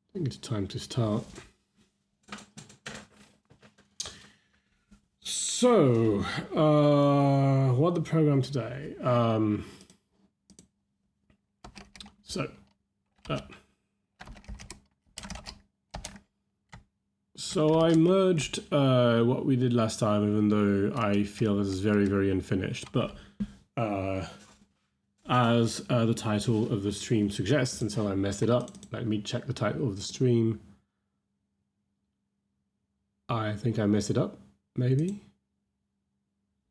I think it's time to start. So, what the program today? So I merged what we did last time, even though I feel this is very, very unfinished. But as the title of the stream suggests, until I messed it up, let me check the title of the stream. I think I messed it up, maybe.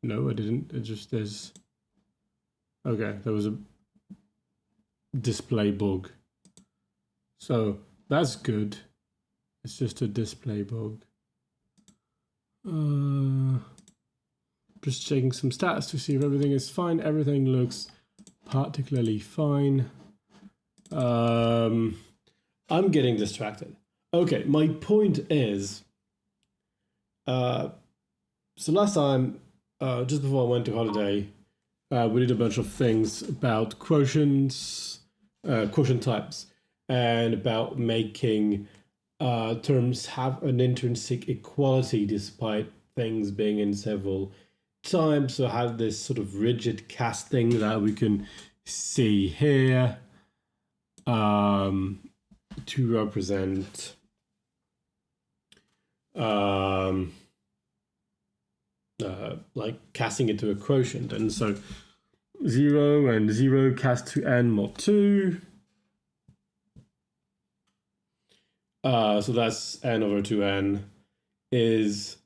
No, I didn't. It just there's. Okay, there was a display bug. So that's good. It's just a display bug. Just checking some stats to see if everything is fine. Everything looks particularly fine. I'm getting distracted. Okay, my point is, so last time, just before I went to holiday, we did a bunch of things about quotients, quotient types, and about making terms have an intrinsic equality despite things being in several times. So I have this sort of rigid casting that we can see here to represent like casting it to a quotient. And so 0 and 0 cast to n mod 2. So that's n over 2n is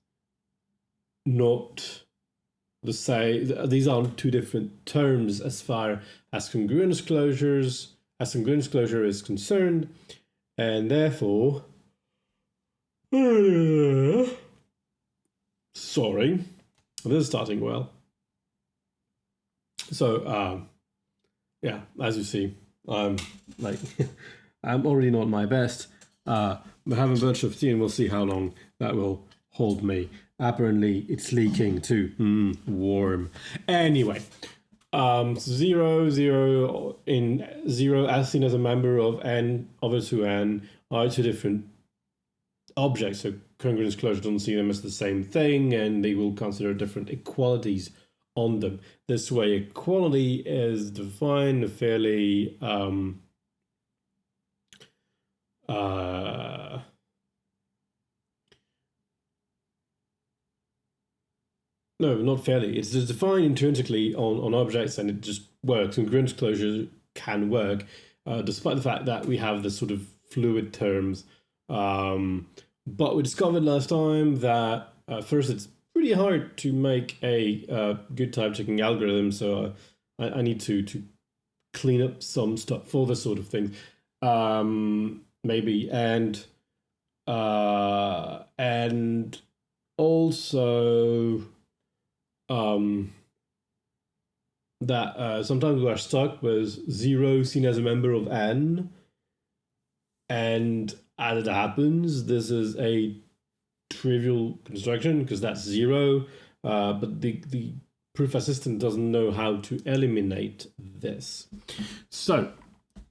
not the same. These aren't two different terms as far as congruence closure is concerned, and therefore, sorry, this is starting well. So, yeah, as you see, I'm like, I'm already not my best. We have a bunch of tea and we'll see how long that will hold me. Apparently it's leaking too. Warm. Anyway, 0, 0 in 0 as seen as a member of n over 2n are two different objects. So congruence closure doesn't see them as the same thing, and they will consider different equalities on them. This way, equality is defined fairly no, not fairly. It's just defined intrinsically on objects, and it just works. And congruence closure can work, despite the fact that we have this sort of fluid terms. But we discovered last time that first, it's pretty hard to make a good type checking algorithm. So I need to clean up some stuff for this sort of thing. Maybe, and also that sometimes we are stuck with 0 seen as a member of n, and as it happens, this is a trivial construction because that's 0, but the proof assistant doesn't know how to eliminate this. So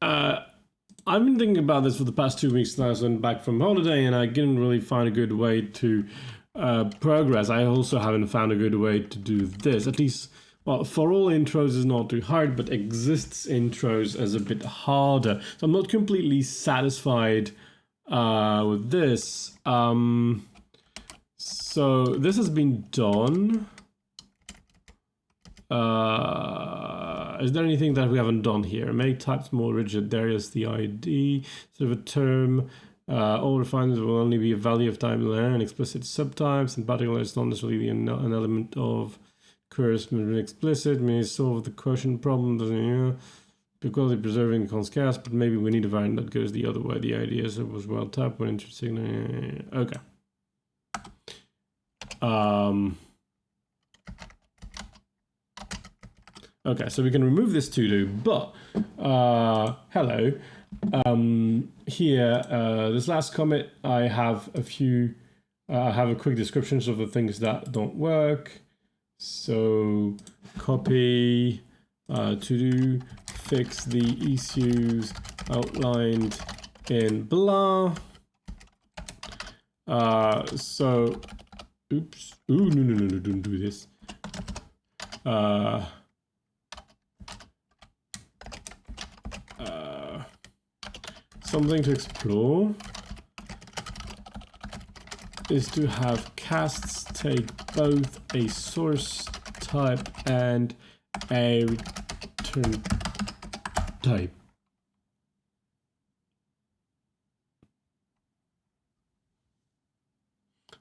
I've been thinking about this for the past 2 weeks since I went back from holiday, and I didn't really find a good way to progress. I also haven't found a good way to do this. At least, well, for all intros is not too hard, but exists intros is a bit harder. So I'm not completely satisfied with this. So this has been done. Is there anything that we haven't done here? Make types more rigid. There is the ID, sort of a term. All refinements will only be a value of time learn, explicit subtypes. In particular, it's not necessarily an element of corresponding explicit. May solve the quotient problem, doesn't because they're preserving conscast, but maybe we need a variant that goes the other way. The idea is it was well tapped when interesting. Okay. Okay, so we can remove this to-do, but hello. Here, this last commit, I have a few, I have a quick descriptions of the things that don't work. So copy to-do, fix the issues outlined in blah. So, oops. Ooh, no, don't do this. Something to explore is to have casts take both a source type and a return type.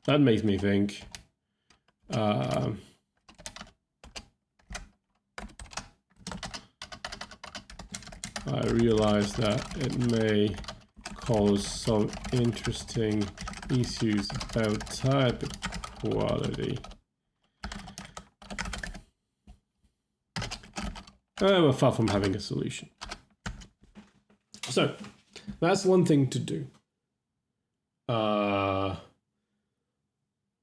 That makes me think. I realize that it may cause some interesting issues about type equality. We're far from having a solution. So, that's one thing to do.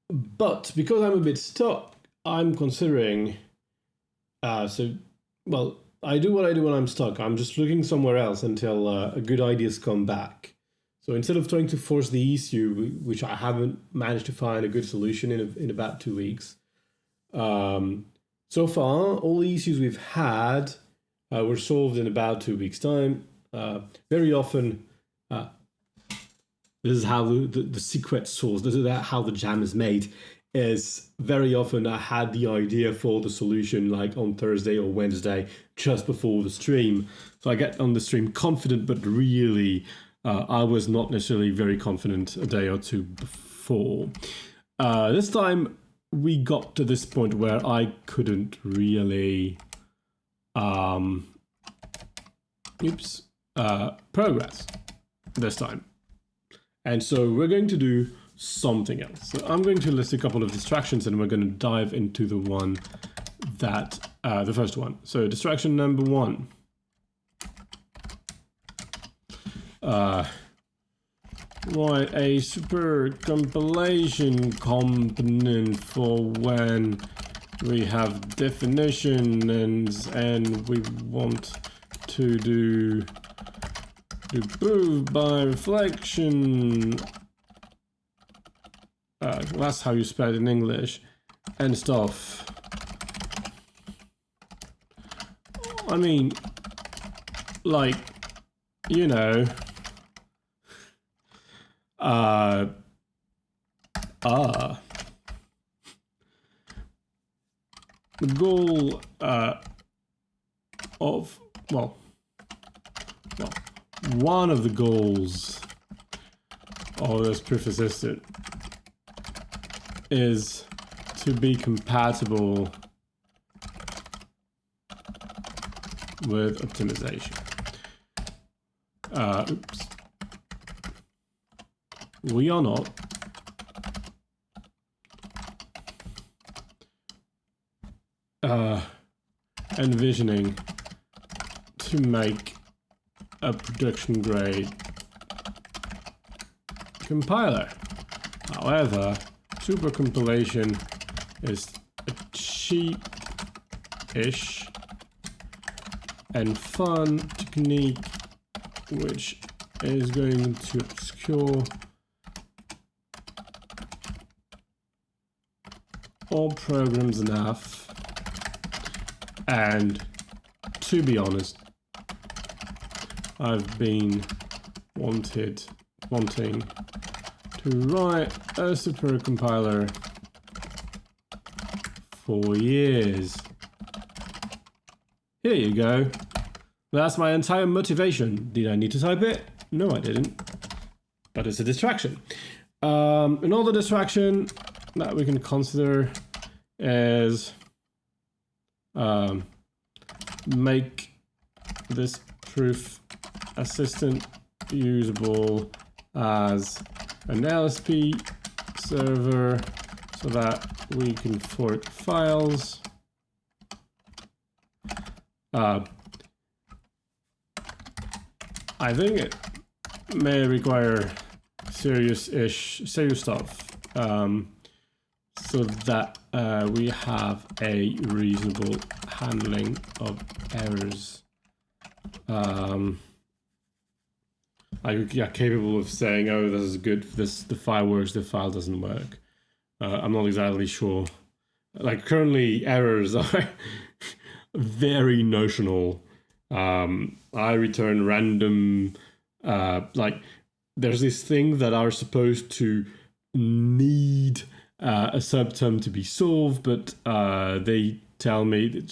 But because I'm a bit stuck, I'm considering, I do what I do when I'm stuck. I'm just looking somewhere else until good ideas come back. So instead of trying to force the issue, which I haven't managed to find a good solution in about 2 weeks, so far, all the issues we've had were solved in about 2 weeks' time. Very often, this is how the secret sauce, this is how the jam is made, is very often I had the idea for the solution like on Thursday or Wednesday, just before the stream. So I get on the stream confident, but really I was not necessarily very confident a day or two before. This time we got to this point where I couldn't really progress this time. And so we're going to do something else. So I'm going to list a couple of distractions and we're going to dive into the one that, the first one. So distraction number 1. Write a super compilation component for when we have definitions and we want to do prove by reflection. That's how you spell it in English and stuff. I mean, like, you know, the goal of, one of the goals of this proof assistant is to be compatible with optimization. Oops. We are not. Envisioning to make a production grade compiler. However, super compilation is a cheap-ish and fun technique which is going to obscure all programs enough. And to be honest, I've been wanting to write a super compiler for years. Here you go. That's my entire motivation. Did I need to type it? No, I didn't. But it's a distraction. Another distraction that we can consider is make this proof assistant usable as an LSP server so that we can fork files. I think it may require serious stuff so that we have a reasonable handling of errors. are capable of saying, oh, this is good, the file works, the file doesn't work. I'm not exactly sure. Like currently errors are very notional. I return random, like there's this thing that are supposed to need a subterm to be solved, but they tell me,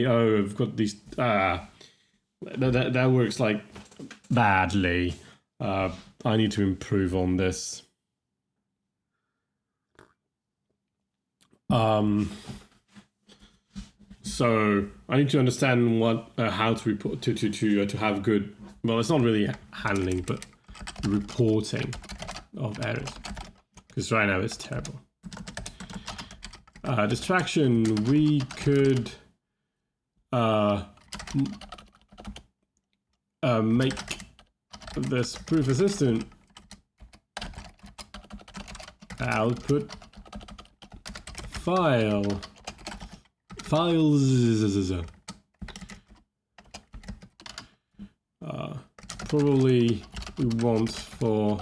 oh, I've got these, that works like badly. I need to improve on this. So I need to understand what how to report to have good. Well, it's not really handling, but reporting of errors, because right now it's terrible. Distraction. We could make this proof assistant output files. Probably we want for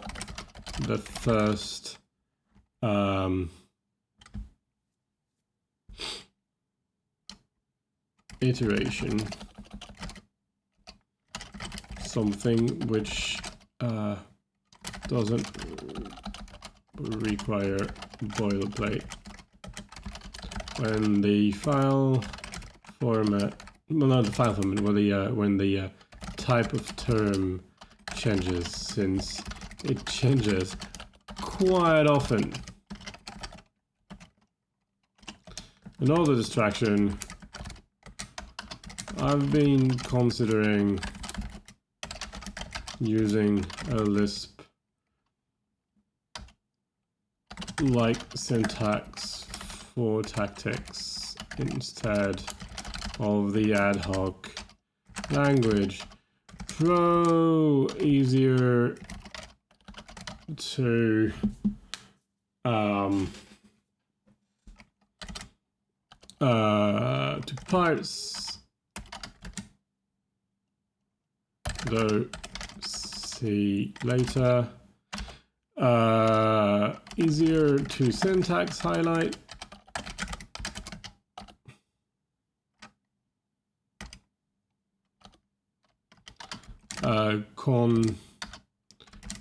the first iteration something which doesn't require boilerplate. When the file format, well, not the file format, when the type of term changes, since it changes quite often. Another distraction, I've been considering using a Lisp like syntax for tactics instead of the ad hoc language. Easier to parse, though see later. Easier to syntax highlight. Con,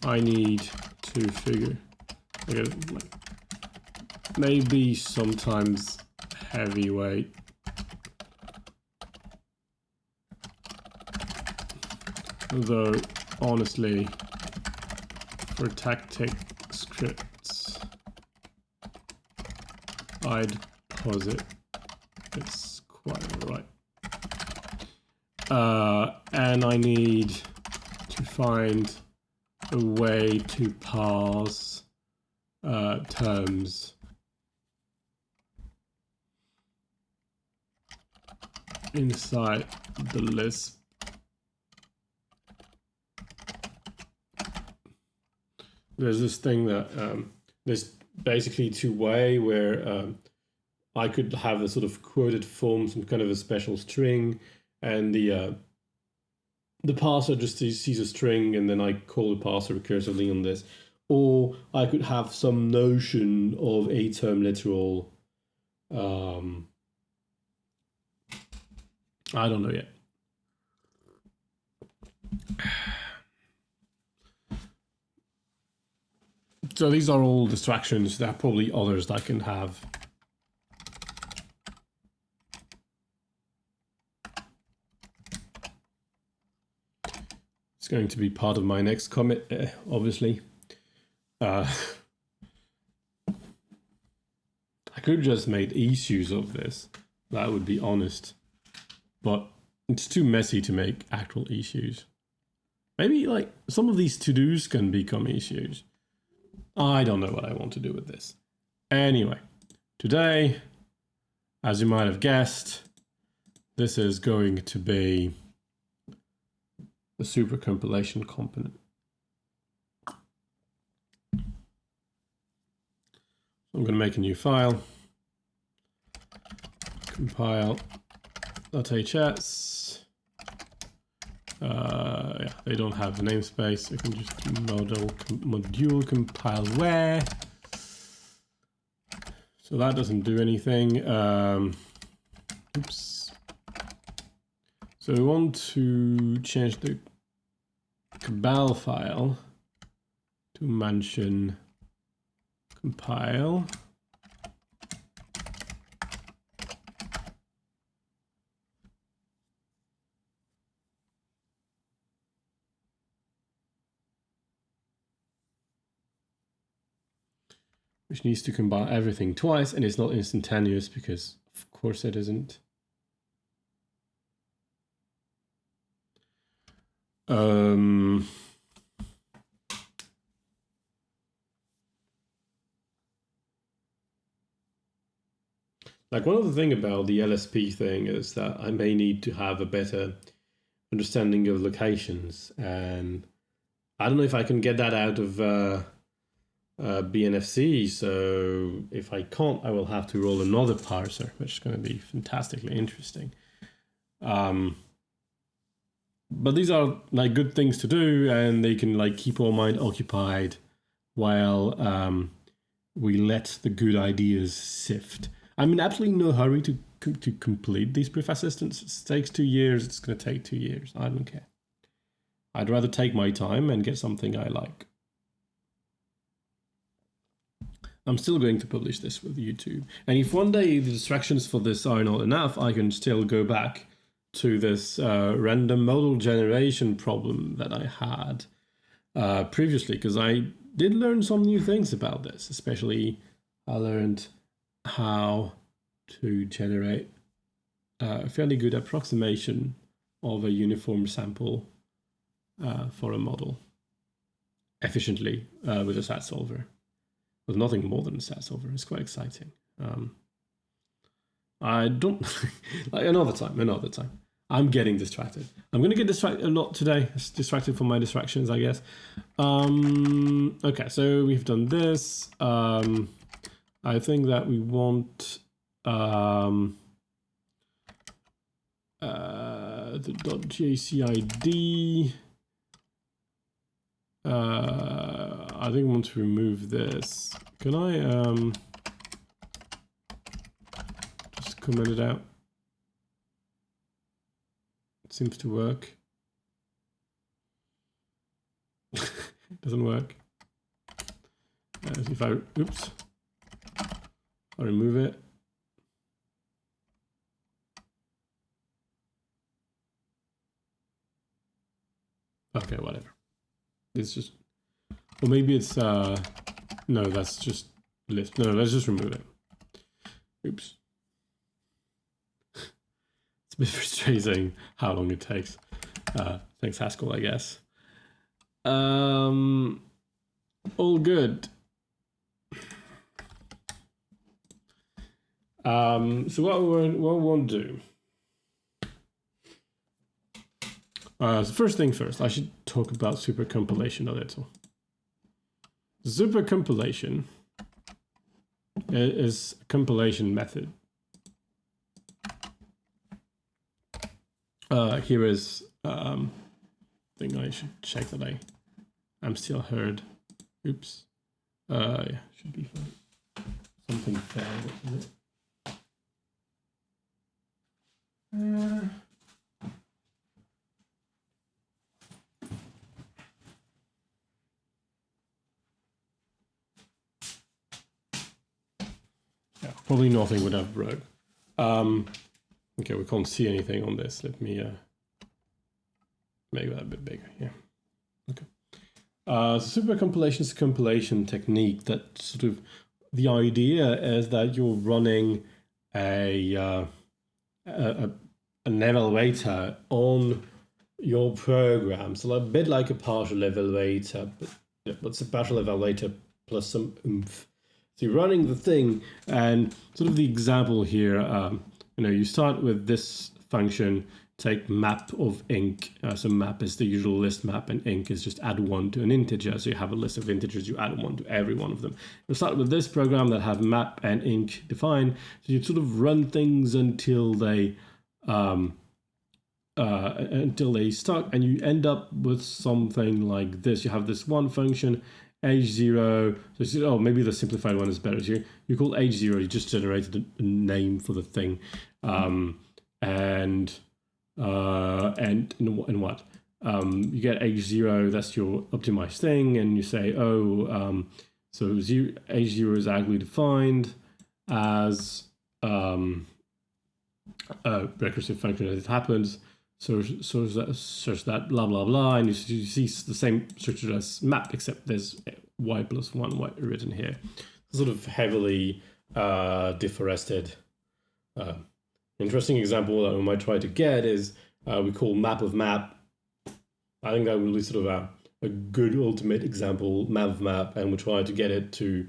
I need to figure, like, maybe sometimes heavyweight. Though, honestly, for tactic scripts, I'd posit it's quite alright. And I need to find a way to parse terms inside the Lisp. There's this thing that there's basically two-way where I could have a sort of quoted form, some kind of a special string, and the parser just sees a string, and then I call the parser recursively on this. Or I could have some notion of a term literal. I don't know yet. So these are all distractions. There are probably others that I can have. It's going to be part of my next commit, obviously. I could just make issues of this. That would be honest. But it's too messy to make actual issues. Maybe like some of these to-dos can become issues. I don't know what I want to do with this. Anyway, today, as you might have guessed, this is going to be the supercompilation component. I'm going to make a new file, compile.hs, Yeah, they don't have a namespace. So I can just module compile where. So that doesn't do anything. Oops. So we want to change the cabal file to mention compile. Which needs to compile everything twice, and it's not instantaneous because of course it isn't. Like one of the things about the LSP thing is that I may need to have a better understanding of locations, and I don't know if I can get that out of BNFC. So if I can't, I will have to roll another parser, which is going to be fantastically interesting. But these are like good things to do, and they can like keep our mind occupied while we let the good ideas sift. I'm in absolutely no hurry to complete these proof assistants. It takes 2 years. It's going to take 2 years. I don't care. I'd rather take my time and get something I like. I'm still going to publish this with YouTube. And if one day the distractions for this are not enough, I can still go back to this random model generation problem that I had previously, because I did learn some new things about this. Especially I learned how to generate a fairly good approximation of a uniform sample for a model efficiently with a SAT solver. With nothing more than a SAT solver. It's quite exciting. I don't like another time. I'm getting distracted. I'm going to get distracted a lot today. Distracted from my distractions, I guess. Okay, so we've done this. I think that we want the .jcid. I think I want to remove this. Can I just comment it out? It seems to work. It doesn't work. If I, oops, I remove it. Okay, whatever. It's just, or maybe it's, no, that's just list. No, let's just remove it. Oops. It's a bit frustrating how long it takes. Thanks, Haskell, I guess. All good. So what we want to do. So first thing first, I should talk about supercompilation a little. Supercompilation is a compilation method. Here is thing I should check that I'm still heard. Oops. Yeah, should be fine. Something failed, isn't it? Yeah, probably nothing would have broke. Okay, we can't see anything on this. Let me make that a bit bigger. Yeah. Okay. Supercompilation is a compilation technique that sort of, the idea is that you're running an evaluator on your program. So a bit like a partial evaluator, but it's a partial evaluator plus some oomph. So you're running the thing, and sort of the example here, you start with this function, take map of ink. So map is the usual list map, and ink is just add 1 to an integer. So you have a list of integers, you add 1 to every one of them. You start with this program that have map and ink defined. So you sort of run things until they until they stuck, and you end up with something like this. You have this one function, h0. So oh, maybe the simplified one is better. So you call h0. You just generated a name for the thing, and what? You get h0. That's your optimized thing, and you say, oh, so h0 is actually defined as a recursive function as it happens. So such that blah blah blah, and you see the same structure as map, except there's y plus 1 y written here. Sort of heavily deforested. Interesting example that we might try to get is we call map of map. I think that would be sort of a good ultimate example, map of map, and we try to get it to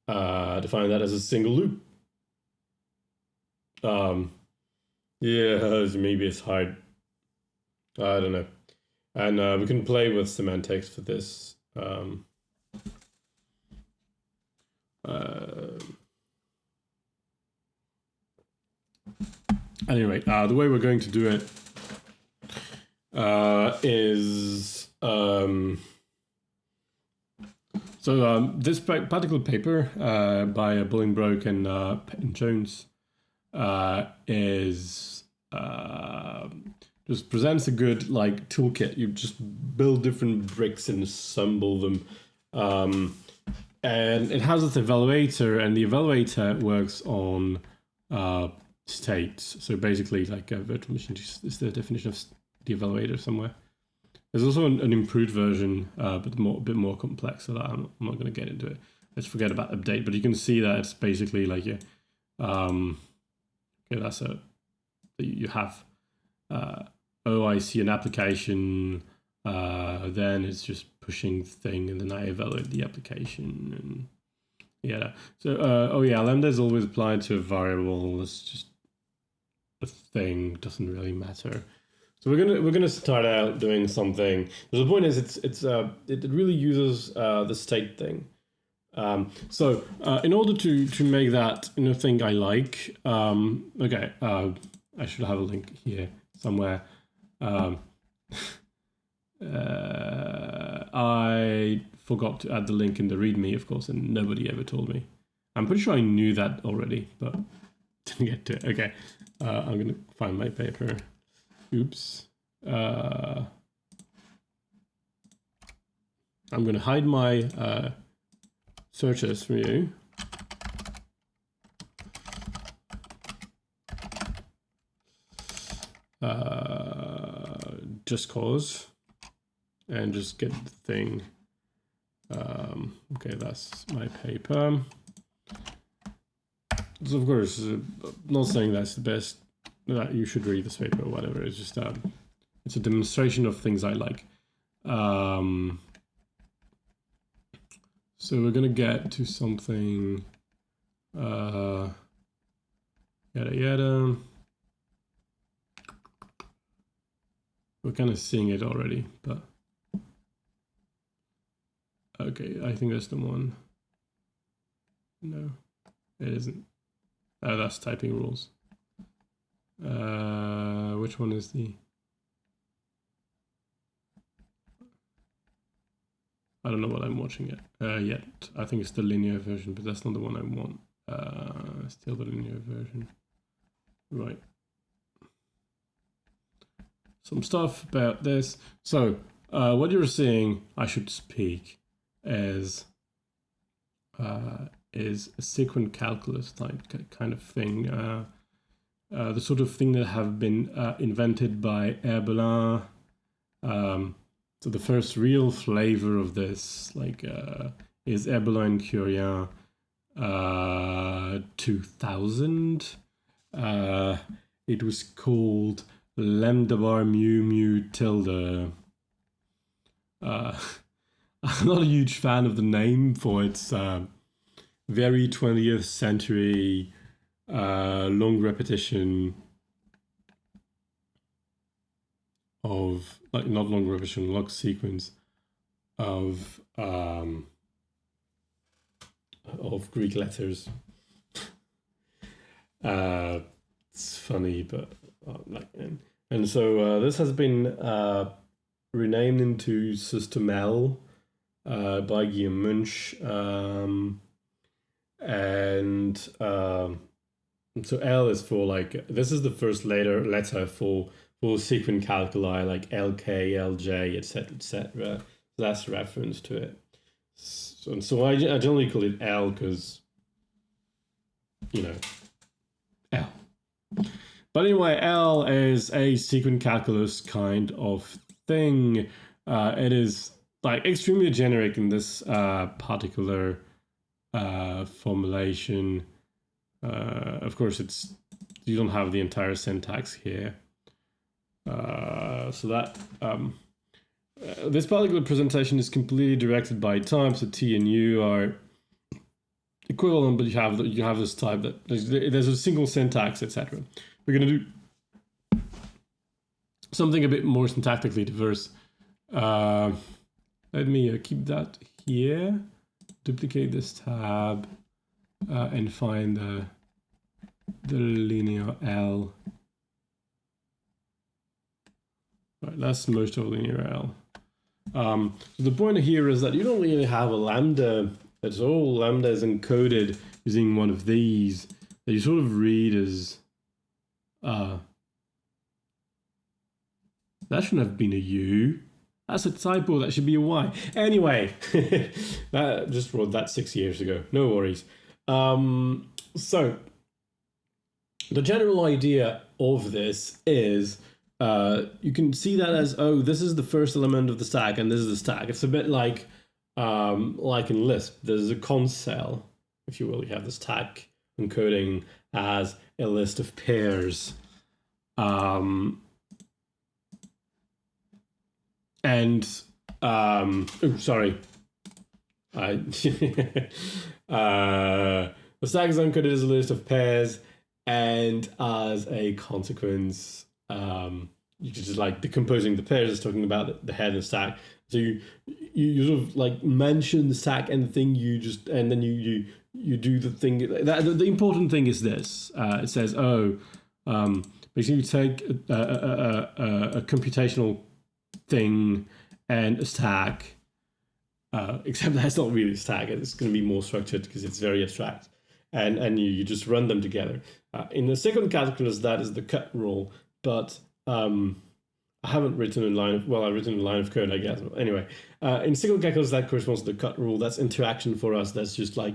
define that as a single loop. Yeah, maybe it's hard. I don't know. And we can play with semantics for this. Anyway, the way we're going to do it is this particular paper by Bolingbroke and Jones is just presents a good like toolkit. You just build different bricks and assemble them, and it has this evaluator, and the evaluator works on states. So basically, like a virtual machine is the definition of the evaluator somewhere. There's also an improved version, but a bit more complex. So that I'm not going to get into it. Let's forget about update. But you can see that it's basically like that's you have. Oh, I see an application. Then it's just pushing the thing, and then I evaluate the application, and yeah. So lambda is always applied to a variable. It's just a thing. Doesn't really matter. So we're gonna start out doing something. The point is, it really uses the state thing. So in order to make that thing I like, okay, I should have a link here somewhere. I forgot to add the link in the README, of course, and nobody ever told me. I'm pretty sure I knew that already, but didn't get to it. Okay, I'm gonna find my paper. Oops. I'm gonna hide my searches from you. Just cause, and just get the thing. Okay, that's my paper. So of course, not saying that's the best, that you should read this paper or whatever. It's just it's a demonstration of things I like. So we're gonna get to something. Yada yada. We're kind of seeing it already, but okay, I think that's the one. No, it isn't. Oh, that's typing rules. Which one is the? I don't know what I'm watching yet. I think it's the linear version, but that's not the one I want. Still the linear version. Right. Some stuff about this. So what you're seeing, I should speak, is a sequent calculus type kind of thing. The sort of thing that have been invented by Herbelin. So the first real flavor of this, is Herbelin and Curien 2000. It was called lambda bar mu mu tilde. I'm not a huge fan of the name for its very 20th century long repetition of, not long repetition, log sequence of Greek letters. It's funny, but And so this has been renamed into System L by Guillaume Munch. So L is for like, this is the first letter for sequence calculi like LK, LJ, etc., etc. That's a reference to it. So I generally call it L because, you know, L. But anyway, L is a sequence calculus kind of thing. It is like extremely generic in this particular formulation. Of course, you don't have the entire syntax here. So that this particular presentation is completely directed by time. So T and U are equivalent, but you have this type that there's a single syntax, etc. We're going to do something a bit more syntactically diverse. Let me keep that here. Duplicate this tab and find the linear L. Right, that's most of linear L. So the point here is that you don't really have a lambda at all. Lambda is encoded using one of these that you sort of read as that shouldn't have been a U. That's a typo. That should be a Y. Anyway, I just wrote that 6 years ago. No worries. So the general idea of this is you can see that as, oh, this is the first element of the stack and this is the stack. It's a bit like in Lisp. There's a const cell, if you will. You have the stack encoding as a list of pairs. Oh, sorry. The stack is encoded as a list of pairs, and as a consequence, you just like decomposing the pairs is talking about the head and stack. So you sort of like mention the stack and the thing and then you do the thing. The important thing is this. It says, oh, basically you take a computational thing and a stack, except that's not really a stack. It's going to be more structured because it's very abstract, and you just run them together. In the second calculus, that is the cut rule, but I haven't written a line of, well, I've written a line of code, I guess. Anyway, in single calculus, that corresponds to the cut rule. That's interaction for us. That's just like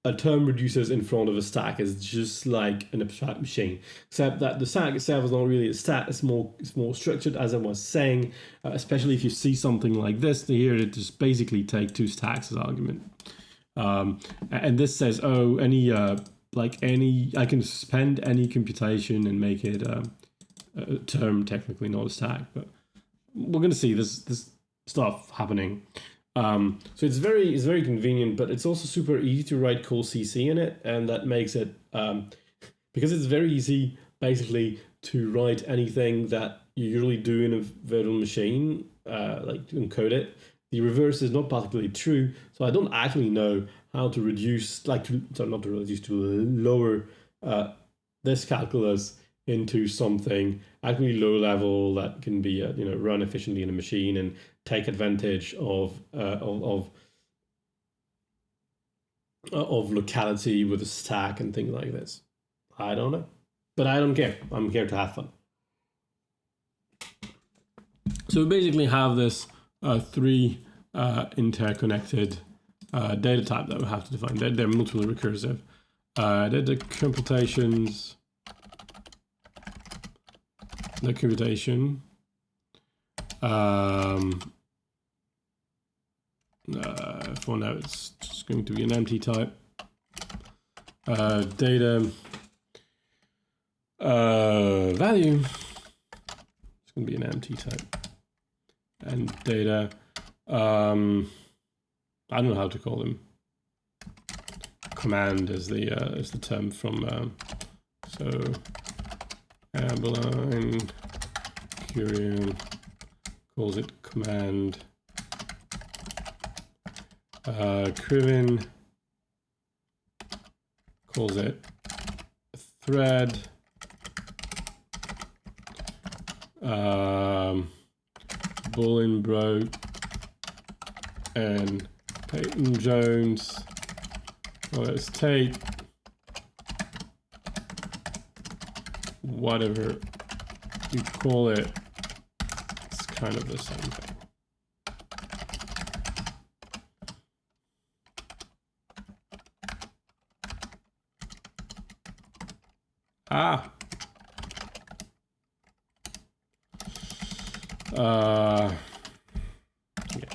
a term reduces in front of a stack. It's just like an abstract machine, except that the stack itself is not really a stack. It's more structured, as I was saying, especially if you see something like this. Here, it just basically take two stacks as argument. And this says, oh, I can suspend any computation and make it a term, technically not a stack, but we're going to see this stuff happening. So it's very convenient, but it's also super easy to write call CC in it, and that makes it because it's very easy basically to write anything that you usually do in a virtual machine, like to encode it. The reverse is not particularly true, so I don't actually know how to reduce, to lower this calculus into something actually low level that can be run efficiently in a machine and take advantage of locality with a stack and things like this. I don't know, but I don't care. I'm here to have fun. So we basically have this three interconnected data type that we have to define. They're multiply recursive. They're the computations. The computation. For now, it's just going to be an empty type. Data value. It's going to be an empty type. And data. I don't know how to call them. Command is the term from. So. Amberline, Curium calls it command. Crivin calls it thread. Bolingbroke and Peyton Jones. Well, let's take whatever you call it. It's kind of the same thing. Ah. Yeah.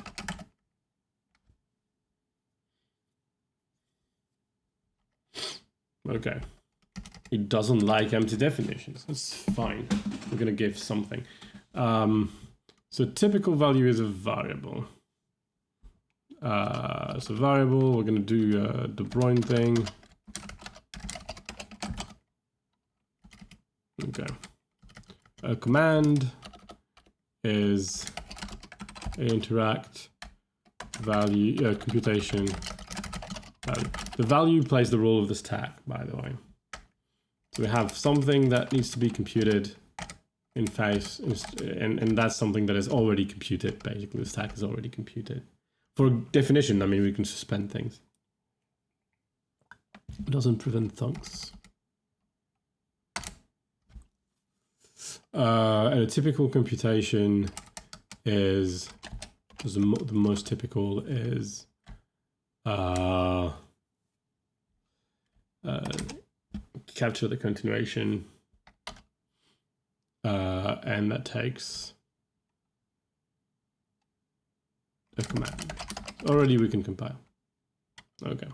Okay. It doesn't like empty definitions. That's fine. We're gonna give something. So typical value is a variable. So variable, we're gonna do De Bruyne thing. Okay. A command is interact value computation value. The value plays the role of the stack, by the way. So we have something that needs to be computed in phase, and that's something that is already computed. Basically, the stack is already computed. For definition, I mean, we can suspend things. It doesn't prevent things. And a typical computation is, the most typical is capture the continuation, and that takes a command. Already we can compile. Okay.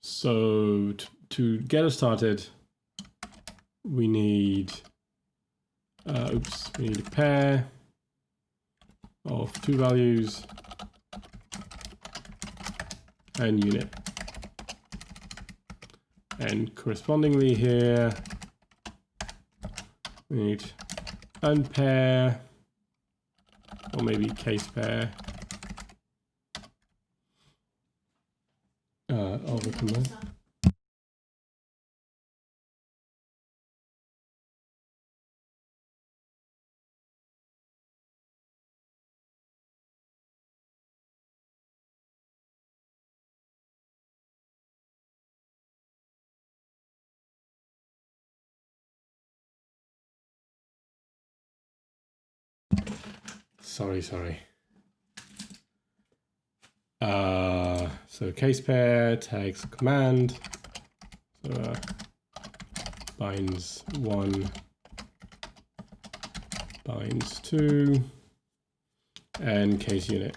So to get us started, we need we need a pair of two values and unit. And correspondingly here, we need unpair, or maybe case pair of a command. Sorry. So case pair takes a command. So binds 1, binds 2, and case unit.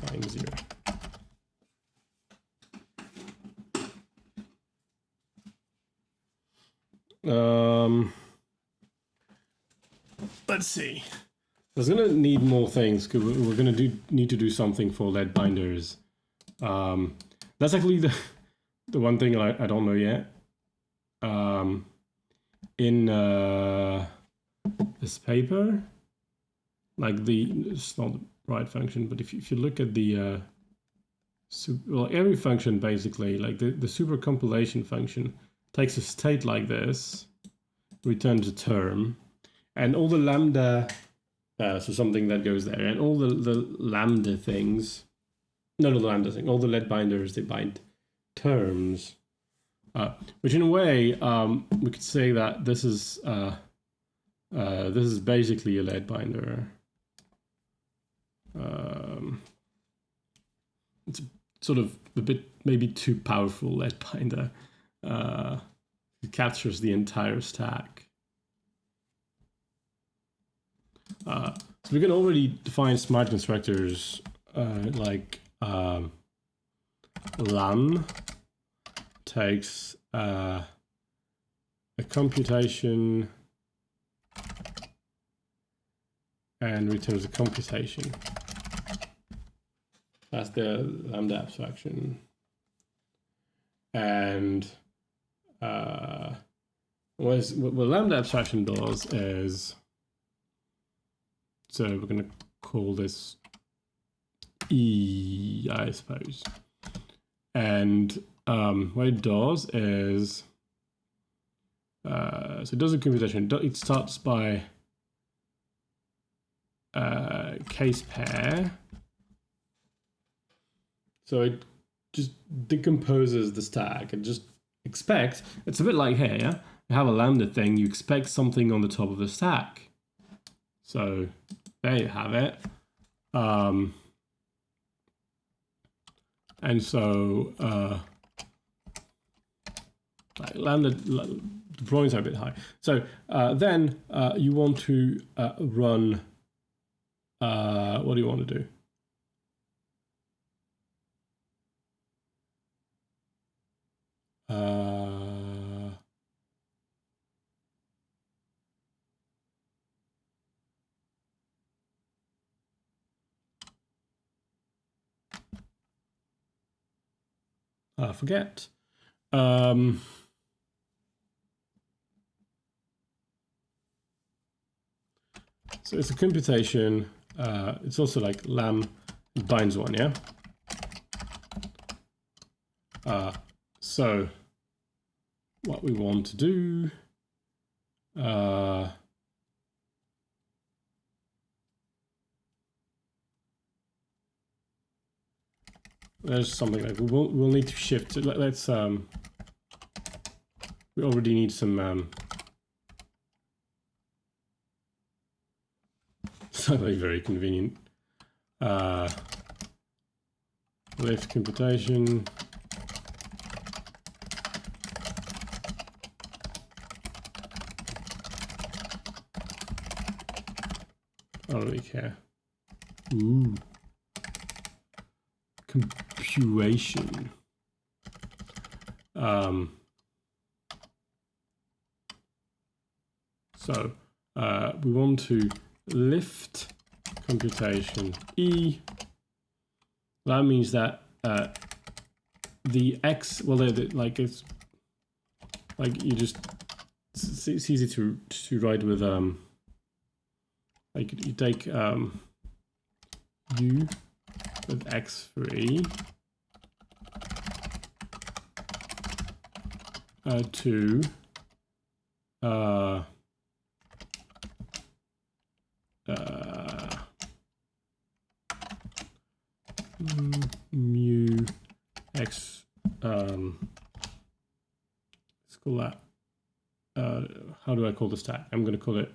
Binds 0. Let's see. There's gonna need more things because we're gonna need to do something for lead binders. That's actually the one thing I don't know yet. In this paper, like it's not the right function, but if you look at the well, every function basically, like the supercompilation function takes a state like this, returns a term, and all the lambda, so something that goes there, and all the lambda things, not all the lambda thing, all the lead binders, they bind terms, which in a way we could say that this is basically a lead binder. It's sort of a bit maybe too powerful lead binder. It captures the entire stack. So we can already define smart constructors like lam takes a computation and returns a computation. That's the lambda abstraction. And what lambda abstraction does is, so we're going to call this E, I suppose. And what it does is, so it does a computation. It starts by case pair. So it just decomposes the stack. It just expects, it's a bit like here, yeah? You have a lambda thing, you expect something on the top of the stack. So there you have it. And so like lambda deployments are a bit high. So then you want to run, what do you want to do? Forget. So it's a computation. It's also like lam binds one, yeah? So what we want to do, there's something like we'll need to shift. Let's we already need some something very convenient. Lift computation. I don't really care. Ooh. Computation. So we want to lift computation E. That means that the X, well, like it's like you just, it's easy to write with like you take U with X for E to mu X, let's call that, how do I call the stack? I'm going to call it,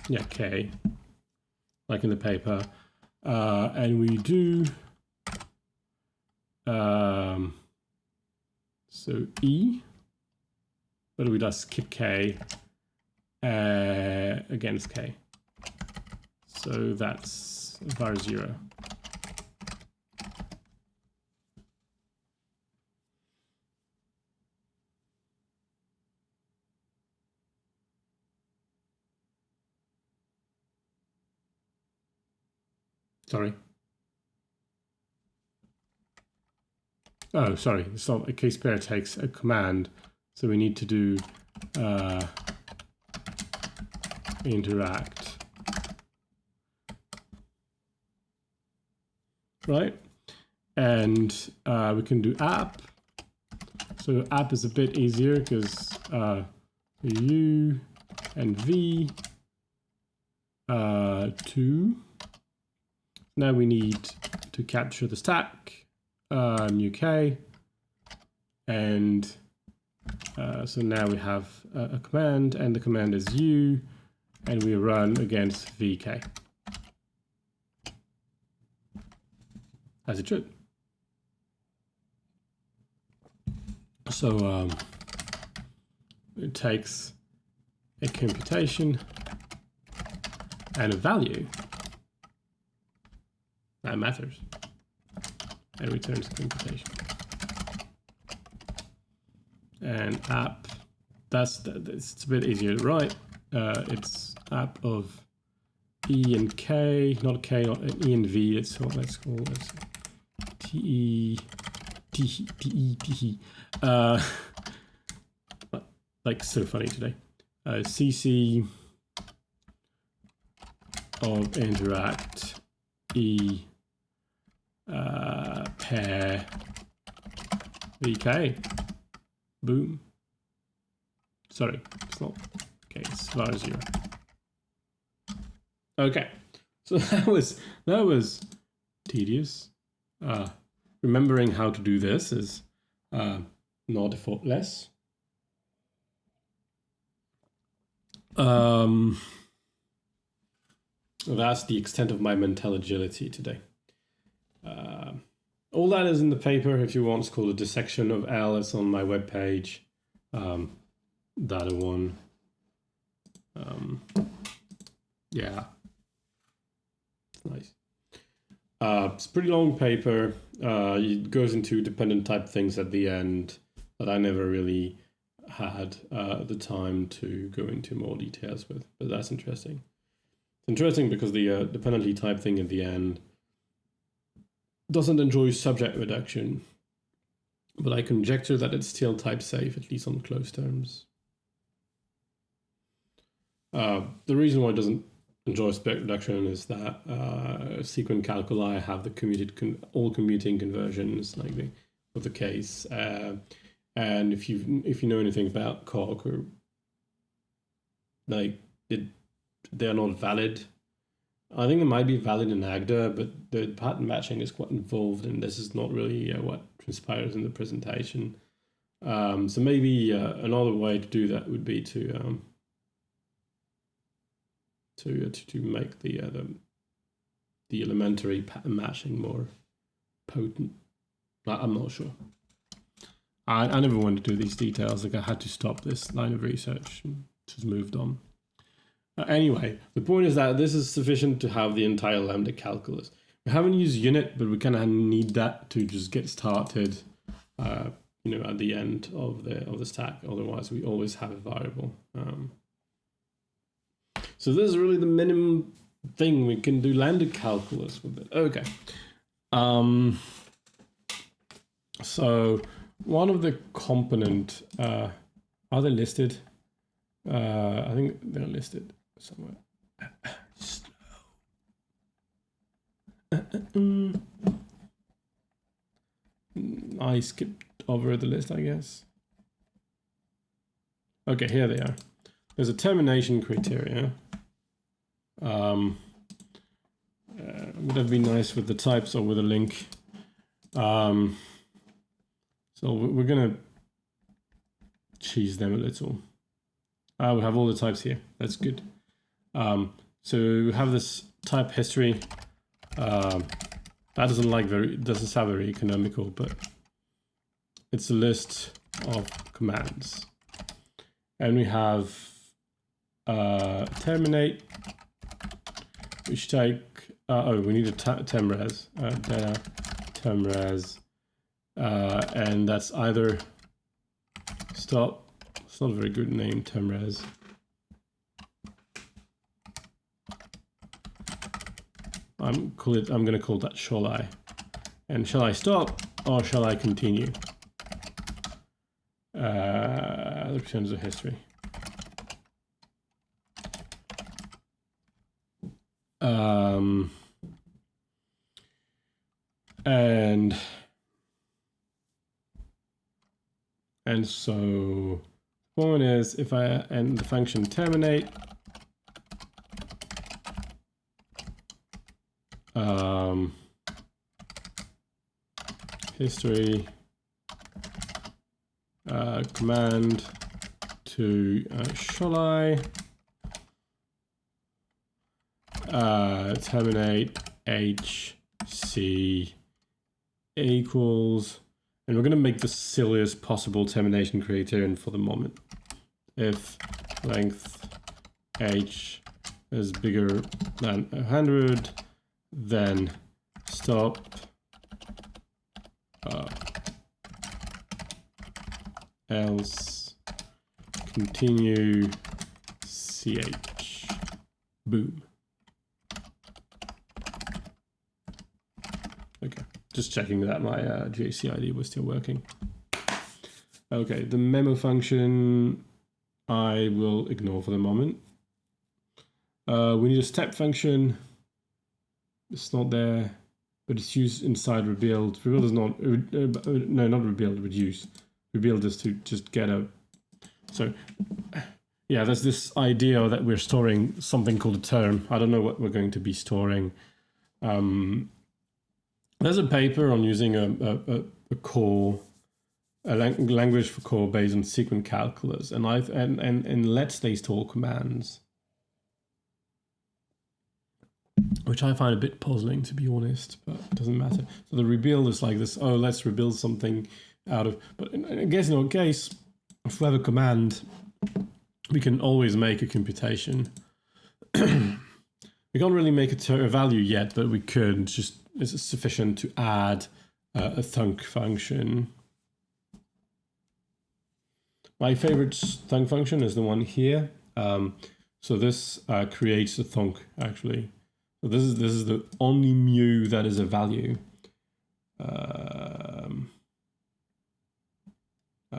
yeah, K, like in the paper. And we do, so E, what do we do? Skip K against K. So that's var 0. Sorry. Oh, sorry. It's not a case pair takes a command, so we need to do interact. Right? And we can do app. So app is a bit easier because U and V 2. Now we need to capture the stack, new K, and so now we have a command, and the command is U, and we run against VK, as it should. So it takes a computation and a value that matters, and returns computation. And app, it's a bit easier to write. It's app of E and K, not K, not E and V. Let's call T E. Like so funny today. CC of interact E pair VK. Boom. Sorry, it's not case var 0. Okay, so that was tedious. Remembering how to do this is not effortless. That's the extent of my mental agility today. All that is in the paper. If you want, it's called a dissection of L. It's on my webpage. Data one. Yeah, it's nice. It's a pretty long paper. It goes into dependent type things at the end that I never really had the time to go into more details with, but that's interesting. It's interesting because the dependently type thing at the end doesn't enjoy subject reduction, but I conjecture that it's still type safe, at least on closed terms. The reason why it doesn't enjoy subject reduction is that sequent calculi have the all commuting conversions, like of the case. And if you know anything about Coq, or like they're not valid. I think they might be valid in Agda, but the pattern matching is quite involved, and this is not really what transpires in the presentation. So maybe another way to do that would be to make the elementary pattern matching more potent. I'm not sure. I never wanted to do these details. Like I had to stop this line of research and just moved on. Anyway, the point is that this is sufficient to have the entire lambda calculus. We haven't used unit, but we kind of need that to just get started. At the end of the stack. Otherwise, we always have a variable. So this is really the minimum thing we can do lambda calculus with it. Okay. So one of the component, are they listed? I think they're listed somewhere. I skipped over the list, I guess. Okay, here they are. There's a termination criteria. Would have been nice with the types or with a link. So we're gonna cheese them a little. We have all the types here. That's good. So we have this type history. That doesn't sound very economical, but it's a list of commands. And we have terminate, which take, we need a temres, data temres, and that's either stop, it's not a very good name, temres. I'm going to call that shall I. And shall I stop or shall I continue? Returns of history. And so one is if I end the function terminate, history command to shall I terminate HC equals, and we're going to make the silliest possible termination criterion for the moment. If length h is bigger than 100, then stop else continue ch. Boom. Okay, just checking that my JCID was still working. Okay, the memo function I will ignore for the moment. We need a step function. It's not there, but it's used inside rebuild. Rebuild is not, no, not rebuild, reduce. Rebuild is to just get a, so yeah, there's this idea that we're storing something called a term. I don't know what we're going to be storing. There's a paper on using a core, a language for core based on sequence calculus, and lets they store commands, which I find a bit puzzling, to be honest, but it doesn't matter. So the rebuild is like this, oh, let's rebuild something out of, but I guess in our case, if we have a command, we can always make a computation. We can't really make a value yet, but we could. Just it's sufficient to add a thunk function. My favorite thunk function is the one here. So this creates a thunk actually. So this is the only mu that is a value.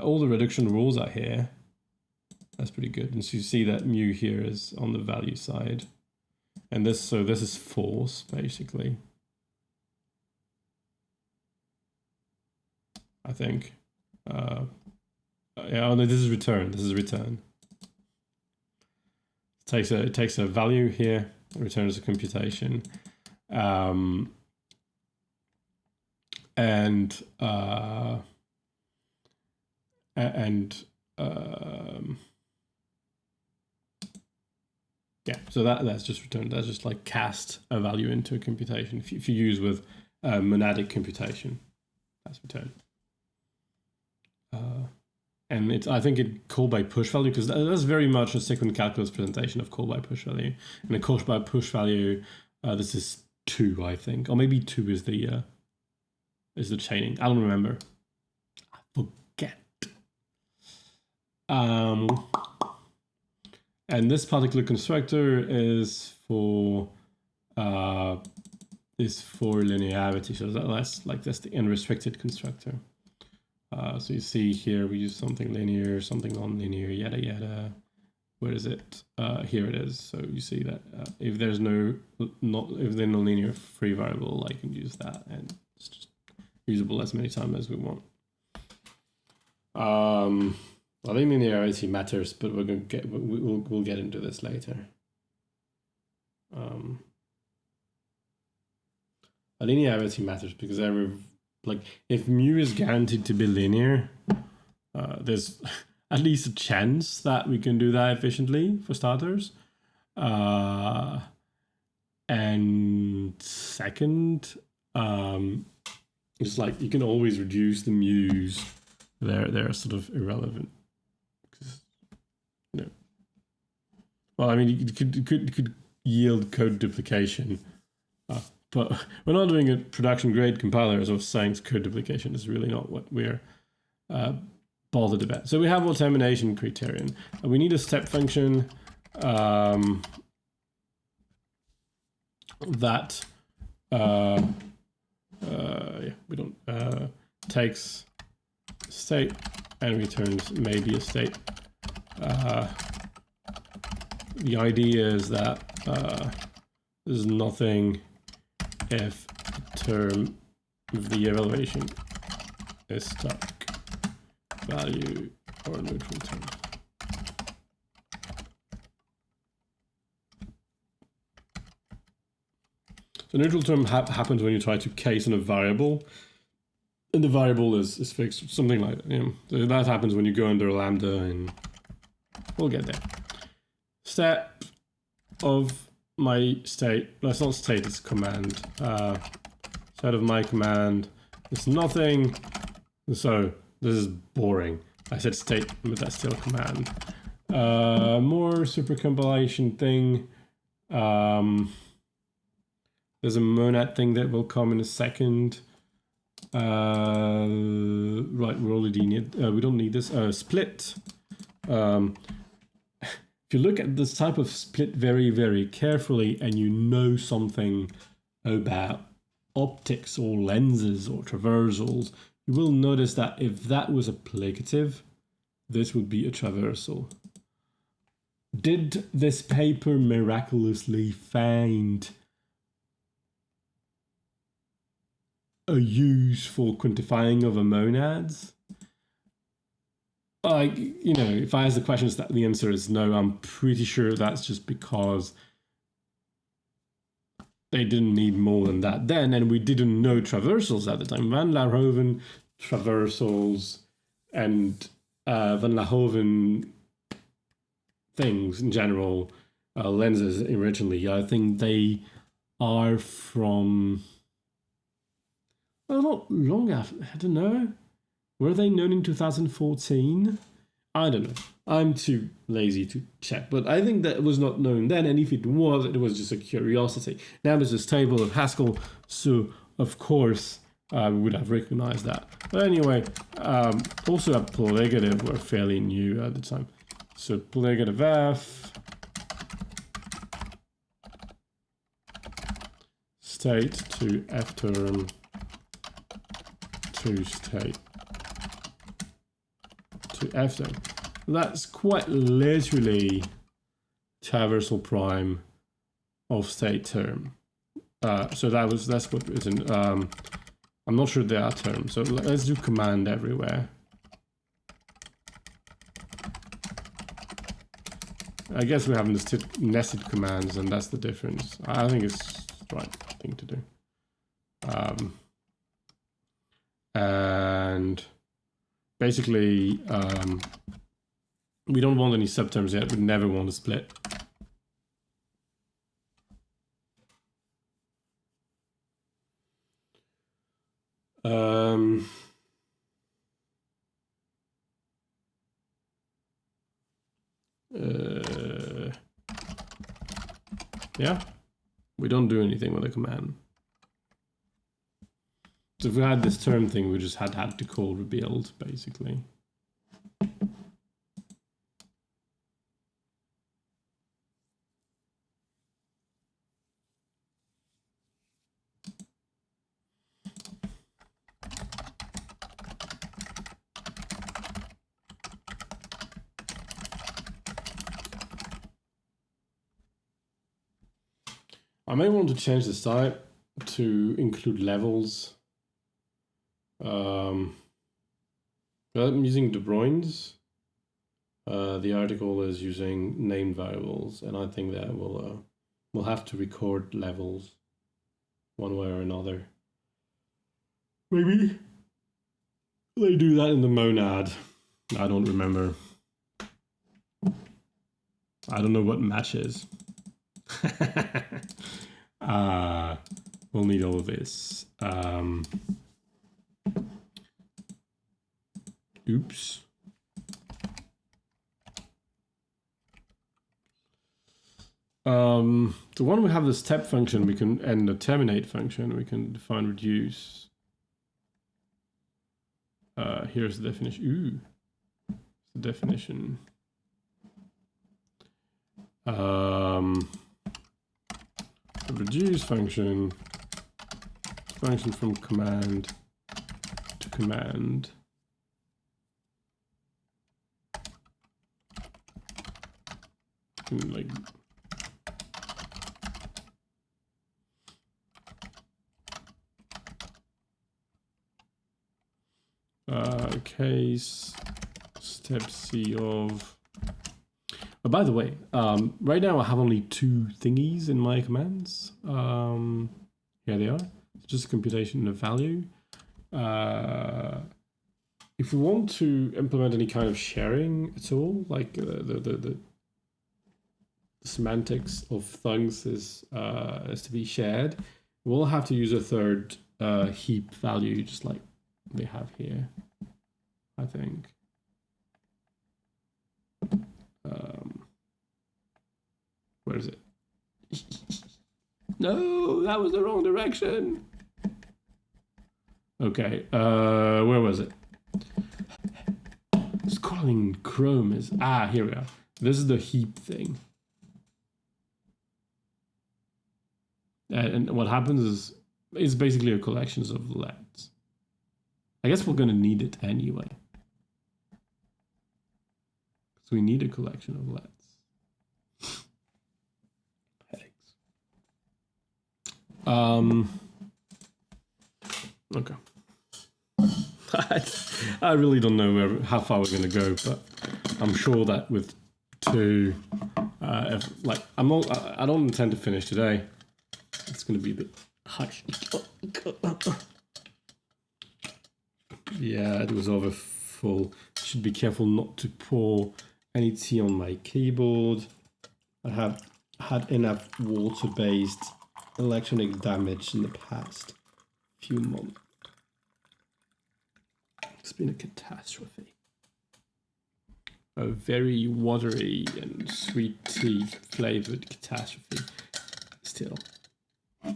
All the reduction rules are here. That's pretty good. And so you see that mu here is on the value side. And this, so this is false, basically. I think. Yeah, oh no, this is return. This is return. It takes a value here, returns a computation. Yeah, so that's just returned. That's just like cast a value into a computation. If you use with monadic computation, that's returned. And it's, I think it call by push value, because that's very much a sequence calculus presentation of call by push value. And a call by push value, this is 2, I think, or maybe 2 is the chaining. I don't remember. I forget. And this particular constructor is for linearity. So that's the unrestricted constructor. So you see here we use something linear, something non-linear, yada yada. Where is it? Here it is. So you see that if there's no linear free variable, I can use that, and it's just usable as many times as we want. I think linearity matters, but we'll get into this later. Linearity matters because if mu is guaranteed to be linear, there's at least a chance that we can do that efficiently for starters. And second, it's like you can always reduce the mu's. They're sort of irrelevant. No. Well, I mean, it could yield code duplication, but we're not doing a production grade compiler, as I was saying. Code duplication is really not what we're bothered about. So we have our termination criterion. We need a step function that we don't takes state and returns maybe a state. The idea is that there's nothing if the term of the evaluation is stuck, value or a neutral term. So neutral term happens when you try to case in a variable, and the variable is fixed, something like that. So that happens when you go under a lambda, and we'll get there. Step of my state, that's not state, it's command. Set of my command is nothing. So this is boring. I said state, but that's still command. More supercompilation thing. There's a monad thing that will come in a second. Right, we already need, we don't need this. Split. If you look at this type of split very, very carefully, and you know something about optics or lenses or traversals, you will notice that if that was applicative, this would be a traversal. Did this paper miraculously find a use for quantifying of a monads. You know, if I ask the question, the answer is no. I'm pretty sure that's just because they didn't need more than that then, and we didn't know traversals at the time. Van der Hoeven traversals and Van der Hoeven things in general, lenses originally, I think they are from, well, not long after, I don't know. Were they known in 2014? I don't know. I'm too lazy to check, but I think that it was not known then, and if it was just a curiosity. Now there's this table of Haskell, so of course we would have recognized that. But anyway, also at polygative were fairly new at the time. So polygative F, state to F term to state to F term. That's quite literally traversal prime of state term. So that's what is in. I'm not sure they are terms. So let's do command everywhere. I guess we have nested commands, and that's the difference. I think it's the right thing to do. And basically, we don't want any subterms yet. We never want to split. Yeah, we don't do anything with a command. So if we had this term thing, we just had to call rebuild, basically. I may want to change this type to include levels. I'm using De Bruyne's. The article is using named variables, and I think that we'll have to record levels one way or another. Maybe they do that in the monad. I don't remember. I don't know what match is. We'll need all of this. Oops. The one we have the step function, we can, and the terminate function, we can define reduce. Here's the definition. Ooh, the definition. The reduce function from command to command. Like case step C of. Oh, by the way, right now I have only two thingies in my commands. Here they are. It's just a computation of value. If we want to implement any kind of sharing at all, like the semantics of things is to be shared, we'll have to use a third heap value, just like they have here, I think. Where is it? No, that was the wrong direction. Okay, where was it? Scrolling Chrome is, here we are. This is the heap thing. And what happens is, it's basically a collection of lets. I guess we're gonna need it anyway. Because we need a collection of lets. Okay. I really don't know how far we're going to go, but I'm sure that with two, I don't intend to finish today. It's going to be a bit harsh. Yeah, it was over full. Should be careful not to pour any tea on my keyboard. I have had enough water-based electronic damage in the past few months. It's been a catastrophe. A very watery and sweet tea flavored catastrophe still. I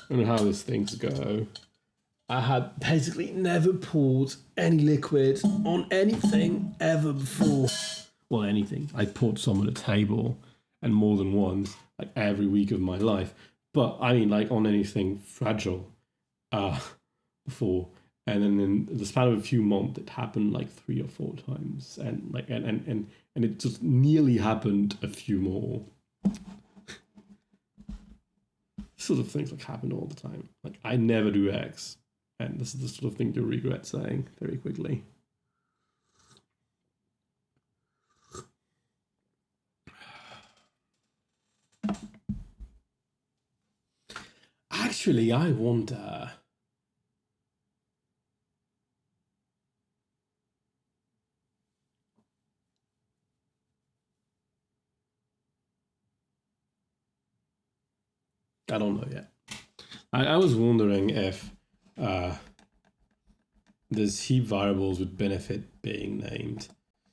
don't know how these things go. I had basically never poured any liquid on anything ever before. Well, anything. I poured some on a table and more than once, like every week of my life. But I mean, like on anything fragile before. And then in the span of a few months, it happened like 3 or 4 times. And like and it just nearly happened a few more. Sort of things like happen all the time. Like I never do X. And this is the sort of thing you regret saying very quickly. Actually, I wonder. I don't know yet. I was wondering if there's heap variables would benefit being named.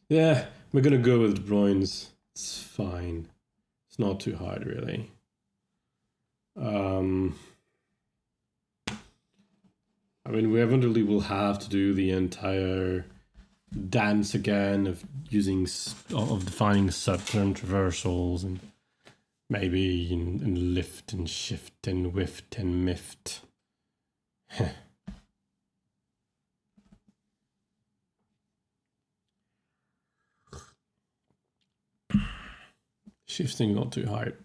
Yeah, we're gonna go with De Bruyne's. It's fine. It's not too hard, really. I mean, we eventually will have to do the entire dance again of defining subterm traversals and maybe in lift and shift and wift and mift. Shifting not too hard.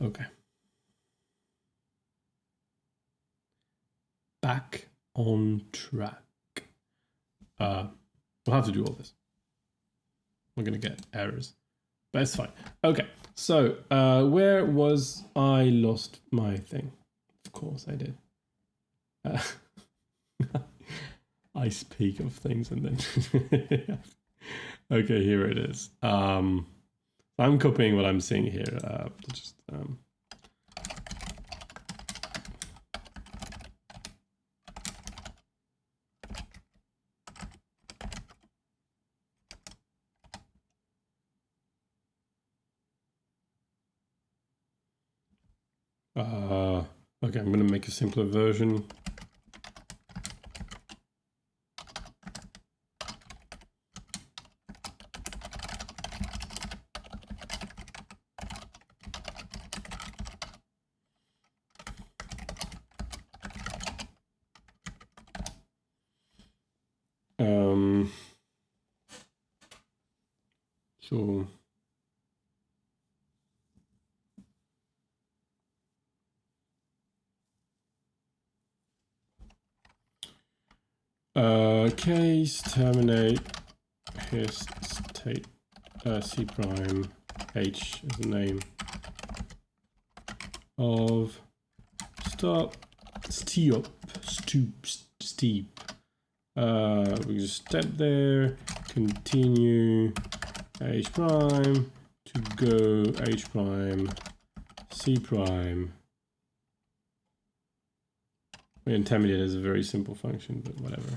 Okay. Back on track. We'll have to do all this. We're gonna get errors, but it's fine. Okay, so where was I lost my thing? Of course I did. I speak of things and then okay, here it is. I'm copying what I'm seeing here. Just okay, I'm gonna make a simpler version. So case terminate his state C prime H is the name of stop steep. We just step there, continue H prime to go H prime C prime. Intermediate is a very simple function, but whatever.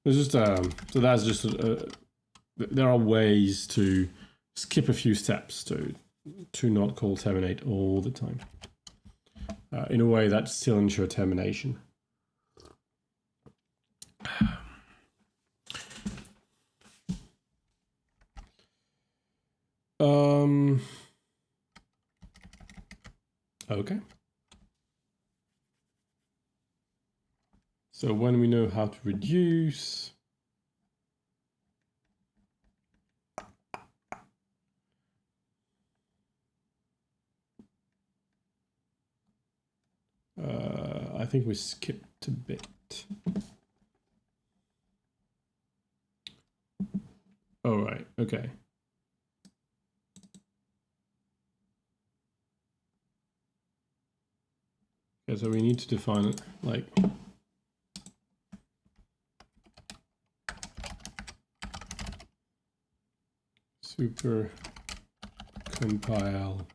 It's just so that's just there are ways to skip a few steps to not call terminate all the time. In a way that still ensures termination. Okay. So when we know how to reduce, I think we skipped a bit. All right, okay. Okay, so we need to define it like super compile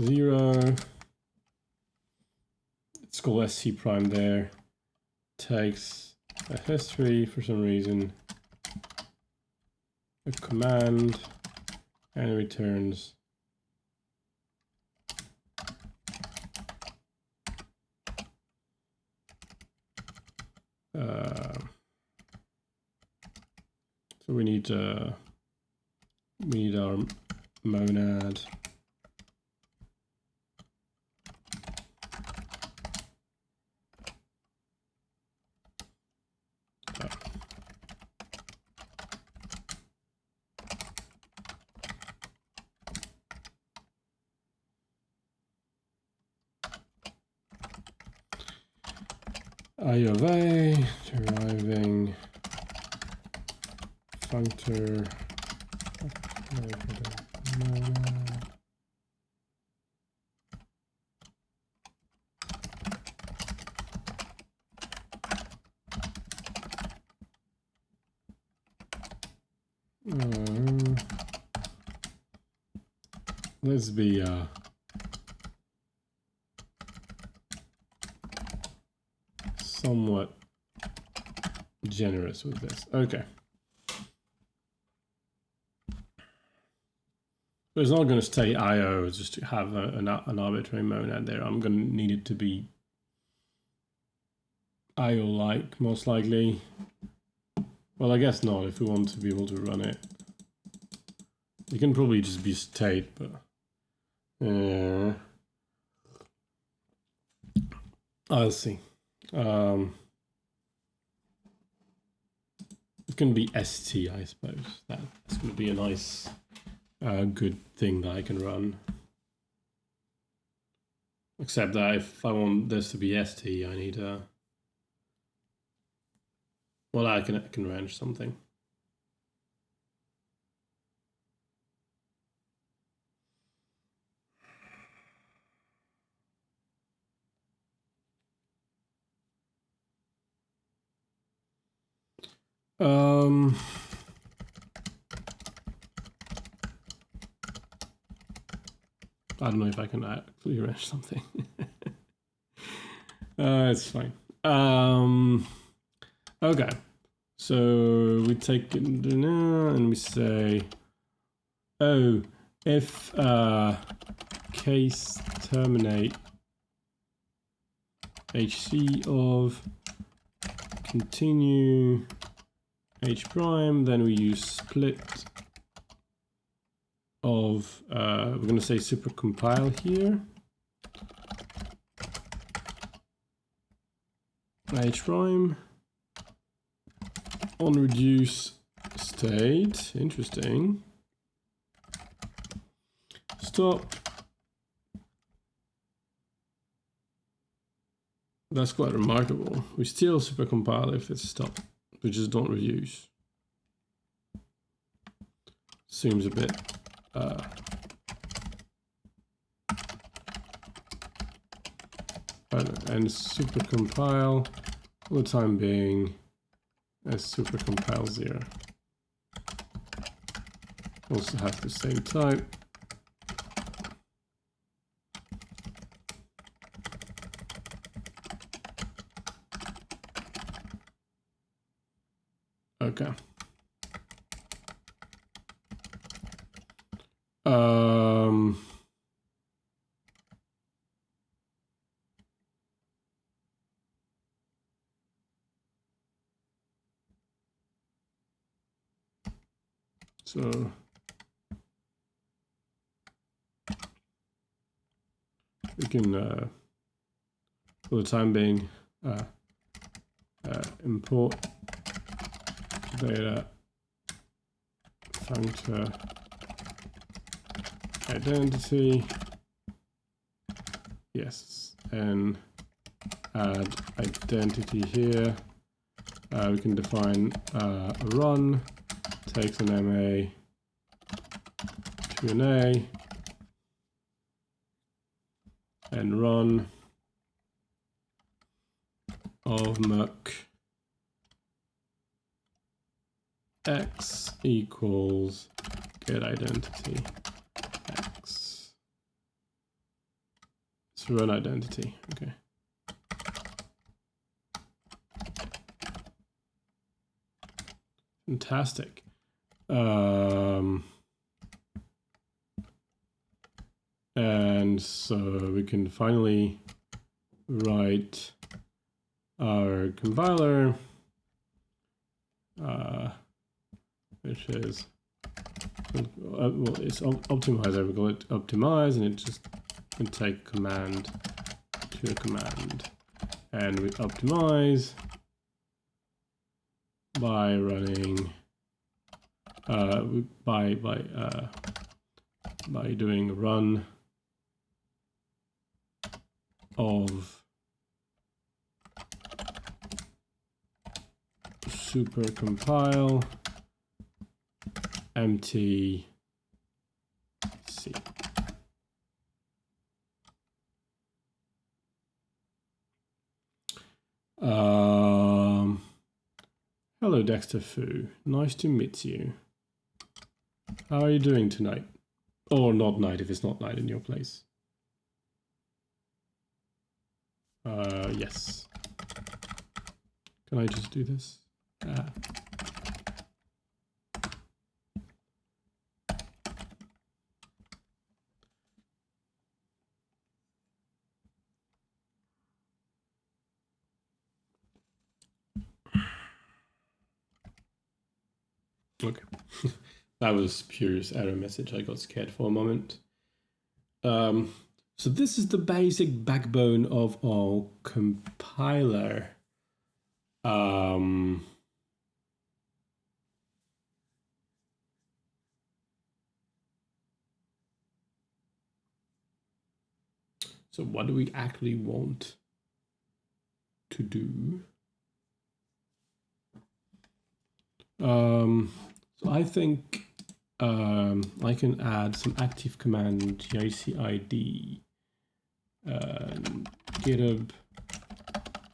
0. It's called sc prime there. Takes a history for some reason, a command, and returns so we need our monad. I of A, deriving functor monad. Let's be somewhat generous with this. Okay. But it's not going to stay IO just to have an arbitrary monad there. I'm going to need it to be IO-like, most likely. Well, I guess not, if we want to be able to run it. It can probably just be state, but... I'll see. It can be ST, I suppose. That's going to be a nice, good thing that I can run. Except that if I want this to be ST, I need a... Well, I can range something. I don't know if I can actually range something. It's fine. Okay, so we take it and we say, oh, if case terminate HC of continue H prime, then we use split of, we're going to say supercompile here. H prime on reduce state. Interesting. Stop. That's quite remarkable. We still supercompile if it's stop. We just don't reduce. Seems a bit and supercompile for the time being as supercompile 0. Also has the same type. Okay. So can, for the time being, import data functor identity. Yes, and add identity here. We can define run, takes an MA to an A, and run of mux x equals get identity x. It's run identity, okay. Fantastic. And so we can finally write our compiler, which is, well, it's optimizer. We call it optimize, and it just can take command to a command. And we optimize by running, by doing run of supercompile empty C. Hello, Dexter Fu. Nice to meet you. How are you doing tonight? Or not night, if it's not night in your place. Yes. Can I just do this? Okay. That was pure error message. I got scared for a moment. So this is the basic backbone of our compiler. So what do we actually want to do? So I think I can add some active command gicid github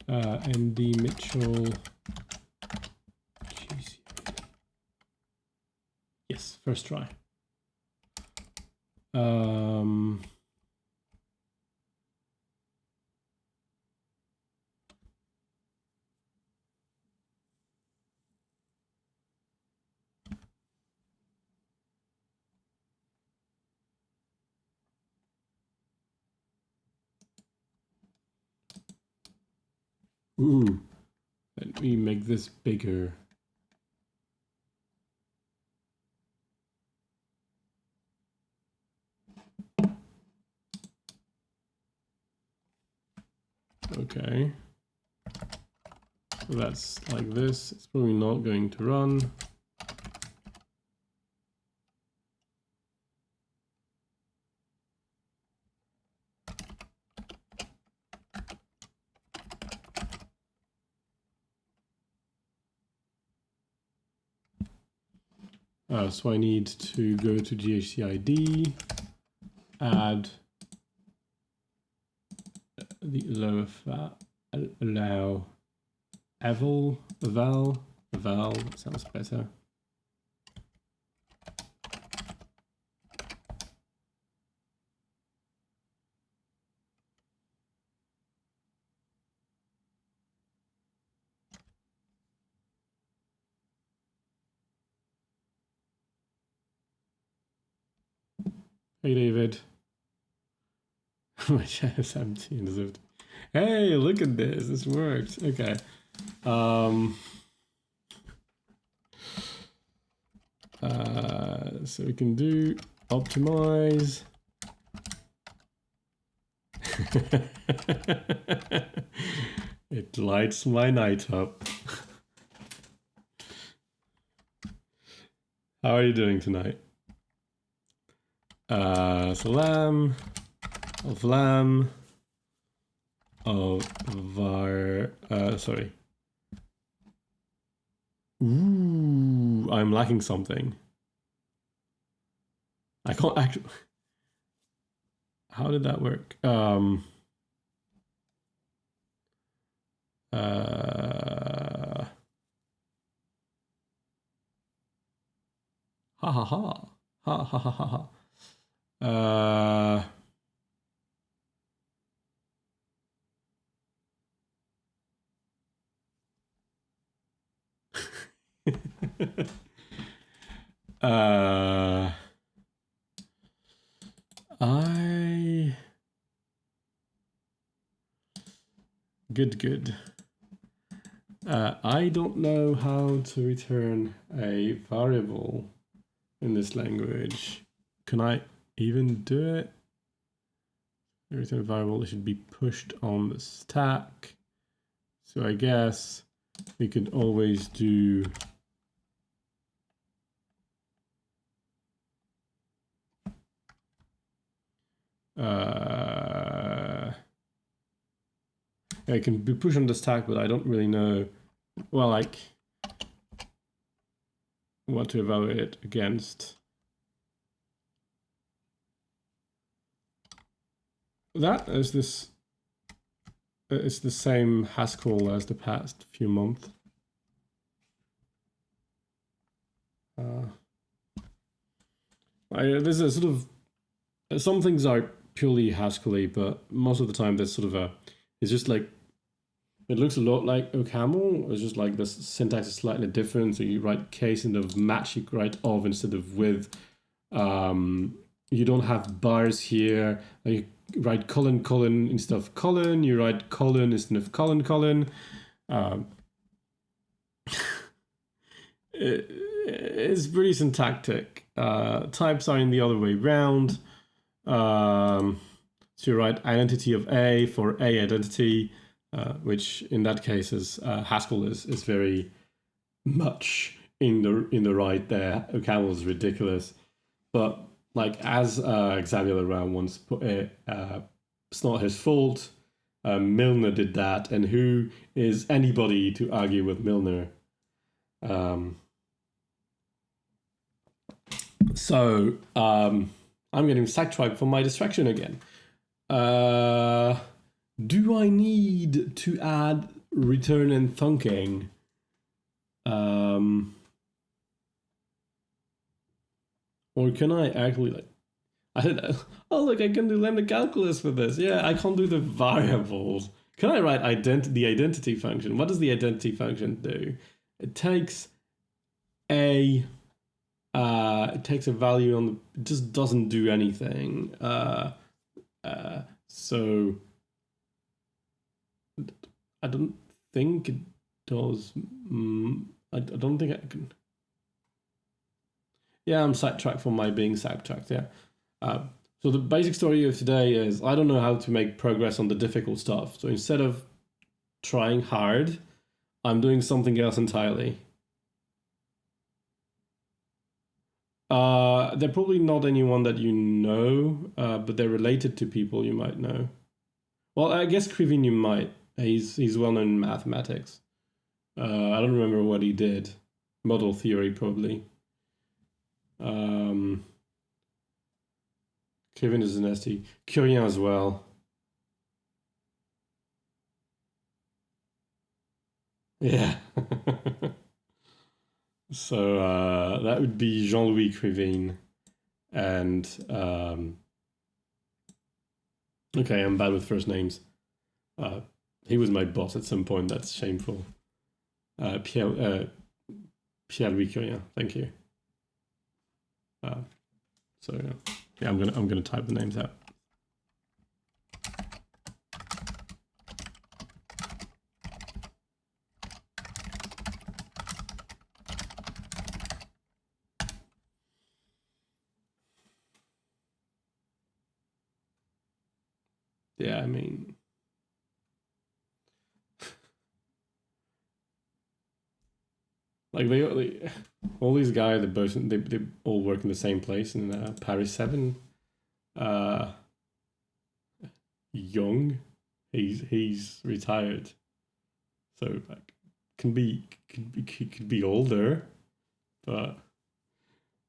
md Mitchell gcid. Yes, first try. Ooh, let me make this bigger. Okay. So that's like this. It's probably not going to run. So I need to go to gcid, add the allow eval, that sounds better. Hey, David. My chat is empty and deserved. Hey, look at this. This worked. Okay. So we can do optimize. It lights my night up. How are you doing tonight? Salam, of lam, of var, sorry. Ooh, I'm lacking something. I can't actually. How did that work? Ha ha ha. Ha ha ha ha ha. Good. I don't know how to return a variable in this language. Can I even do it? Return a variable, it should be pushed on the stack. So I guess we could always do it can be pushed on the stack, but I don't really know, well, like, what to evaluate it against. That is this. It's the same Haskell as the past few months. There's a sort of, some things are purely Haskell-y, but most of the time there's sort of a, it's just like, it looks a lot like OCaml. It's just like the syntax is slightly different. So you write case instead of match, you write of instead of with. You don't have bars here. You write colon instead of colon. You write colon instead of colon. It's pretty syntactic. Types are in the other way round. So you write identity of A for A identity. Which in that case is Haskell is very much in the right there. OCaml is ridiculous, but like as Xavier Leroy once put it, it's not his fault. Milner did that, and who is anybody to argue with Milner? So I'm getting sidetracked from my distraction again. Do I need to add return and thunking? Or can I actually like, I don't know. Oh look, I can do lambda calculus for this. Yeah, I can't do the variables. Can I write the identity function? What does the identity function do? It takes a value on the, it just doesn't do anything. So I don't think it does. I don't think I can. Yeah, I'm sidetracked from my being sidetracked. Yeah. So the basic story of today is I don't know how to make progress on the difficult stuff. So instead of trying hard, I'm doing something else entirely. They're probably not anyone that you know, but they're related to people you might know. Well, I guess Krivin you might. He's well known in mathematics. I don't remember what he did. Model theory, probably. Kevin is an ST. Curien as well. Yeah. So that would be Jean-Louis Krivin. And okay, I'm bad with first names. He was my boss at some point. That's shameful. Pierre-Louis Curien. Thank you. So yeah, I'm gonna type the names out. yeah, I mean, like all these guys, they all work in the same place in Paris 7. Young, he's retired, so like could be older, but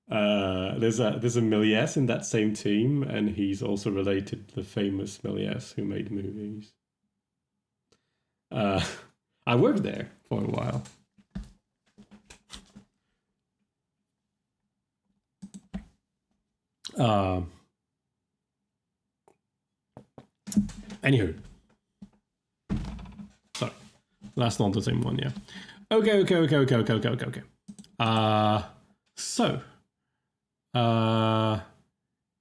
there's a Méliès in that same team, and he's also related to the famous Méliès who made movies. I worked there for a while. Anywho, sorry, that's not the same one, yeah. Okay. So,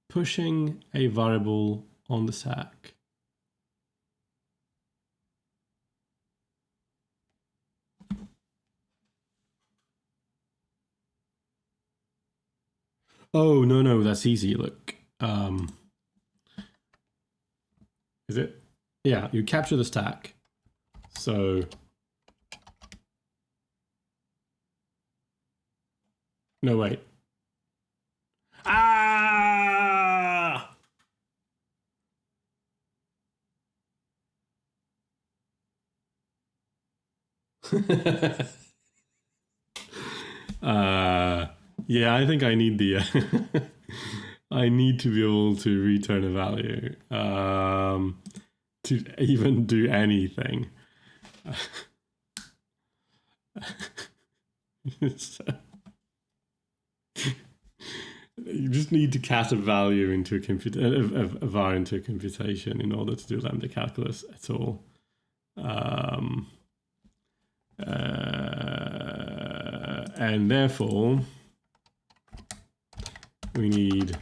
pushing a variable on the stack. Oh, no, that's easy. Look, is it? Yeah, you capture the stack. So, no, wait. Ah! Yeah, I think I need the I need to be able to return a value to even do anything. So, you just need to cast a value into a var into a computation in order to do lambda calculus at all. And therefore, we need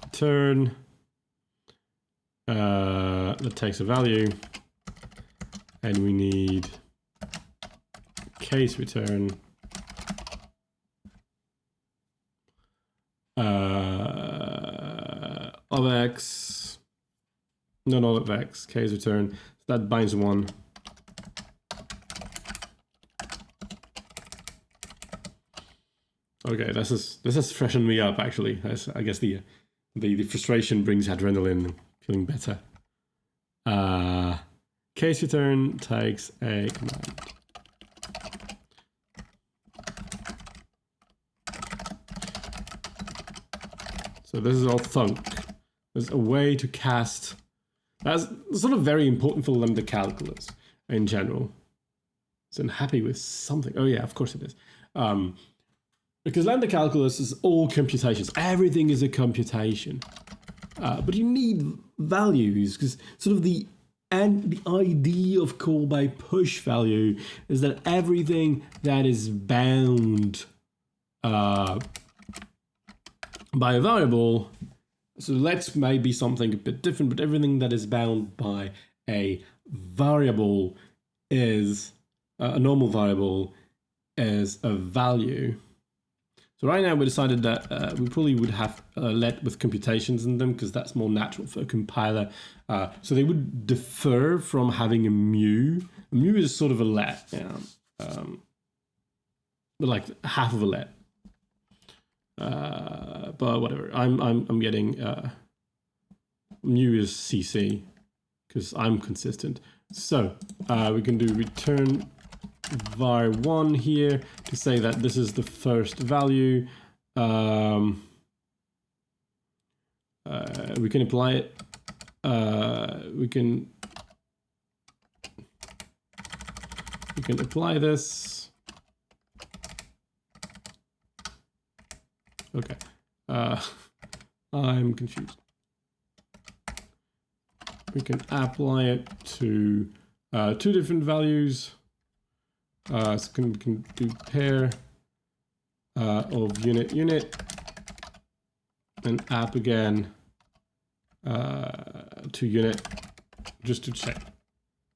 return that takes a value, and we need case return of x, no, not of x, case return, so that binds 1. Okay, this has freshened me up actually. I guess the frustration brings adrenaline, feeling better. Case return takes a command. So this is all thunk. There's a way to cast. That's sort of very important for lambda calculus in general. So I'm happy with something. Oh yeah, of course it is. Because lambda calculus is all computations. Everything is a computation. But you need values, because sort of the idea of call by push value is that everything that is bound by a variable, so let's maybe something a bit different, but everything that is bound by a variable is a normal variable is a value. So right now we decided that we probably would have let with computations in them because that's more natural for a compiler. So they would defer from having a mu. A mu is sort of a let, yeah, but like half of a let. But whatever. I'm getting mu is CC because I'm consistent. So we can do return var1 here to say that this is the first value. We can apply it. We can apply this. Okay. I'm confused. We can apply it to 2 different values. So we can do pair of unit and app again to unit just to check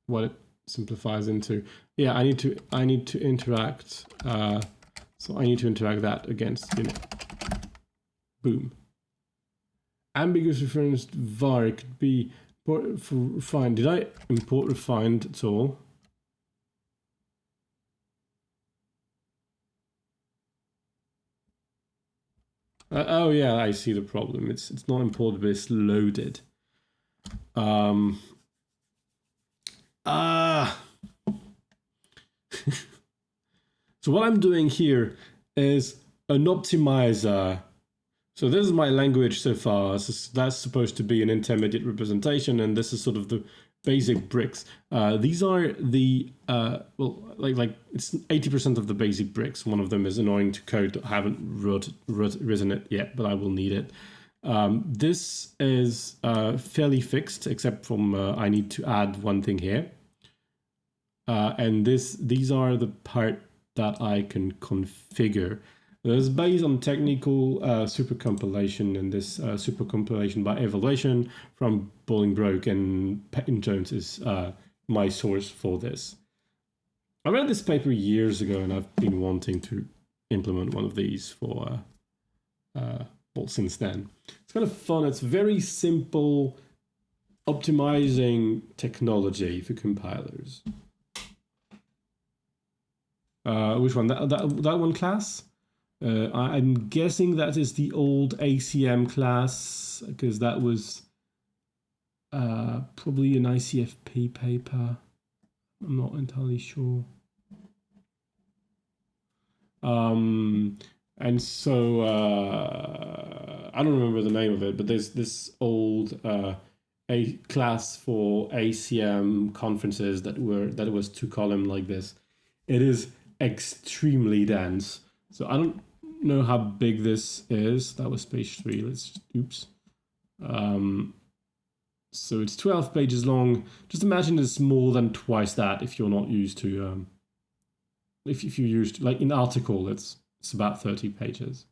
what it simplifies into. Yeah, I need to interact. So I need to interact that against unit. Boom. Ambiguous reference var, it could be Refine. Did I import refined at all? Oh yeah, I see the problem. It's not imported, but it's loaded. So what I'm doing here is an optimizer. So this is my language so far. So that's supposed to be an intermediate representation, and this is sort of the basic bricks. These are the well, like it's 80% of the basic bricks. One of them is annoying to code. I haven't written it yet, but I will need it. This is fairly fixed, except from I need to add one thing here. And these are the part that I can configure. This is based on technical supercompilation, and this supercompilation by evaluation from Bolingbroke and Patton Jones is my source for this. I read this paper years ago, and I've been wanting to implement one of these for well, since then. It's kind of fun. It's very simple optimizing technology for compilers. Which one? That one class? I'm guessing that is the old ACM class, because that was probably an ICFP paper. I'm not entirely sure. And so I don't remember the name of it, but there's this old a class for ACM conferences that was 2-column like this. It is extremely dense. So I don't know how big this is. That was page 3. Let's just, oops. So it's 12 pages long. Just imagine it's more than twice that if you're not used to, if you're used to, like in article, it's about 30 pages.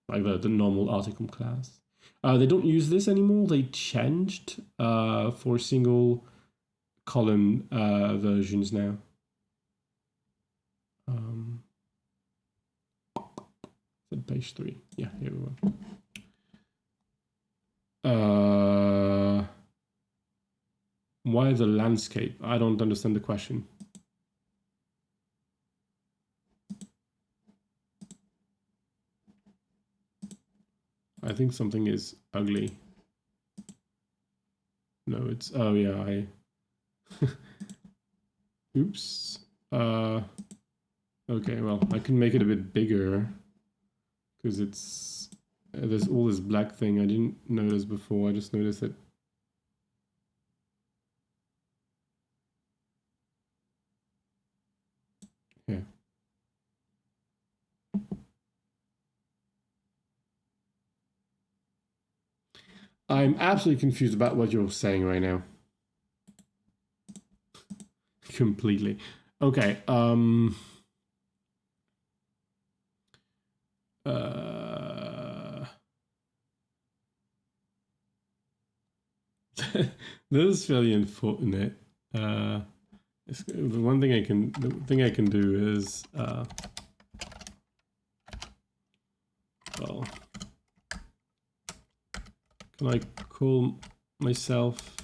Like the normal article class. They don't use this anymore. They changed for single column versions now. Page 3. Yeah, here we go. Why the landscape? I don't understand the question. I think something is ugly. No, it's, oh yeah, I oops. Okay, well, I can make it a bit bigger because it's there's all this black thing I didn't notice before. I just noticed it. Yeah. I'm absolutely confused about what you're saying right now. Completely. Okay. This is fairly unfortunate. The thing I can do is well, can I call myself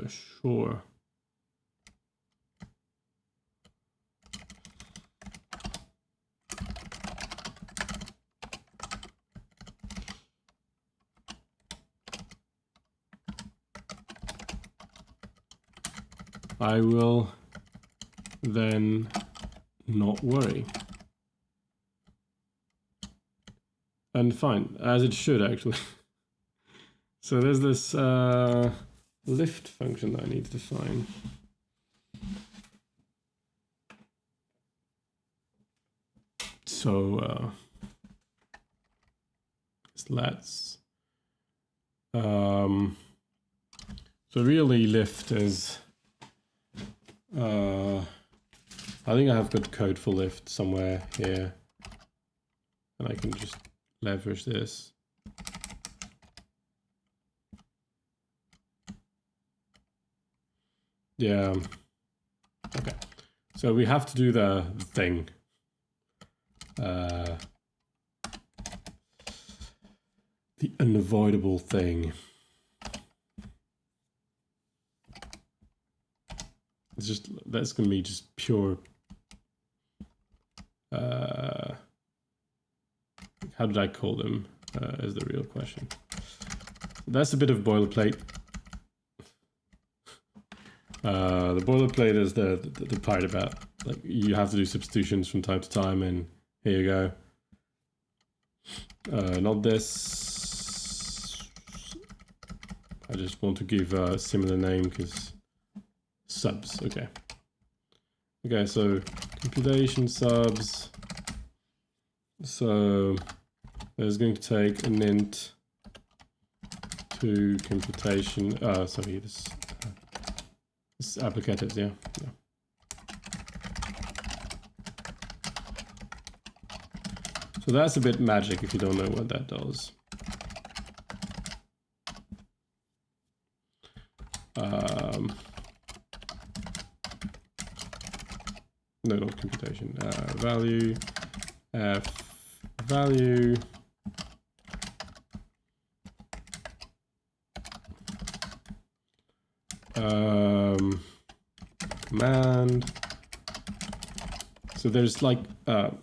sure. I will then not worry. And fine, as it should actually. So there's this lift function that I need to define. So let's so really lift is I think I have good code for lift somewhere here, and I can just leverage this. Yeah. Okay. So we have to do the thing. The unavoidable thing. It's just, that's going to be just pure. How did I call them? Is the real question. That's a bit of boilerplate. The boilerplate is the part about, like, you have to do substitutions from time to time, and here you go. Not this. I just want to give a similar name because subs. Okay. Okay, so computation subs. So there's going to take an int to computation. Sorry, this applicatives, yeah. So that's a bit magic if you don't know what that does. No, not computation. Value, value. Command. So there's like the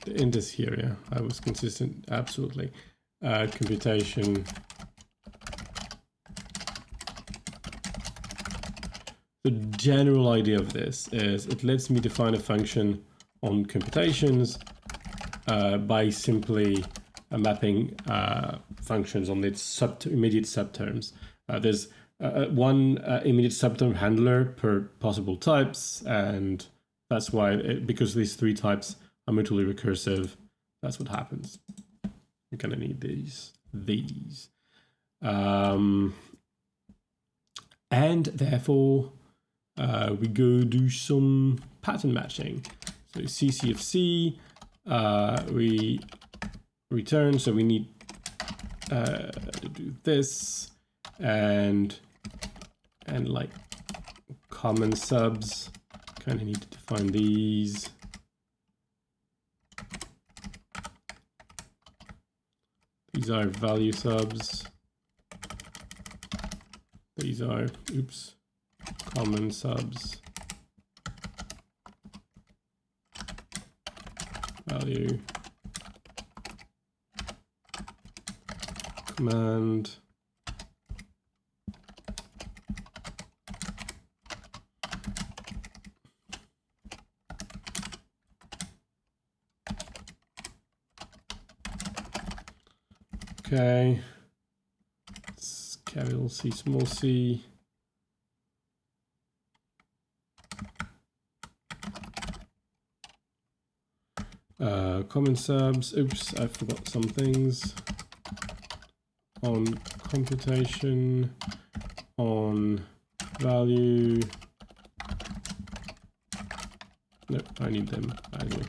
int is here, yeah. I was consistent, absolutely. Computation. The general idea of this is it lets me define a function on computations by simply mapping functions on its immediate subterms. There's one immediate subterm handler per possible types, and that's why, because these three types are mutually recursive, that's what happens. You're gonna need these. And therefore, we go do some pattern matching. So CCFC, we return, so we need to do this, and like common subs, kind of need to define these. These are value subs. These are, oops, common subs. Value. Command. Okay. It's capital C, small c. Common subs. Oops, I forgot some things. On computation, on value. No, I need them actually.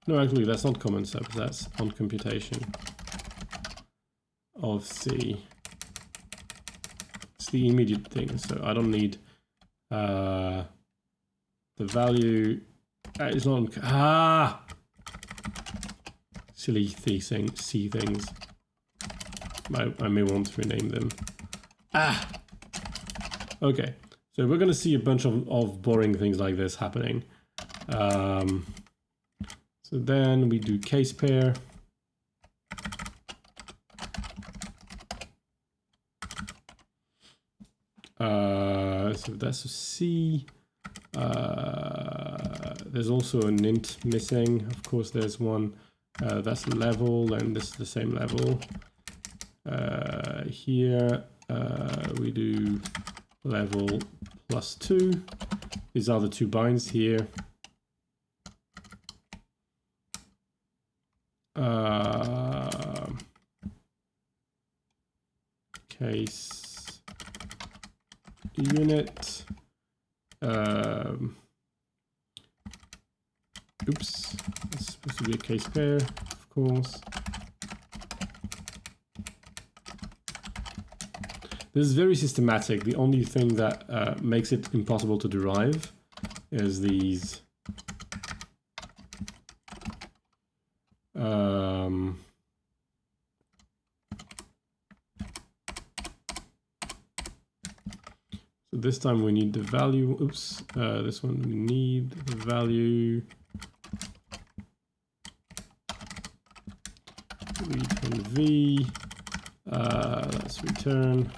No, actually, that's not common subs. That's on computation of C. It's the immediate thing, so I don't need the value. It's not silly C things. I may want to rename them. Okay, so we're gonna see a bunch of boring things like this happening. So then we do case pair. So that's a C. There's also an int missing. Of course, there's one. That's level, and this is the same level. Here we do level +2. These are the two binds here. Case unit. Oops, let's This will be a case pair, of course. This is very systematic. The only thing that makes it impossible to derive is these so this time we need the value. Oops, this one we need the value. Return v. Let's return.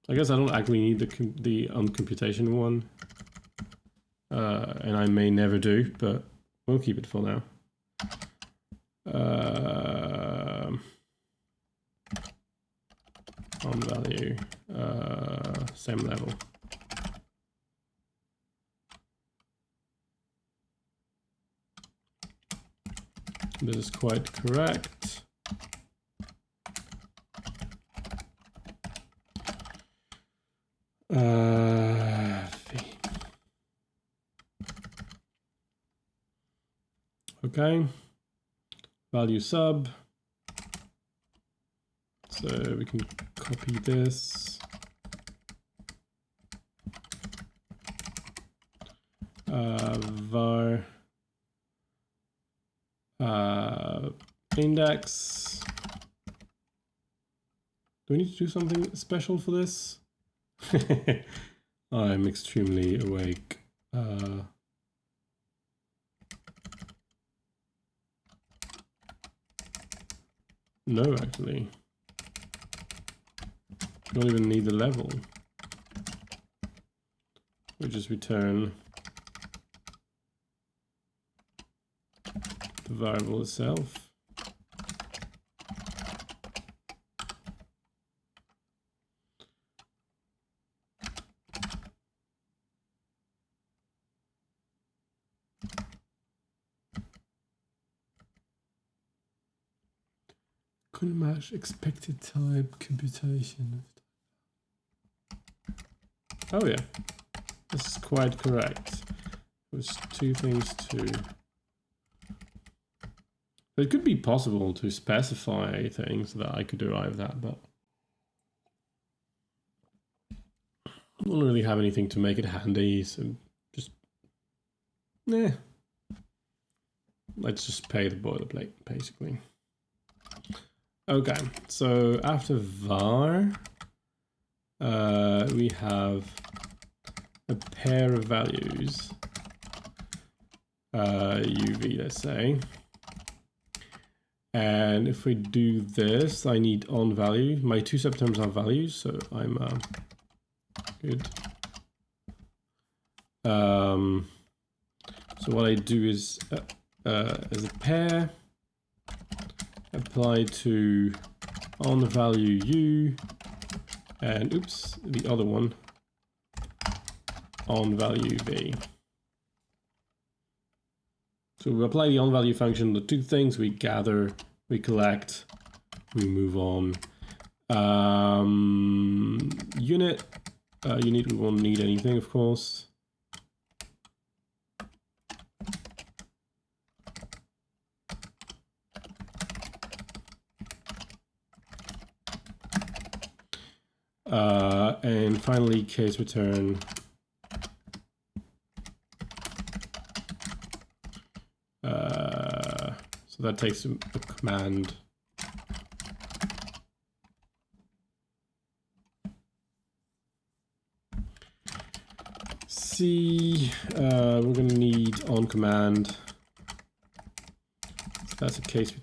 I guess I don't actually need the uncomputation one, and I may never do, but we'll keep it for now. On value, same level. This is quite correct. Okay, value sub. So we can copy this. Var index. Do we need to do something special for this? I'm extremely awake. No, actually. Don't even need the level. We just return the variable itself. Couldn't match expected type computation. Oh yeah, this is quite correct. There's two things too. It could be possible to specify things so that I could derive that, but I don't really have anything to make it handy, so just let's just pay the boilerplate basically. Okay, so after var, we have a pair of values, uv, let's say. And if we do this, I need on value. My two subterms are values, so I'm good. So what I do is, as a pair, apply to on value u, and oops, the other one on value v. So we apply the on value function, the two things we gather, we collect, we move on. Unit we won't need anything, of course. And finally, case return. So that takes a command. C, we're going to need on command. So that's a case.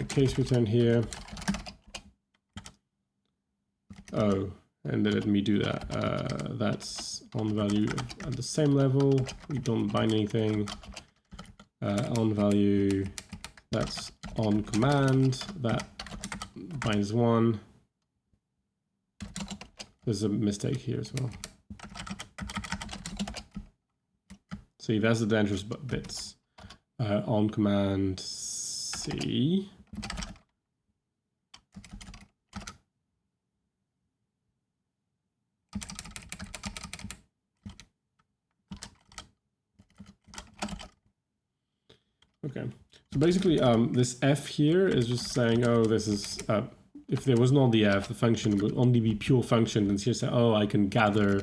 Case return here. Oh, and let me do that. That's on value at the same level. We don't bind anything. On value, that's on command. That binds one. There's a mistake here as well. See, that's the dangerous bits. On command C. Okay, so basically this f here is just saying, oh, this is, if there was not the f, the function would only be pure function, and here say, oh, I can gather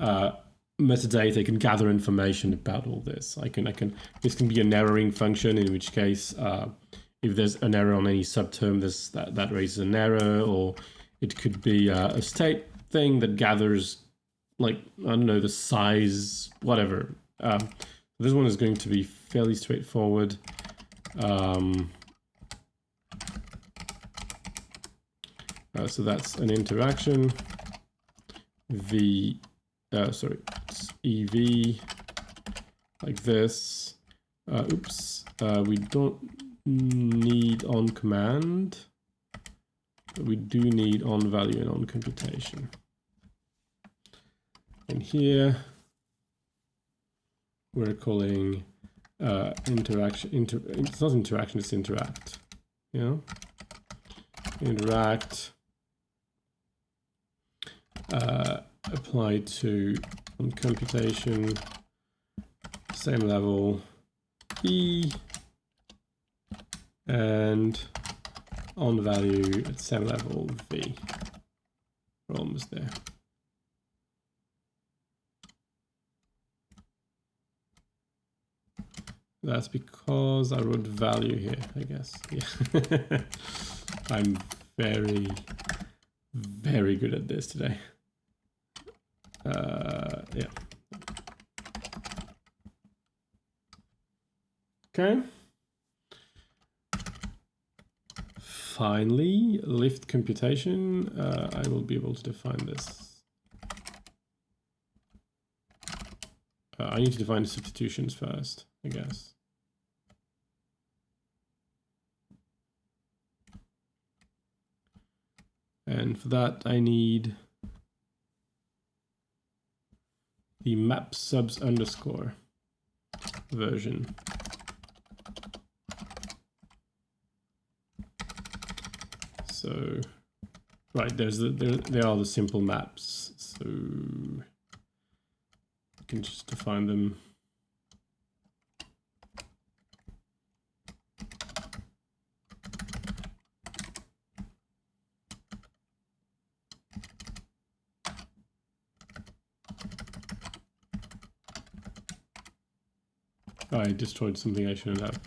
metadata, I can gather information about all this. This can be a narrowing function, in which case, if there's an error on any subterm, that raises an error, or it could be a state thing that gathers, like, I don't know, the size, whatever. This one is going to be fairly straightforward. So that's an interaction. Sorry, it's EV, like this. We don't need on command, but we do need on value and on computation. And here we're calling interaction. It's not interaction, it's interact. You know, interact applied to on computation, same level E, and on value at same level V. We're almost there. That's because I wrote value here, I guess. Yeah. I'm very, very good at this today. Yeah. Okay. Finally, lift computation. I will be able to define this. I need to define the substitutions first, I guess. And for that, I need the map subs underscore version. So, right, there are the simple maps. So you can just define them. I destroyed something I shouldn't have.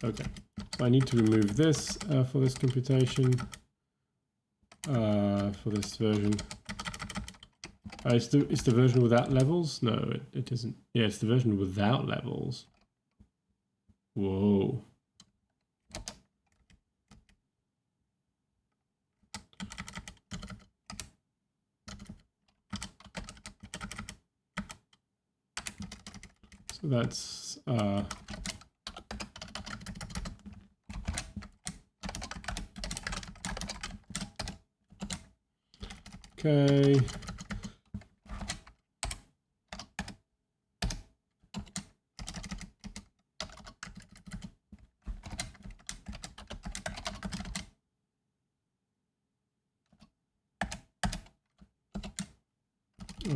Okay, so I need to remove this for this computation, for this version. It's the version without levels? No, it isn't. Yeah, it's the version without levels. Whoa. So that's okay.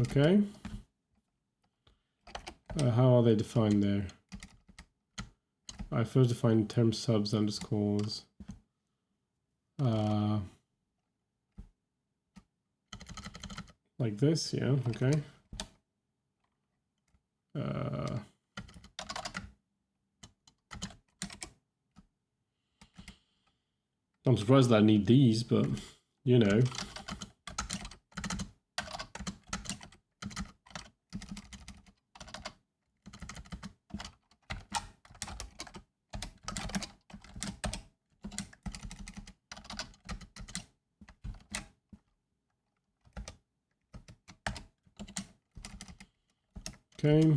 Okay. How are they defined there? I first define term subs underscores. Like this, yeah, okay. I'm surprised that I need these, but you know. Okay.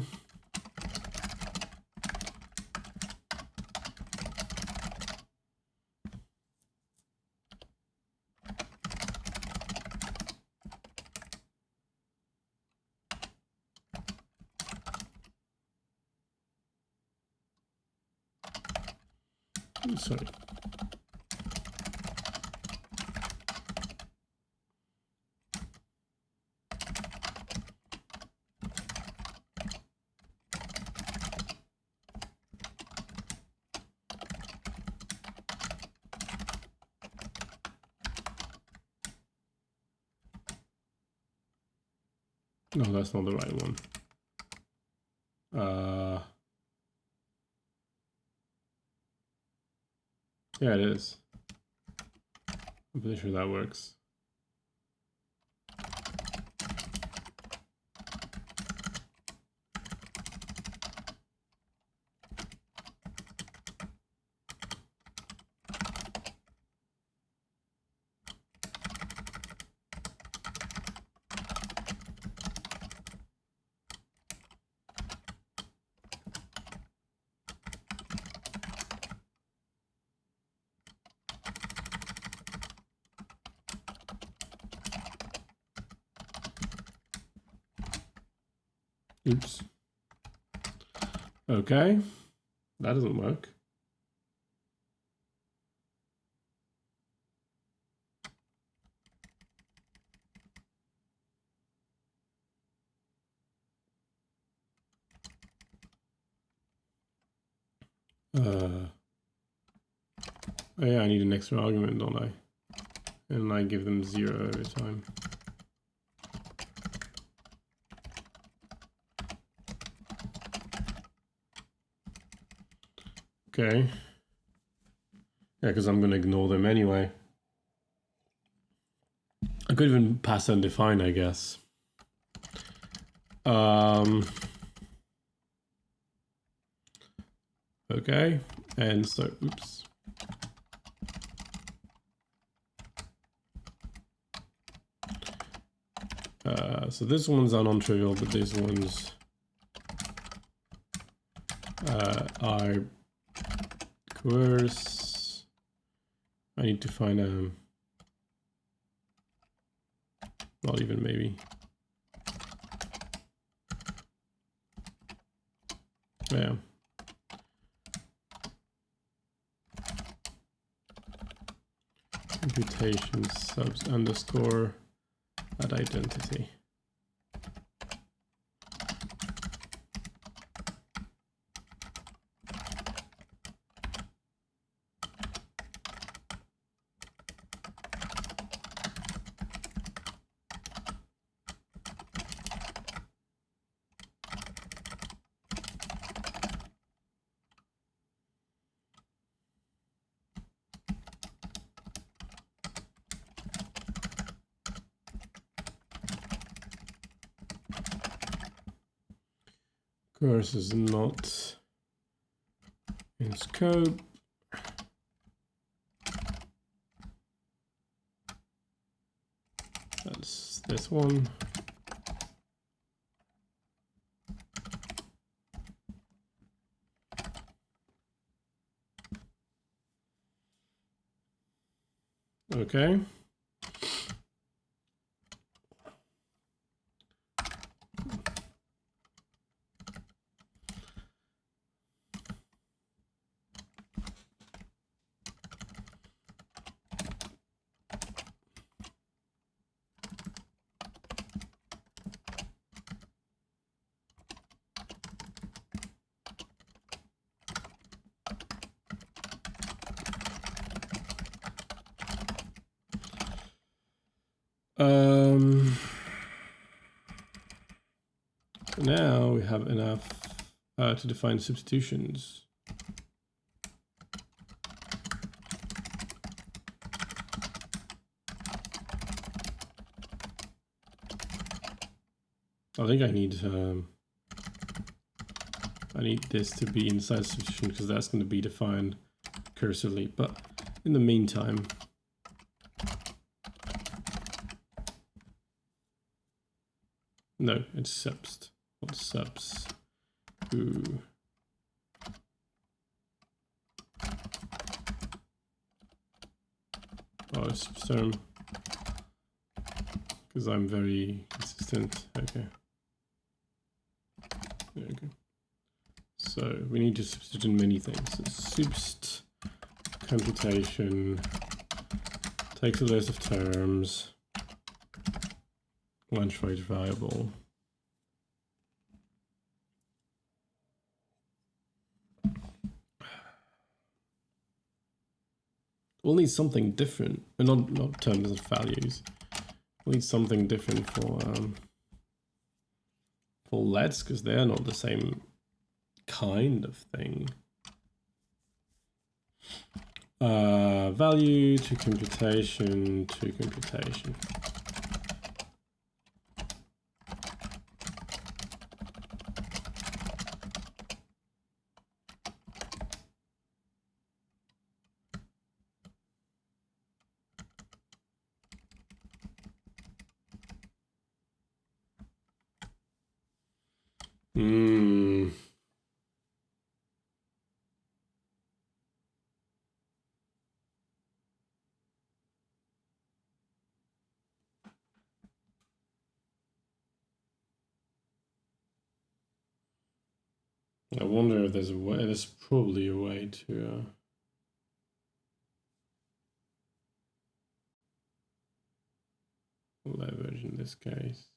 Sorry. No, that's not the right one. Yeah, it is. I'm pretty sure that works. Oops. Okay, that doesn't work. Oh yeah, I need an extra argument, don't I? And I give them 0 every time. Okay. Yeah, because I'm going to ignore them anyway. I could even pass undefined, I guess. Okay, and so, oops. So this ones are non-trivial, but these ones are coerce. I need to find not even maybe. Yeah. Computation subs underscore at identity. Course is not in scope. That's this one. Okay. Now we have enough to define substitutions. I think I need this to be inside substitution because that's going to be defined cursively. But in the meantime, no, it's subst. What subs? Ooh. Oh, it's term. Because I'm very consistent. Okay. There we go. So we need to substitute in many things. So subst computation takes a list of terms. Lunch rate variable. We'll need something different, but not terms of values. We'll need something different for for lets because they're not the same kind of thing. Value to computation to computation. I wonder if there's a way. There's probably a way to leverage in this case.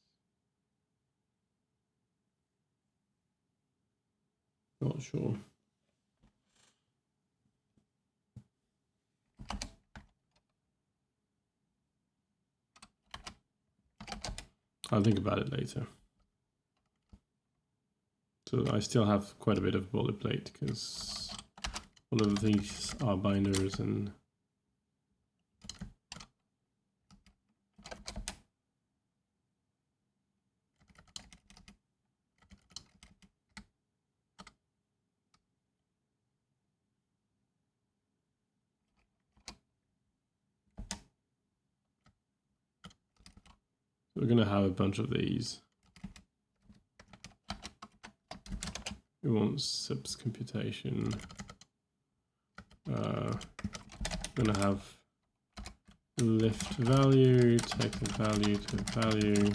Not sure. I'll think about it later. So I still have quite a bit of boilerplate because all of the things are binders and we're going to have a bunch of these. We want subs computation. We're going to have lift value, take the value to value,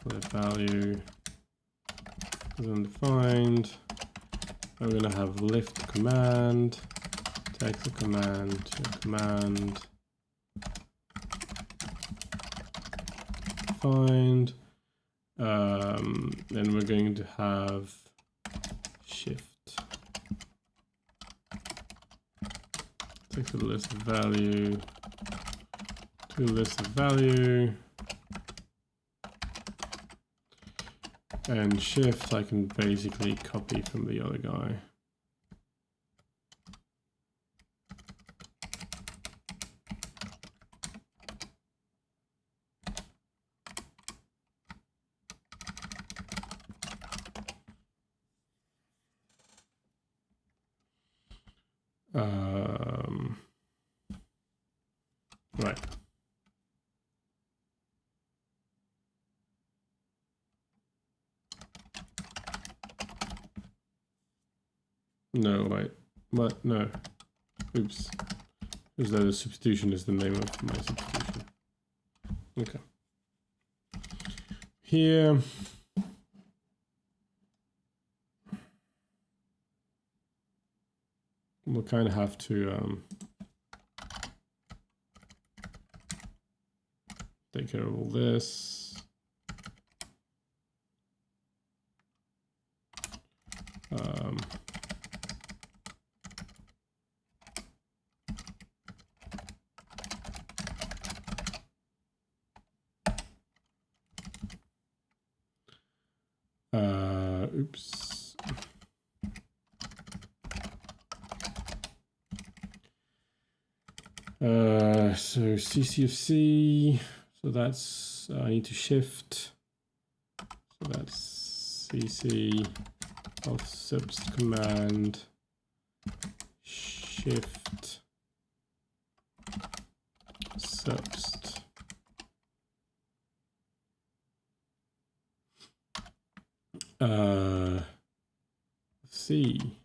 lift value is undefined. We're going to have lift command, take the command to command, find. Then we're going to have shift. Take the list of value to list of value. And shift I can basically copy from the other guy. Right. No, wait. What? No. Oops. As though the substitution is the name of my substitution. Okay. Here. We'll kind of have to take care of all this. Oops. So CC of C, so that's, I need to shift. So that's CC of subs command, shift, subst. C.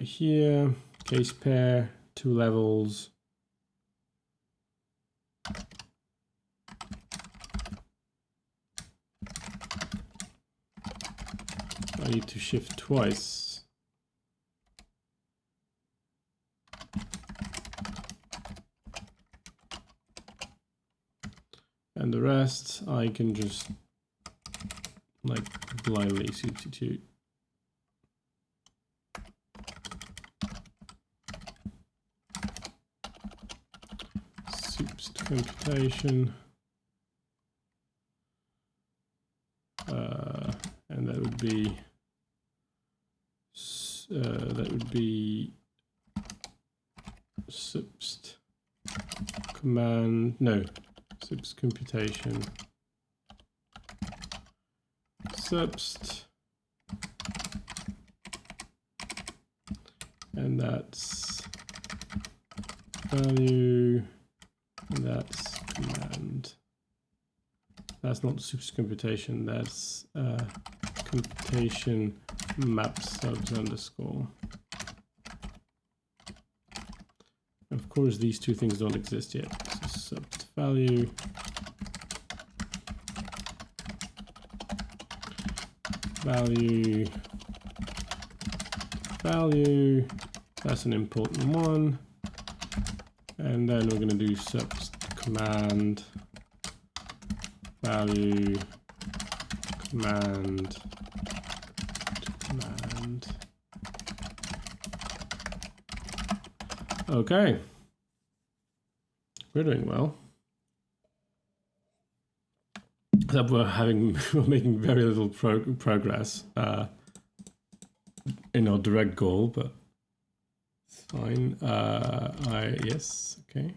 Here, case pair, 2 levels. I need to shift twice. And the rest I can just like blindly substitute. computation, and that would be subst command, no, subst computation, subst, and that's value, and that's command. That's not subst computation, that's computation map subs underscore. Of course, these two things don't exist yet. So subst value, value, value, that's an important one. And then we're going to do subst command, value, command, command. Okay, we're doing well. That we're making very little progress in our direct goal, but it's fine. Yes, okay.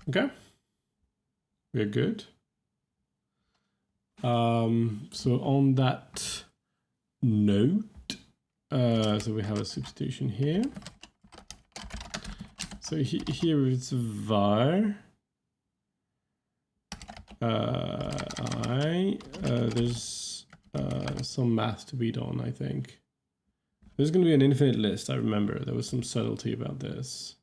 Okay, we're good. So on that note, so we have a substitution here. So here it's var there's some math to be done, I think. There's going to be an infinite list, I remember. There was some subtlety about this.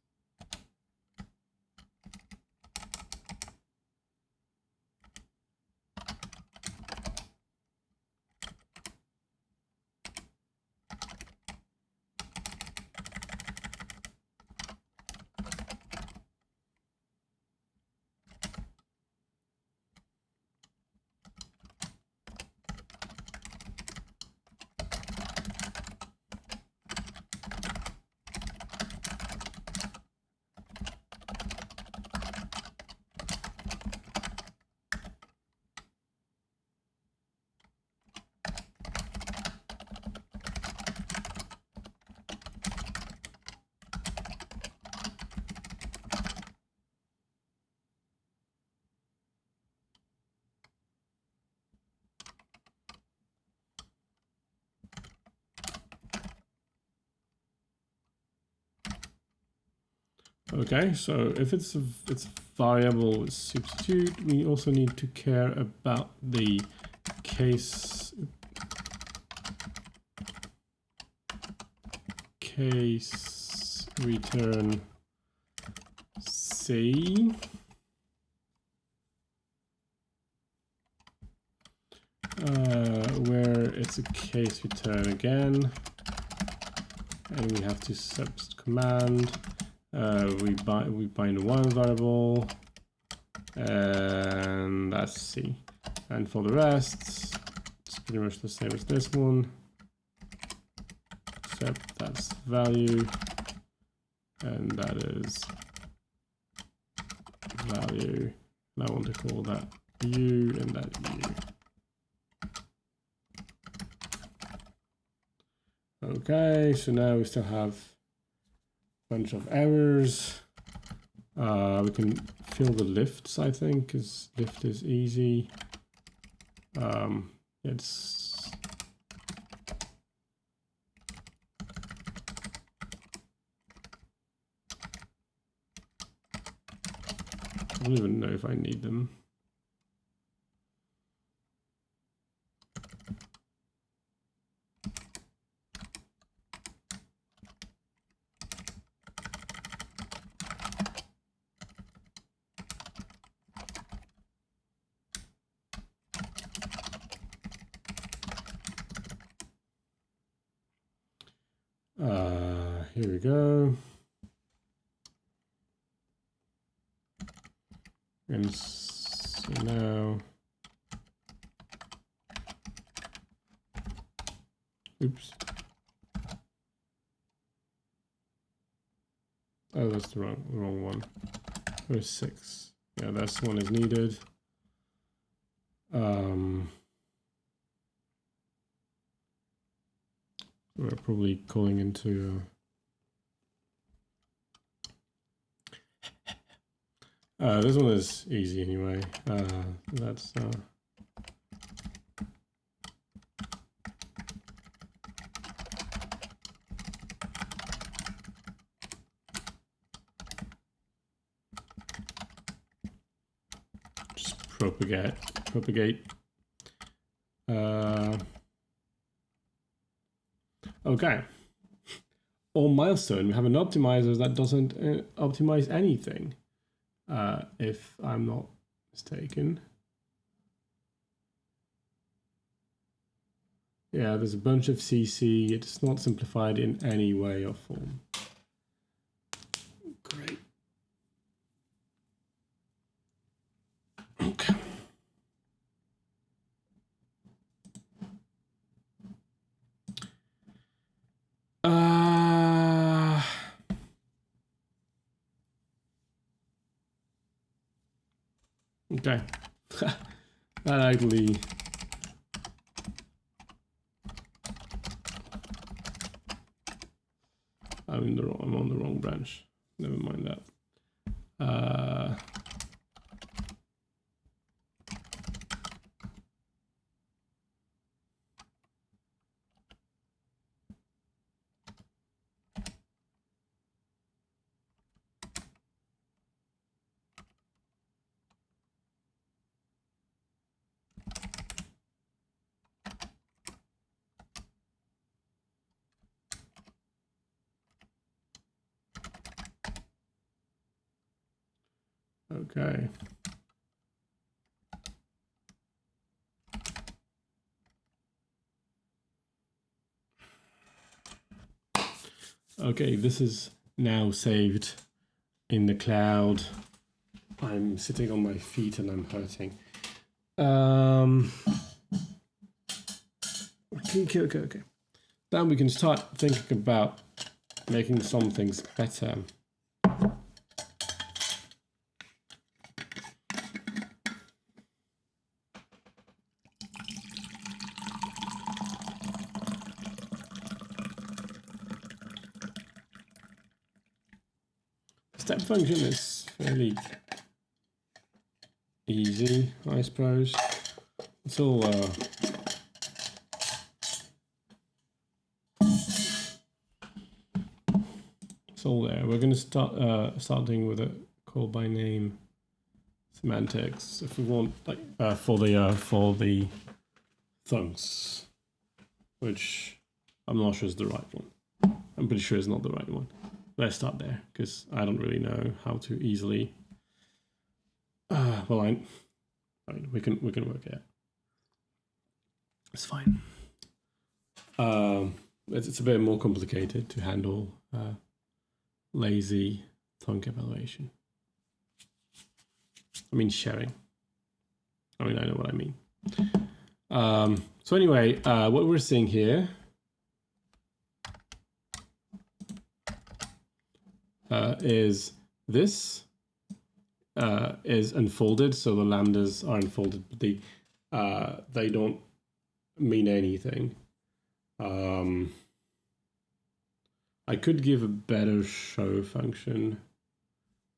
Okay, so if it's variable substitute, we also need to care about the case return C. Where it's a case return again, and we have to subst command. We bind one variable, and that's C. And for the rest, it's pretty much the same as this one, except that's value, and that is value. And I want to call that U and that U. Okay, so now we still have a bunch of errors. We can fill the lifts, I think, because lift is easy. It's I don't even know if I need them. Here we go. And so now Oops. Oh, that's the wrong one. There's 6. Yeah, this one is needed. We're probably calling into this one is easy anyway. That's just propagate. Okay. On milestone, we have an optimizer that doesn't optimize anything. If I'm not mistaken. Yeah, there's a bunch of CC. It's not simplified in any way or form. Great. Okay. Okay. That actually I'm on the wrong branch. Never mind that. Okay. Okay, this is now saved in the cloud. I'm sitting on my feet and I'm hurting. Okay. Then we can start thinking about making some things better. Step function is fairly easy, I suppose. It's all there. We're going to start starting with a call by name semantics if we want, like for the thunks, which I'm not sure is the right one. I'm pretty sure it's not the right one. Let's start there because I don't really know how to easily. Well, I mean, we can work it out. It's fine. It's a bit more complicated to handle lazy thunk evaluation. I mean sharing. I mean, I know what I mean. So anyway, what we're seeing here is this is unfolded, so the lambdas are unfolded, but they don't mean anything. I could give a better show function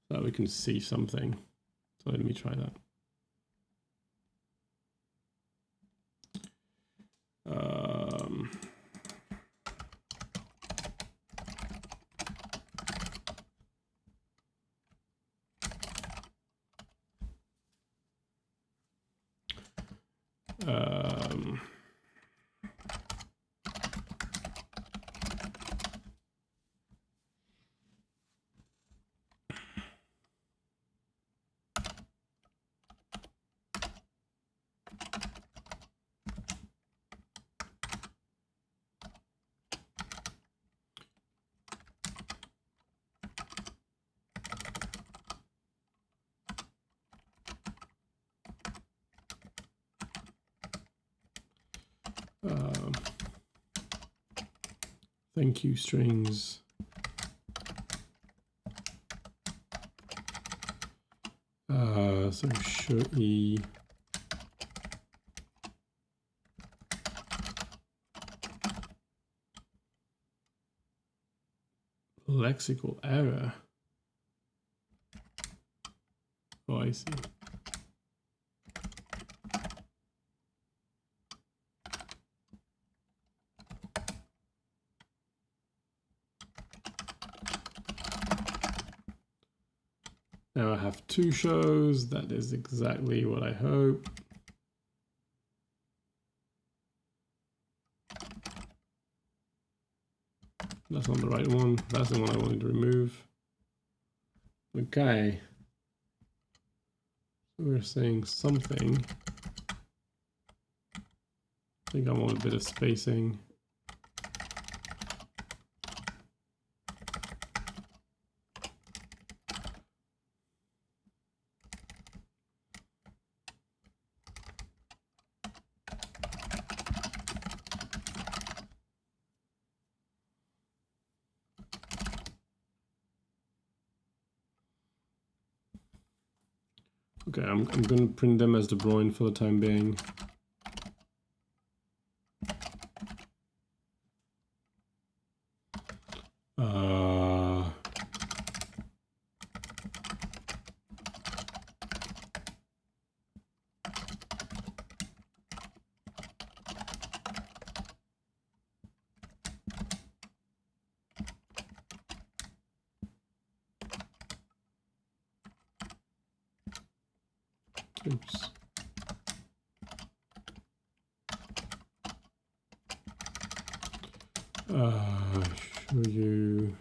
so that we can see something. So let me try that. Thank you strings. So show E. Lexical error. Oh, I see. Now I have two shows. That is exactly what I hope. That's not the right one. That's the one I wanted to remove. Okay. So we're saying something. I think I want a bit of spacing. Okay, I'm going to print them as De Bruyne for the time being. Oops. Show you.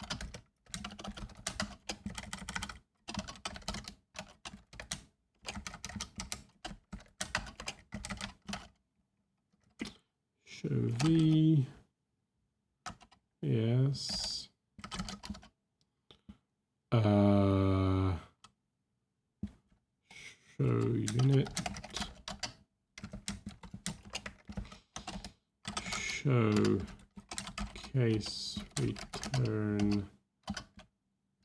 Show V. Yes. Show unit. Show case return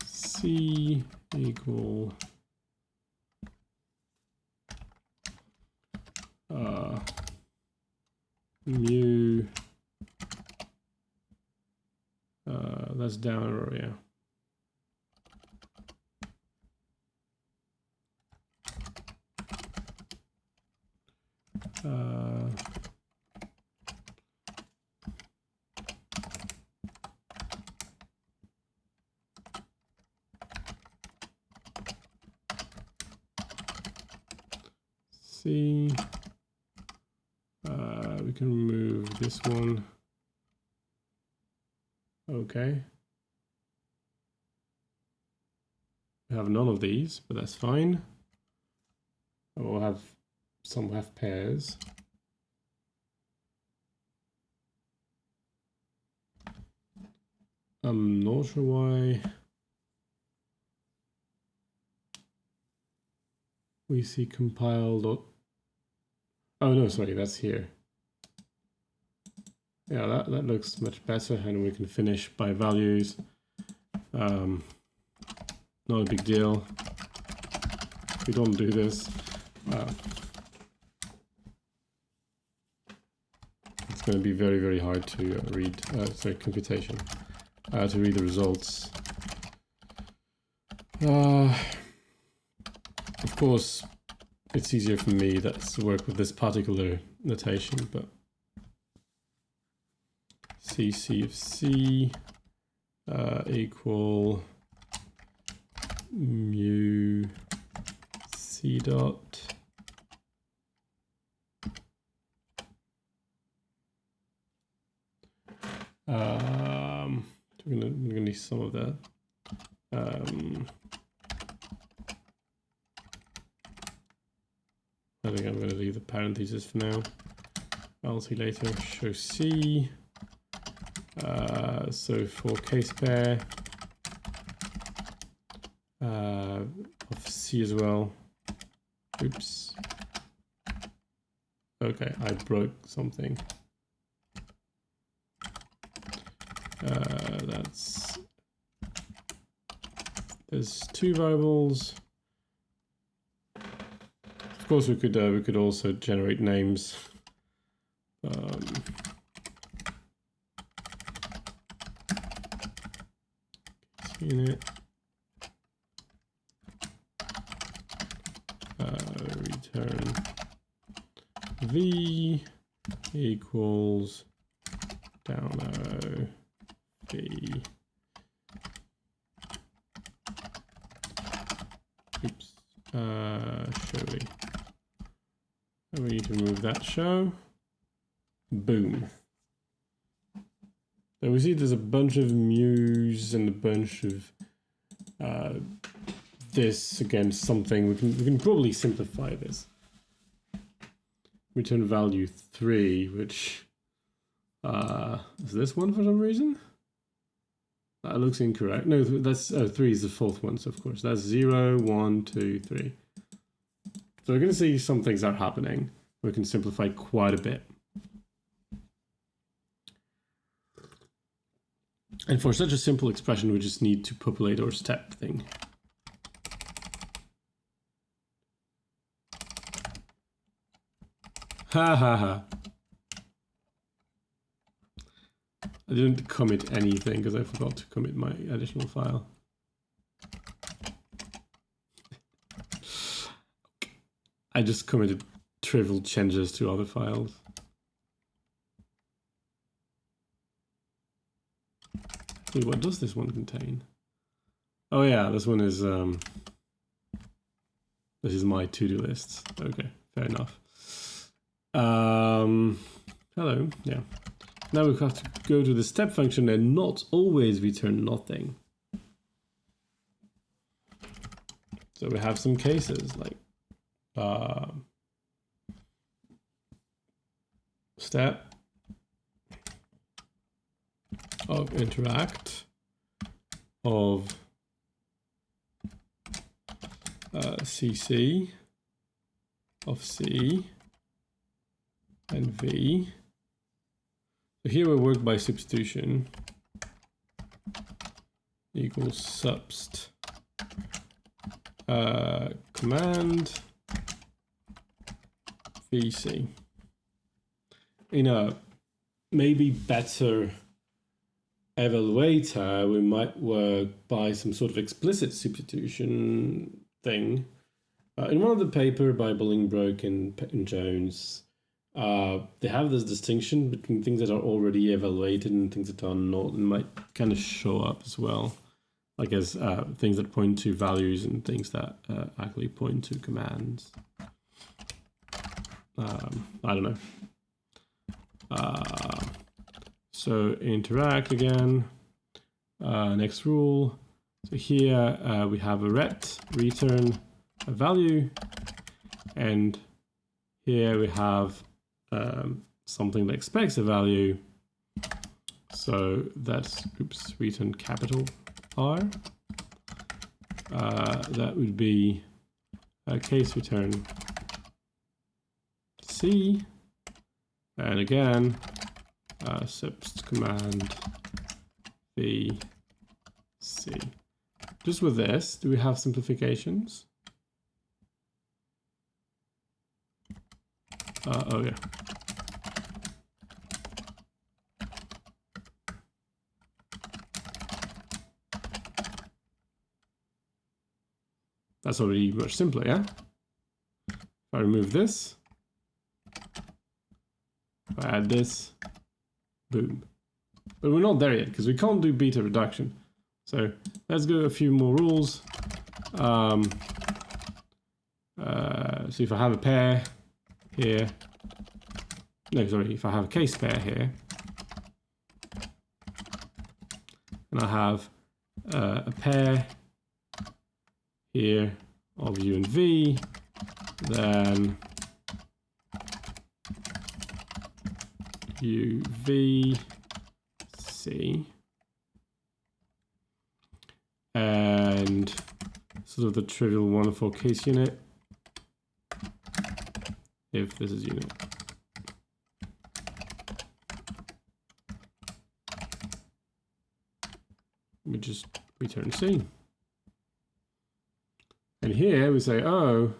C equal mu. That's down arrow, yeah. C. We can remove this one. Okay. We have none of these, but that's fine. We'll have some have pairs. I'm not sure why we see compiled. Oh no, sorry, that's here. Yeah, that looks much better, and we can finish by values. Not a big deal. We don't do this. It's going to be very, very hard to read, computation, to read the results. Of course, it's easier for me to work with this particular notation, but CC of C equal mu C dot we're gonna need some of that. I think I'm gonna leave the parentheses for now. I'll see later. Show C. So for case pair of C as well. Oops. Okay, I broke something. there's two variables. Of course, we could also generate names. Unit return v equals down arrow v. Oops. Show we. We need to remove that show. Boom. So we see there's a bunch of mu's and a bunch of this against something. We can probably simplify this. Return value 3, which is this one for some reason? That looks incorrect. No, that's 3 is the fourth one, so of course that's 0, 1, 2, 3. So we're going to see some things are happening. We can simplify quite a bit. And for such a simple expression, we just need to populate our step thing. Ha ha ha. I didn't commit anything because I forgot to commit my additional file. I just committed trivial changes to other files. Wait, what does this one contain? Oh yeah, this one is this is my to-do list. Okay, fair enough. Hello, yeah. Now we have to go to the step function and not always return nothing. So we have some cases like step of interact of CC of C and V. So here we work by substitution equals subst command VC. In a maybe better evaluator, we might work by some sort of explicit substitution thing. In one of the paper by Bolingbroke and Jones, they have this distinction between things that are already evaluated and things that are not, and might kind of show up as well, like as things that point to values and things that actually point to commands. I don't know. So interact again. Next rule. So here we have a ret, return a value, and here we have something that expects a value. So that's, oops, return capital R. That would be a case return C. And again, subst command V C. Just with this, do we have simplifications? Oh yeah. That's already much simpler, yeah? If I remove this, if I add this, boom. But we're not there yet because we can't do beta reduction. So let's go a few more rules. So if I have a pair here, no, sorry, if I have a case pair here, and I have a pair here of U and V, then U, V, C, and sort of the trivial one for case unit, if this is unit. return C. And here we say, oh,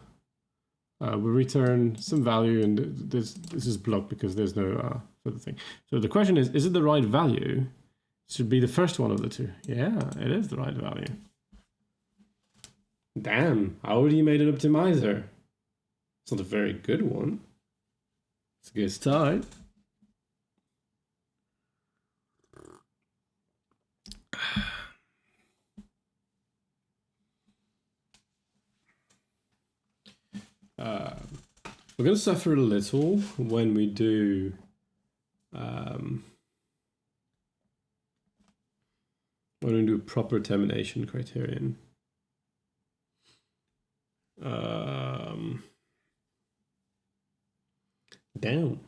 we return some value, and this is blocked because there's no further thing. So the question is it the right value? It should be the first one of the two. Yeah, it is the right value. Damn, I already made an optimizer. It's not a very good one. It's a good start. We're going to suffer a little when we do proper termination criterion. Down.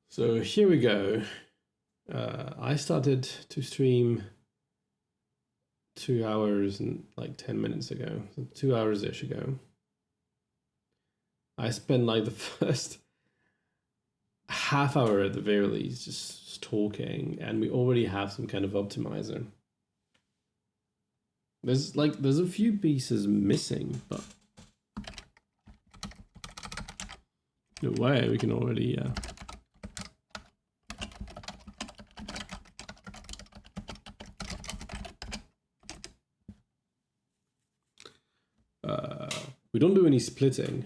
So here we go. I started to stream 2 hours and like 10 minutes ago, so 2 hours-ish ago. I spent like the first half hour at the very least just talking, and we already have some kind of optimizer. There's a few pieces missing, but in a way we can already we don't do any splitting.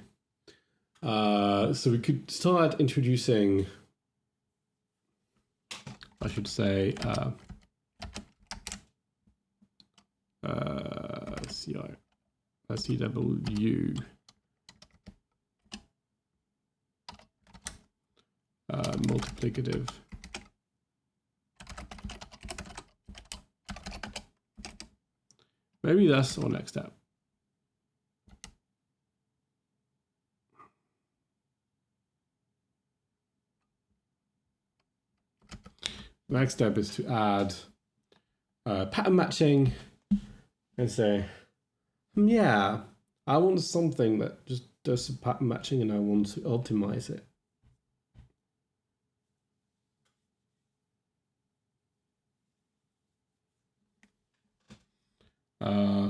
So we could start introducing, I should say, CW multiplicative maybe that's our next step. The next step is to add pattern matching and say, yeah, I want something that just does some pattern matching and I want to optimize it.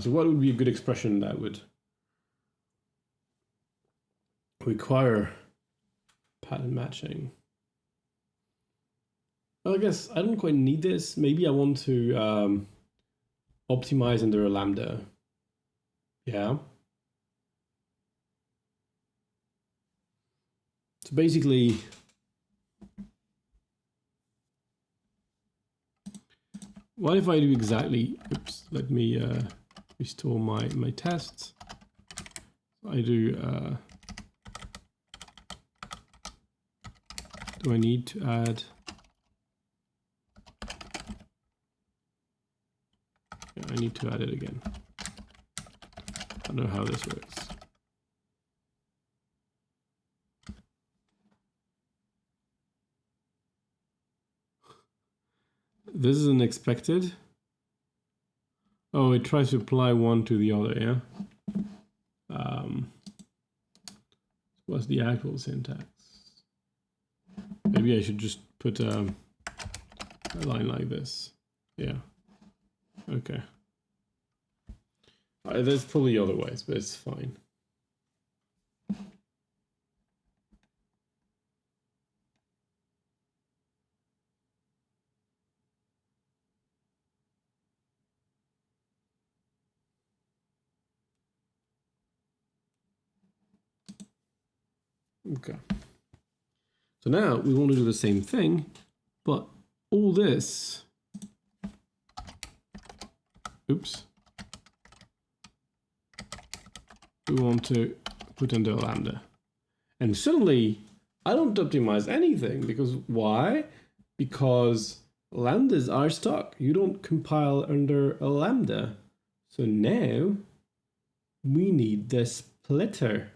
So what would be a good expression that would require pattern matching? Well, I guess I don't quite need this. Maybe I want to optimize under a lambda. Yeah. So basically, what if I do exactly, oops, let me restore my tests. I do, do I need to add, yeah, I need to add it again. I don't know how this works. This is unexpected. Oh, it tries to apply one to the other, yeah? What's the actual syntax? Maybe I should just put a line like this. Yeah. Okay. There's probably other ways, but it's fine. Okay. So now we want to do the same thing, but all this, oops, we want to put under lambda. And suddenly I don't optimize anything because why? Because lambdas are stuck. You don't compile under a lambda. So now we need the splitter.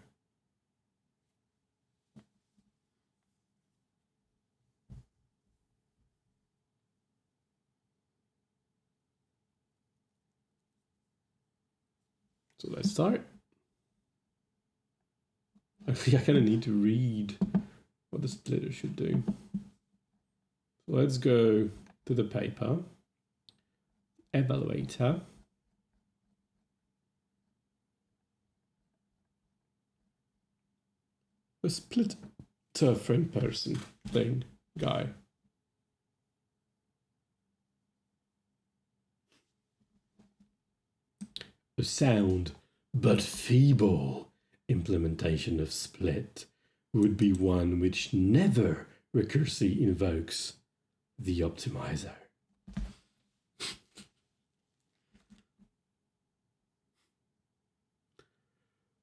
So let's start. Actually, I kind of need to read what the splitter should do. So let's go to the paper. evaluator. A splitter frame person thing guy. A sound but feeble implementation of split would be one which never recursively invokes the optimizer.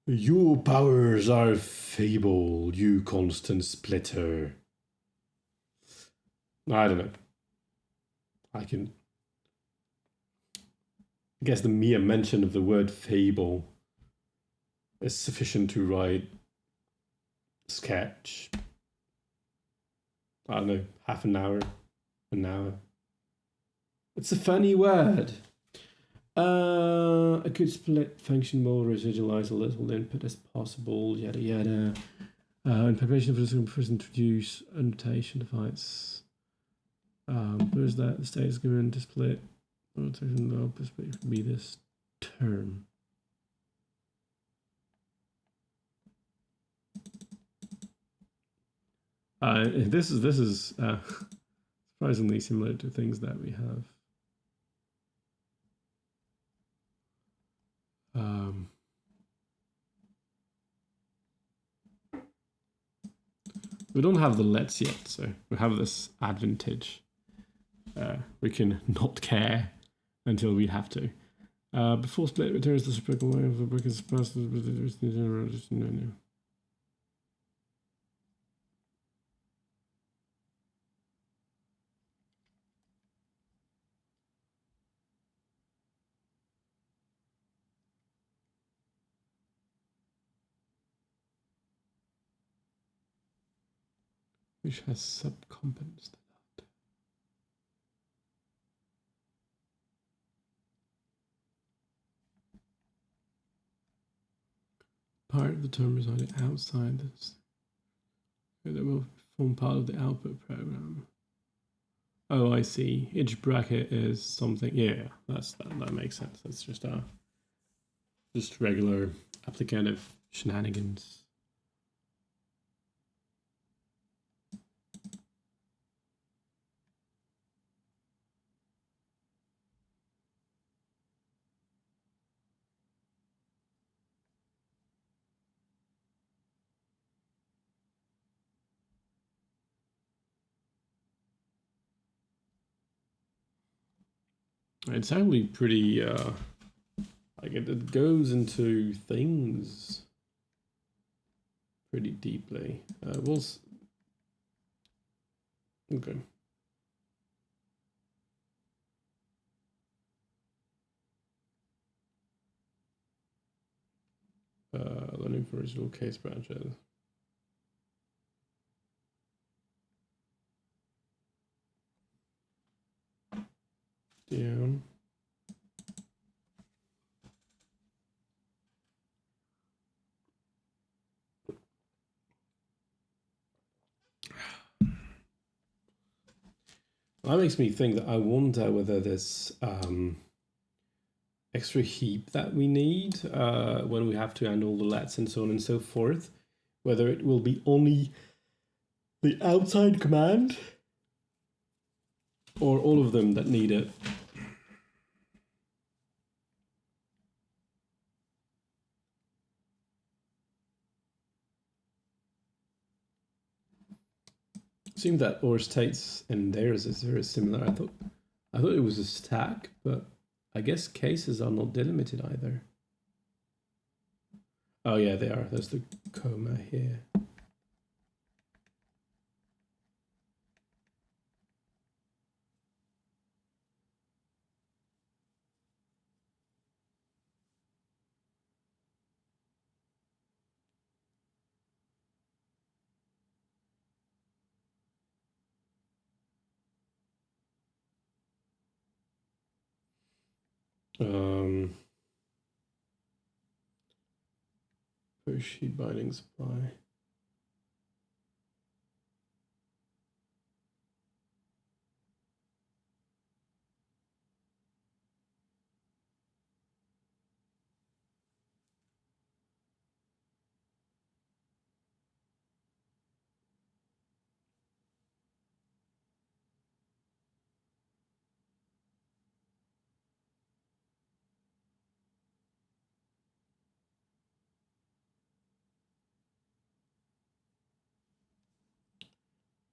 Your powers are feeble, you constant splitter. I don't know. I guess the mere mention of the word feeble is sufficient to write sketch. I don't know, half an hour, an hour. It's a funny word. A good split function will residualize a little input as possible, yada yada. In preparation for this, first introduce annotation device. Where's that? The state is given to split. Annotation the output split can be this term. This is surprisingly similar to things that we have. We don't have the lets yet, so we have this advantage. We can not care until we have to. Before split returns the reciprocal way of the brick is supposed to no. Which has subcomponents. Part of the term residing outside this that will form part of the output program. Oh, I see. Each bracket is something. Yeah, that makes sense. That's just regular applicative shenanigans. It's actually pretty, like it goes into things pretty deeply. Okay. Learning for original case branches. Down. That makes me think that I wonder whether this extra heap that we need when we have to handle the lets and so on and so forth, whether it will be only the outside command or all of them that need it. It seemed that OR states and theirs is very similar. I thought it was a stack, but I guess cases are not delimited either. Oh yeah, they are. There's the comma here. Push heap binding supply.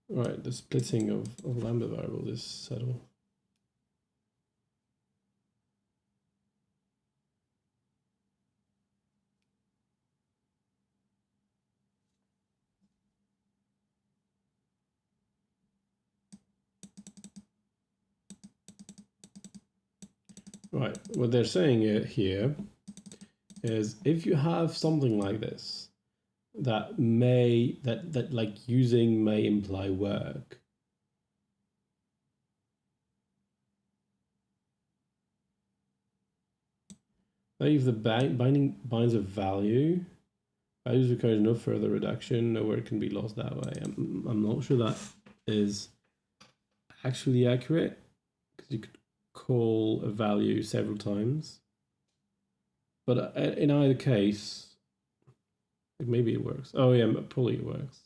Right, the splitting of lambda variables is subtle. Right, what they're saying here is if you have something like this, that like using may imply work. If the binding binds a value, values requires no further reduction, no word can be lost that way. I'm not sure that is actually accurate, because you could call a value several times. But in either case, maybe it works. Oh yeah, probably it works.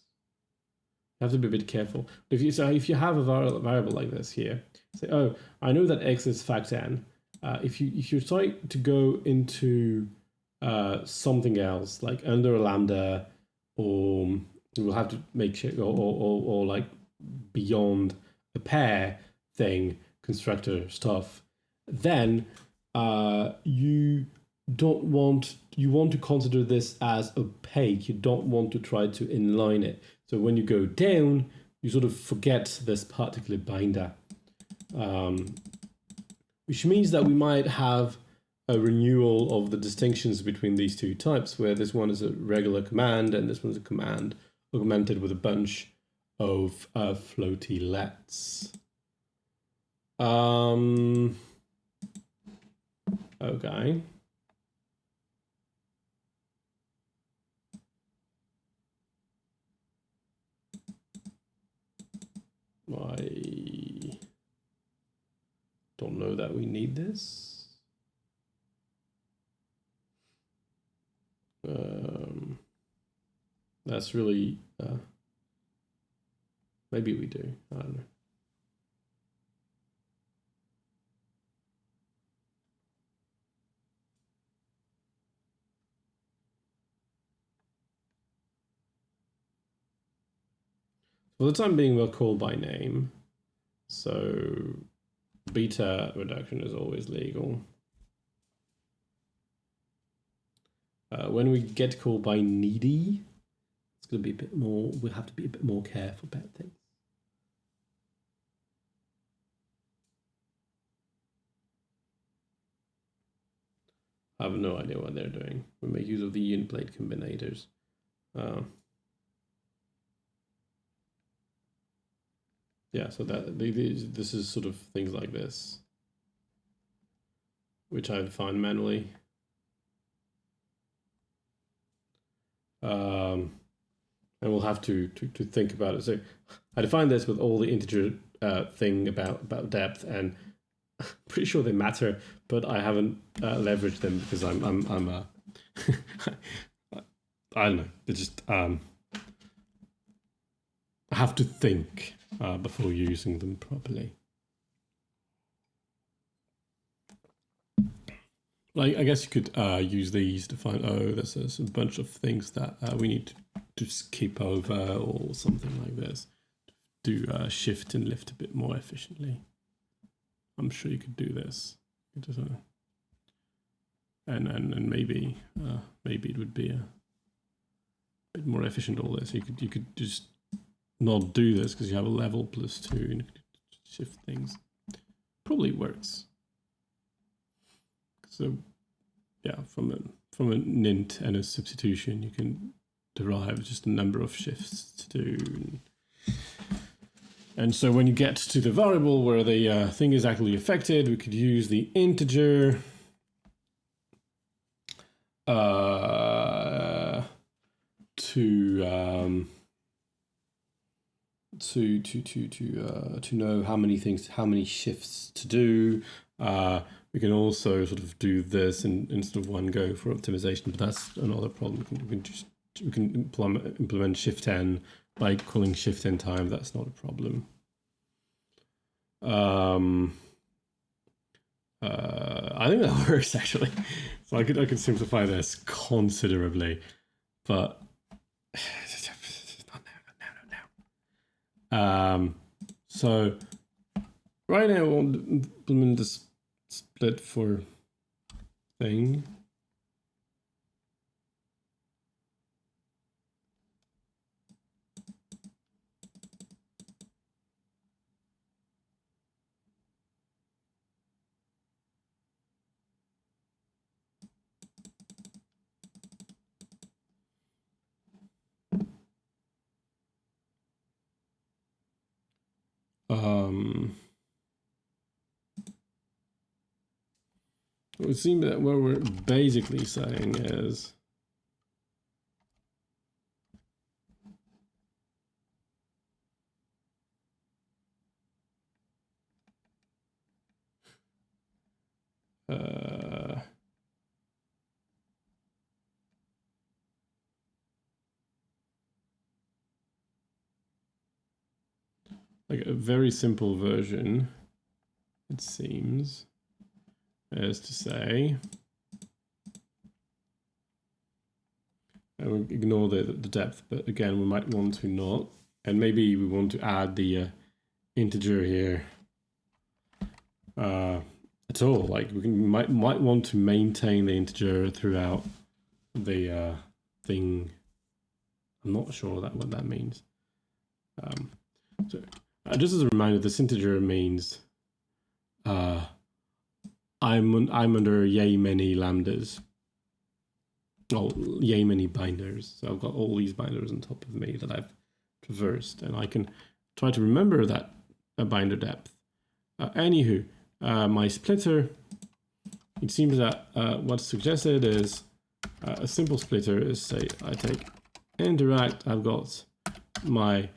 You have to be a bit careful. If you have a variable like this here, say, oh, I know that x is fact n. If you try to go into something else, like under a lambda, or we'll have to make sure, or like beyond a pair thing, constructor stuff, then you want to consider this as opaque. You don't want to try to inline it. So when you go down, you sort of forget this particular binder, which means that we might have a renewal of the distinctions between these two types, where this one is a regular command and this one's a command augmented with a bunch of floaty lets. Okay. I don't know that we need this. That's really, maybe we do, I don't know. For the time being, we'll call by name. So beta reduction is always legal. When we get called by needy, it's going to be a bit more, we'll have to be a bit more careful about things. I have no idea what they're doing. We make use of the unit plate combinators. Yeah, so that this is sort of things like this, which I define manually. And we'll have to think about it. So I define this with all the integer thing about depth, and I'm pretty sure they matter, but I haven't leveraged them because I'm I don't know. They just I have to think before using them properly. Like, I guess you could use these to find, oh, there's a bunch of things that we need to skip over, or something like this. Do shift and lift a bit more efficiently. I'm sure you could do this. And maybe it would be a bit more efficient. All this, you could just not do this because you have a level +2 and shift things. Probably works. So yeah, from a nint and a substitution, you can derive just a number of shifts to do. And so when you get to the variable where the thing is actually affected, we could use the integer to know how many shifts to do. We can also sort of do this in sort of one go for optimization, but that's another problem. We can implement shift n by calling shift n time. That's not a problem. I think that works actually. So I could simplify this considerably, but So right now I want to implement this split for thing. It would seem that what we're basically saying is like a very simple version, it seems, is to say, and we ignore the depth, but again, we might want to not, and maybe we want to add the integer here at all. Like we might want to maintain the integer throughout the thing. I'm not sure what that means. So just as a reminder, this integer means I'm under yay many lambdas. Oh, yay many binders. So I've got all these binders on top of me that I've traversed, and I can try to remember that binder depth. Anywho, my splitter, it seems that what's suggested is a simple splitter is, say, I take interact, I've got my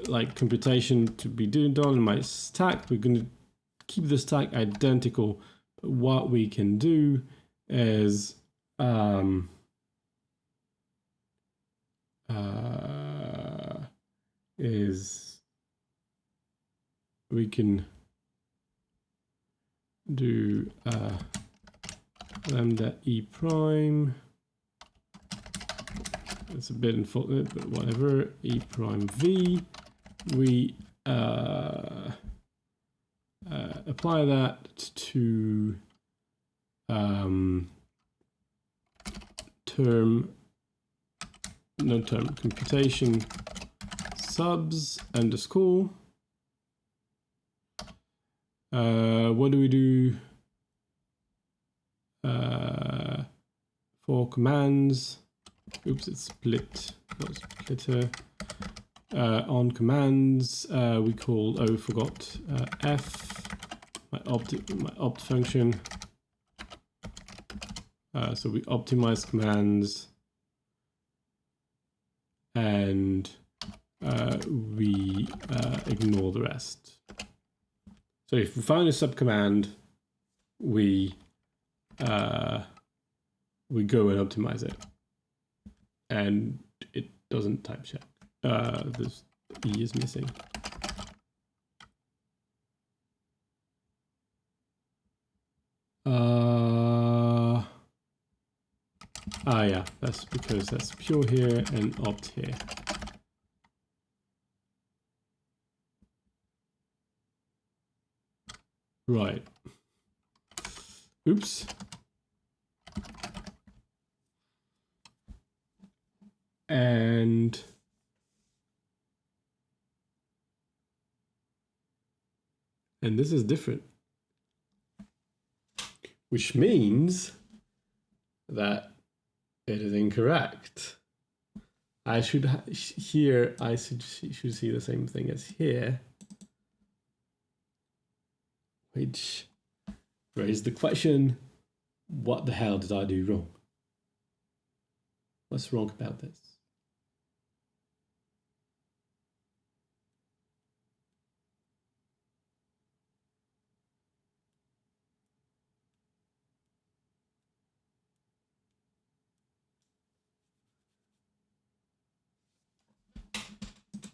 like computation to be done in my stack. We're going to keep the stack identical. What we can do is we can do lambda e prime. It's a bit unfortunate, but whatever. E prime v. We apply that to computation subs underscore. What do we do for commands? Oops, it's split, not splitter. On commands, we call forgot f, my opt function. So we optimize commands, and we ignore the rest. So if we find a subcommand, we go and optimize it, and it doesn't type check. This E is missing. Yeah, that's because that's pure here and opt here. Right. Oops. And this is different, which means that it is incorrect. I should here I should see the same thing as here, which raises the question: what the hell did I do wrong? What's wrong about this?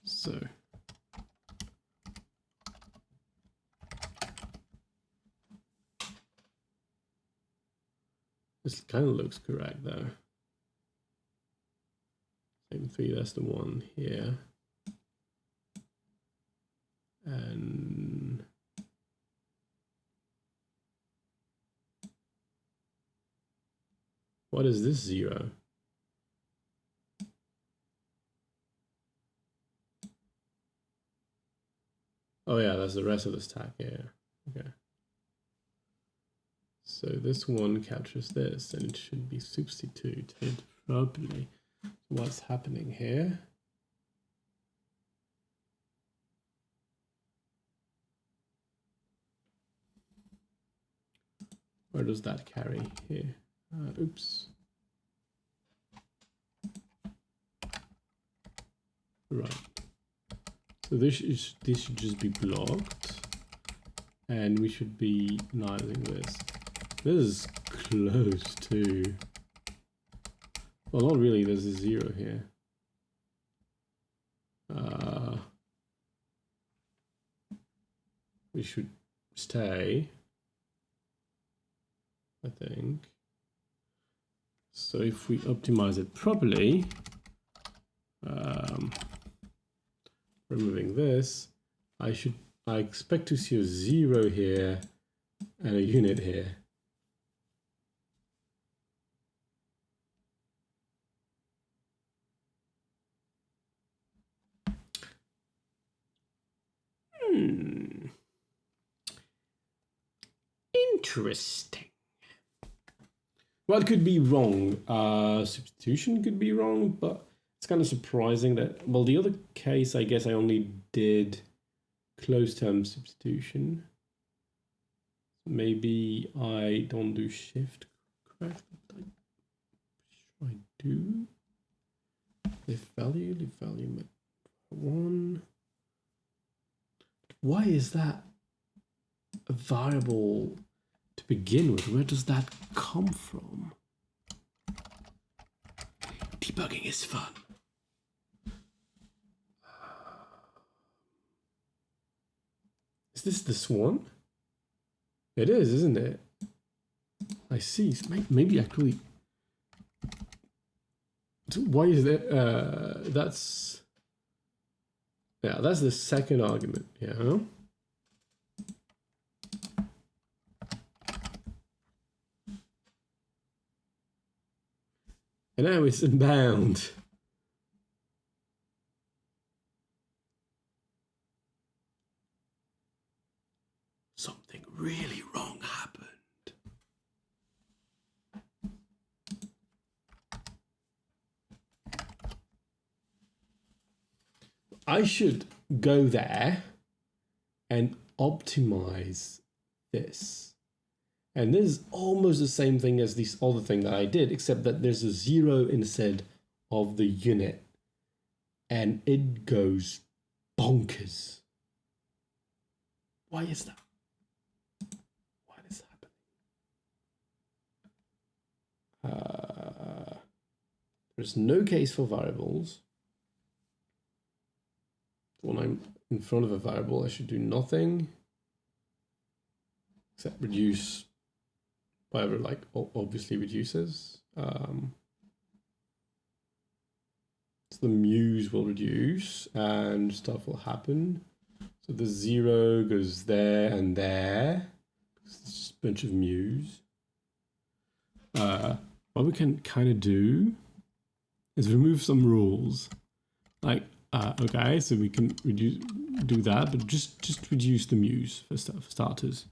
So this kind of looks correct though. Same 3, that's the one here. And what is this 0? Oh yeah, that's the rest of the stack. Yeah. Okay. So this one captures this, and it should be substituted properly. What's happening here? Where does that carry here? Oops. Right. So this should just be blocked, and we should be annihilating this. This is close to. Well, not really. There's a 0 here. We should stay, I think. So if we optimize it properly, removing this, I expect to see a 0 here and a unit here. Interesting. Well, it could be wrong. Substitution could be wrong, but it's kind of surprising that, well, the other case, I guess I only did closed term substitution. Maybe I don't do shift correct. I do. Leave value 1. Why is that a variable to begin with? Where does that come from? Debugging is fun. Is this the swan? It is, isn't it? I see. So maybe actually. Why is that? That's. Yeah, that's the second argument. Yeah. And now it's unbound. Something really wrong happened. I should go there and optimize this. And this is almost the same thing as this other thing that I did, except that there's a 0 instead of the unit. And it goes bonkers. Why is that? Why is happening? There's no case for variables. When I'm in front of a variable, I should do nothing except reduce whatever, like, obviously reduces. So the muse will reduce and stuff will happen. So the 0 goes there and there. It's just a bunch of muse. What we can kind of do is remove some rules. Like, okay, so we can do that, but just reduce the muse for starters.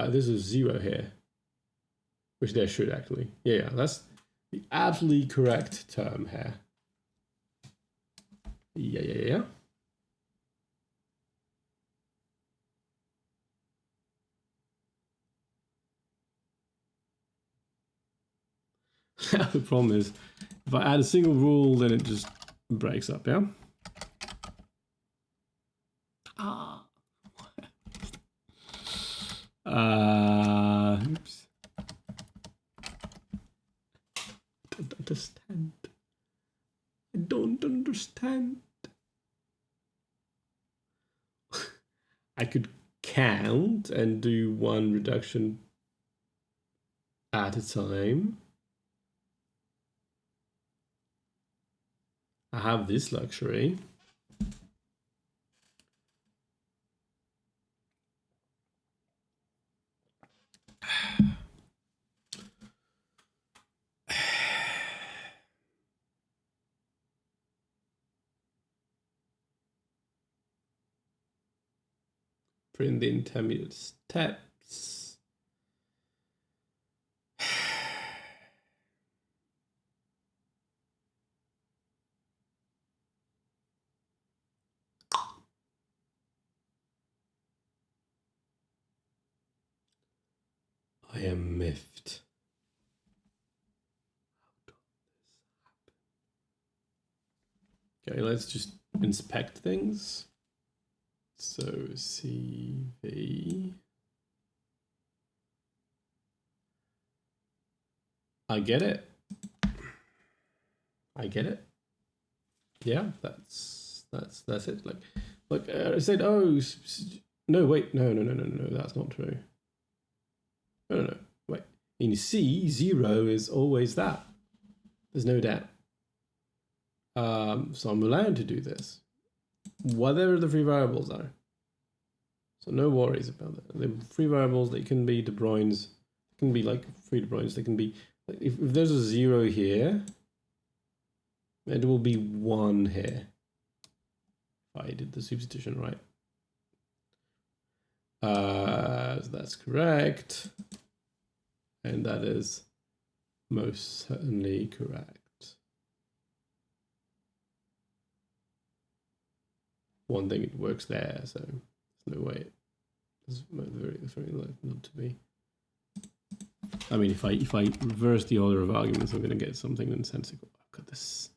There's a 0 here, which there should actually. Yeah, that's the absolutely correct term here. Yeah. The problem is, if I add a single rule, then it just breaks up, yeah? Oops. I don't understand. I don't understand. I could count and do 1 reduction at a time. I have this luxury. Print the intermediate steps. I am miffed. Okay, let's just inspect things. So CV. I get it. I get it. Yeah, that's it. Like I said, oh no, wait, no, that's not true. No, wait. In C, 0 is always that. There's no doubt. So I'm allowed to do this. Whatever the free variables are. So no worries about that. The free variables, they can be De Bruyn's, can be like free De Bruyn's, they can be, like if there's a 0 here, it will be 1 here. If I did the substitution right. So that's correct. And that is most certainly correct. One thing, it works there, so there's no way it's very likely not to be. I mean, if I reverse the order of arguments, I'm going to get something nonsensical. I've got this.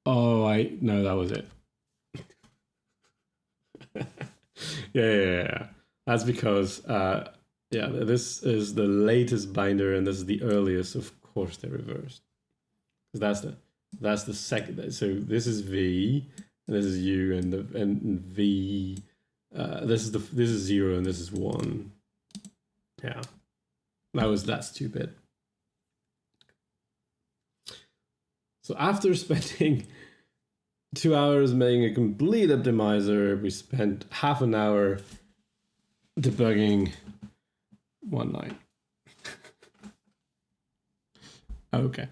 Oh, no, that was it. yeah. That's because, yeah, this is the latest binder and this is the earliest. Of course, they're reversed. Because that's the second. So this is V, and this is U, and V. This is 0 and this is 1. Yeah, that's stupid. So after spending 2 hours making a complete optimizer, we spent half an hour debugging one line. Okay.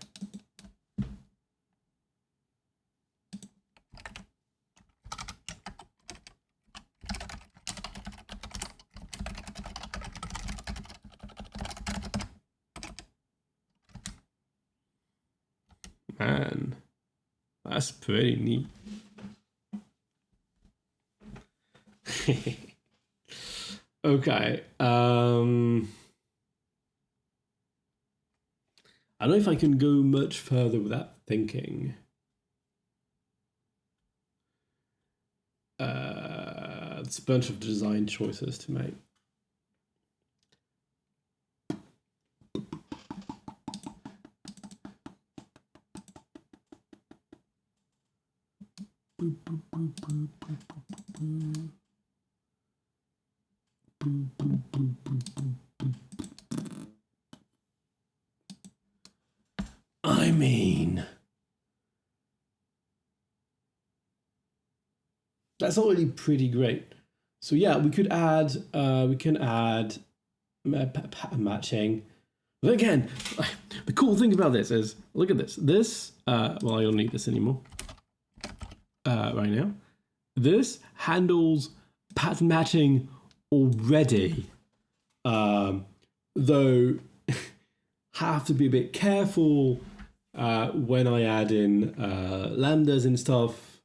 Man, that's pretty neat. Okay. I don't know if I can go much further without thinking. It's a bunch of design choices to make. I mean, that's already pretty great. So yeah, we can add pattern matching. But again, the cool thing about this is, look at this. Well, I don't need this anymore right now. This handles pattern matching already, though have to be a bit careful when I add in lambdas and stuff,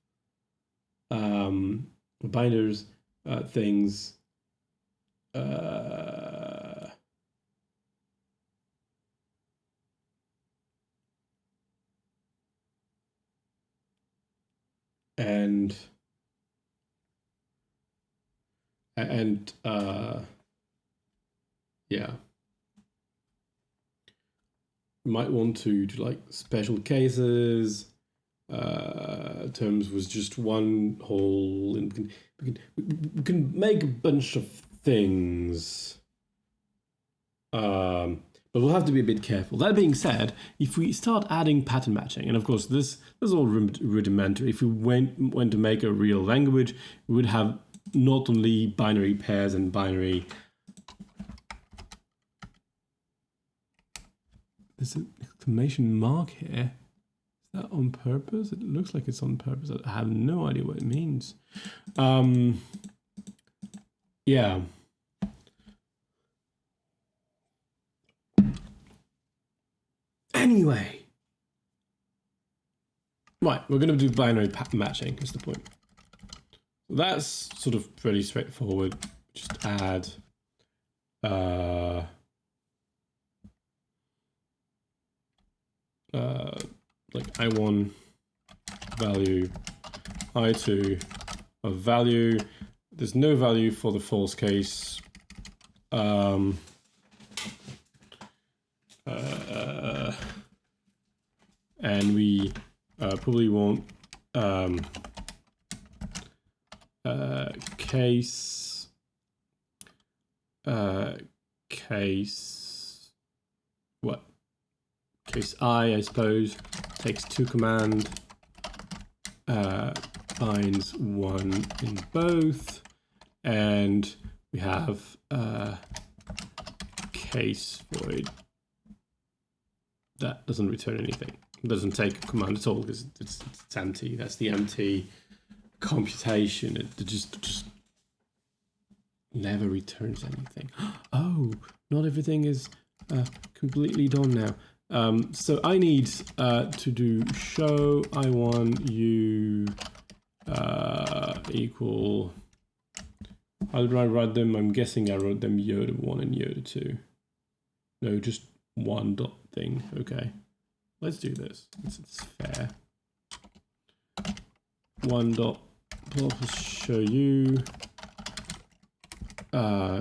binders, things. And yeah, you might want to do like special cases, terms with just one whole, and we can make a bunch of things. But we'll have to be a bit careful. That being said, if we start adding pattern matching, and of course this is all rudimentary, if we went to make a real language, we would have not only binary pairs and binary... There's an exclamation mark here. Is that on purpose? It looks like it's on purpose. I have no idea what it means. Yeah. Anyway. Right, we're going to do binary matching, is the point. That's sort of pretty straightforward. Just add like I1 value, I2 of value. There's no value for the false case. And we probably want case what? Case I suppose, takes 2 command, binds 1 in both, and we have case void that doesn't return anything. It doesn't take a command at all because it's empty. That's the empty computation. It just never returns anything. Oh, not everything is completely done now. So I need to do show I1 u equal. How did I write them? I'm guessing I wrote them Yoda 1 and Yoda 2. No, just one dot thing. Okay, let's do this. It's fair. 1 dot plus show u.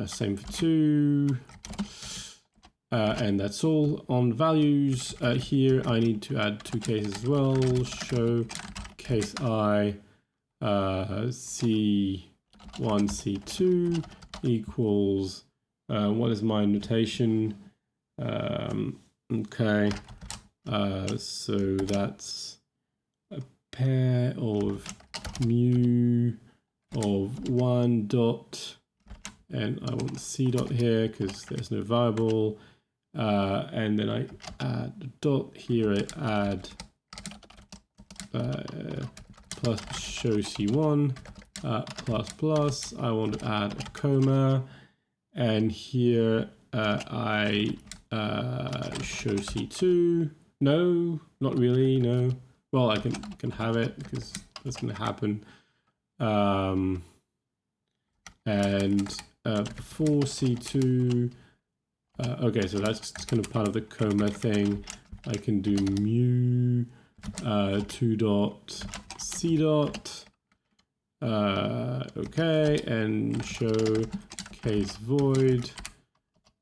Same for 2. And that's all on values. Here I need to add 2 cases as well. Show case I C1 C2 equals what is my notation? Okay, so that's a pair of mu of 1 dot, and I want C dot here because there's no variable. And then I add a dot here, I add plus show C1 plus, I want to add a comma, and here I show C2. No, not really, no. Well, I can have it because that's going to happen. And before C2, okay, so that's kind of part of the comma thing. I can do mu 2 dot C dot, okay, and show case void.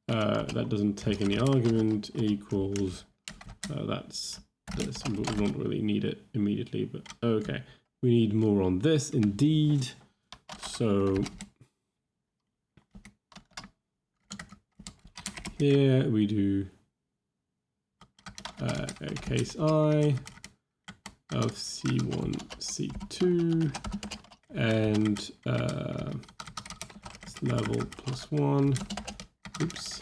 That doesn't take any argument equals, that's this. We won't really need it immediately, but okay. We need more on this indeed. So here we do a case I of C1, C2, and level +1. Oops.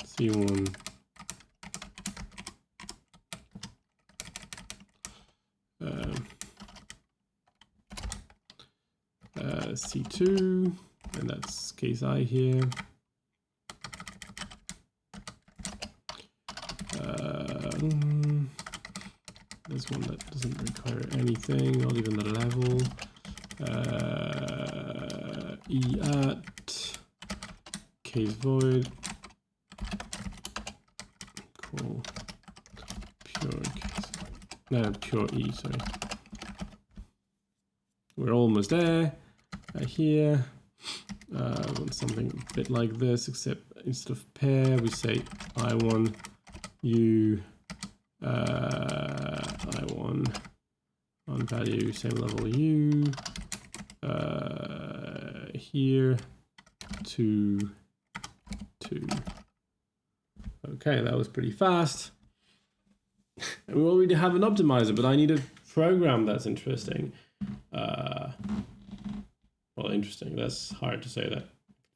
C1. C2, and that's case I here. There's one that doesn't require anything, not even the level. E at case void. Cool. Pure case. No, pure E, sorry. We're almost there. Here, I want something a bit like this, except instead of pair, we say I1 U I1 on value, same level U. Here, 2, 2. Okay, that was pretty fast. And we already have an optimizer, but I need a program that's interesting. Well, interesting. That's hard to say that.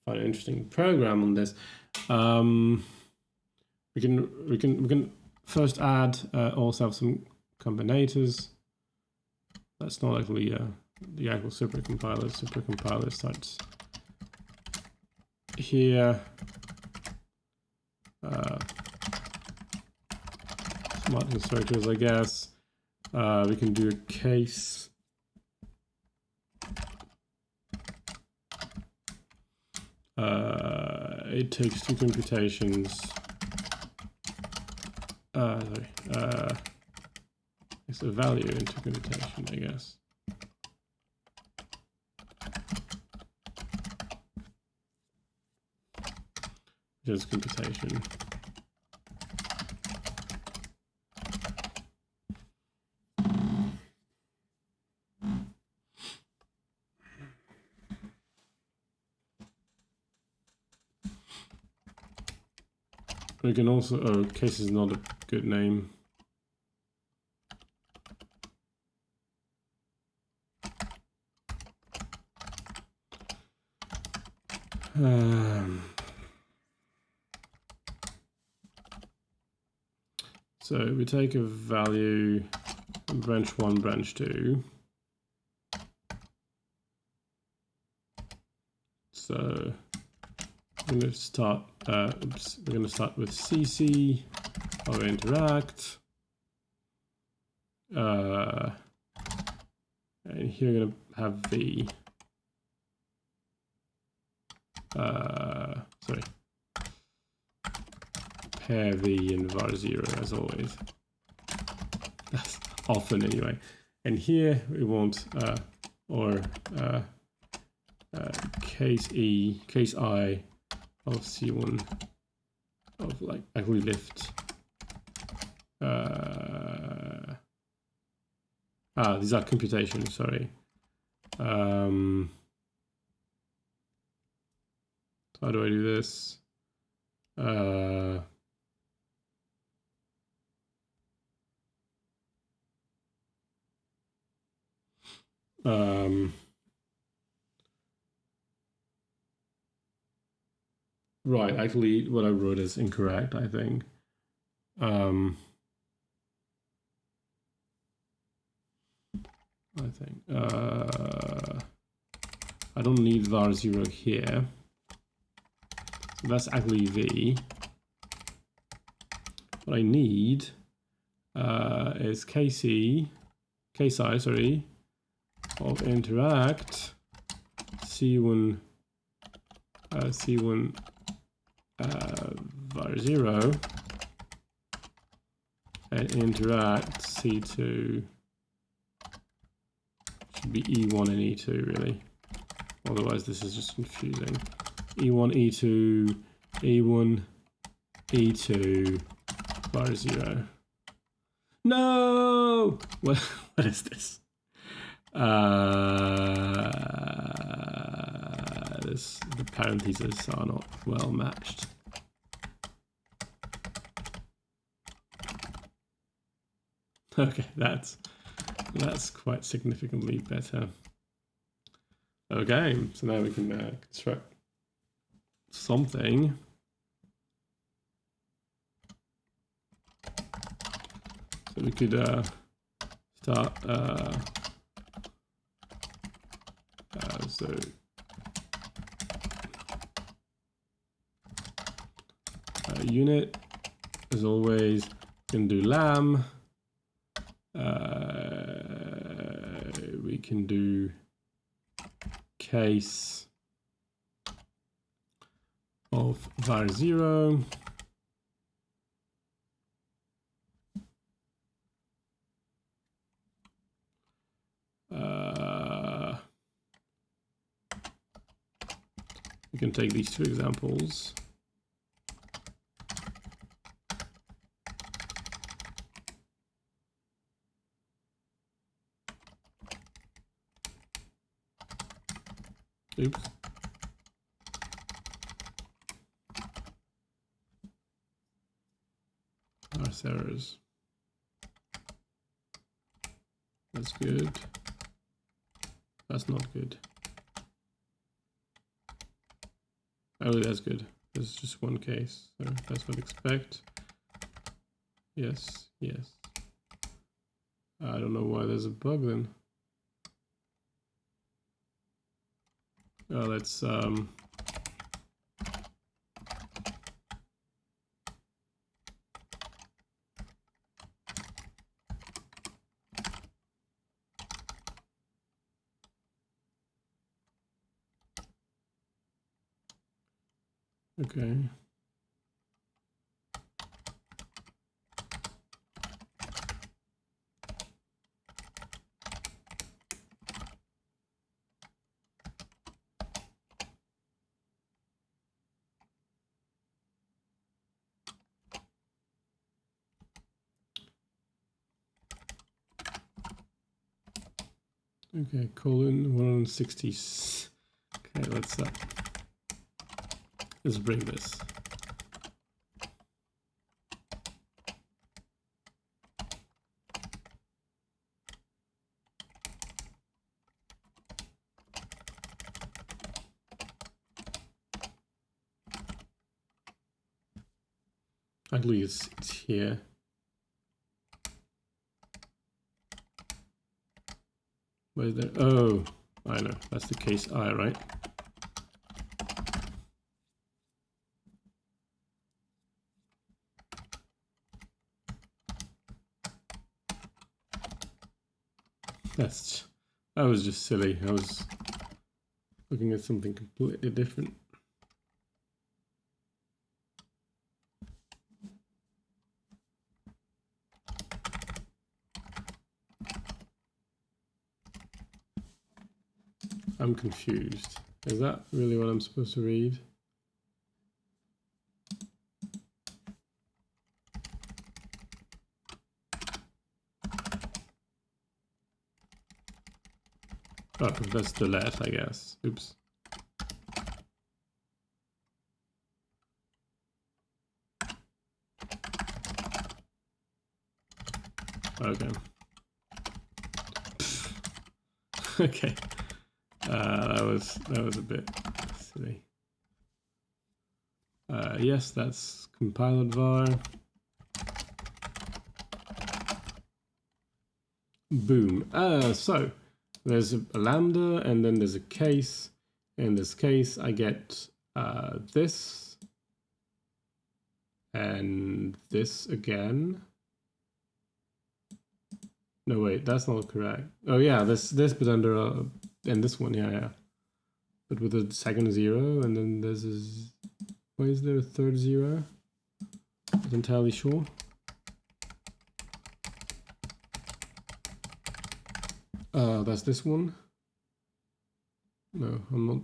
Find an interesting program on this. We can first add also have some combinators. That's not actually the actual supercompiler. Supercompiler starts here. Smart constructors, I guess. We can do a case. It takes two computations. It's a value into computation, I guess. Just computation. We can also, oh, case is not a good name. So we take a value from branch 1, branch 2. So we're going to start. We're going to start with CC of interact, and here we're going to have V. Sorry, pair V and var0 as always. That's often anyway. And here we want case E, case I of C1 of like actually lift. These are computations, sorry. How do I do this? Right, actually what I wrote is incorrect, I think. I don't need var0 here. So that's actually V. What I need is case I, sorry, of interact C1 var0 and interact C2 should be E1 and E2 really. Otherwise this is just confusing. E1, E2, E1, E2, var0. No! What is this? The parentheses are not well matched. Okay, that's quite significantly better. Okay, so now we can construct something. So we could start so unit as always can do lam. We can do case of var0. We can take these two examples. Oops. pass errors. That's good. That's not good. Oh, that's good. This is just one case, so that's what I expect. Yes, yes. I don't know why there's a bug then. Oh, let's okay. Okay, colon 160. Okay, let's bring this. Actually, it's here. Where's there? Oh, I know. That's the case I, right? That was just silly. I was looking at something completely different. I'm confused. Is that really what I'm supposed to read? Oh, that's the let, I guess. Oops. Okay. Okay. That was a bit silly. Yes, that's compiled var. Boom. So there's a lambda and then there's a case. In this case, I get this and this again. No, wait, that's not correct. Oh yeah, this but under and this one, yeah. But with a second zero, and then there's a. Why is there a third zero? Not entirely sure. That's this one. No, I'm not.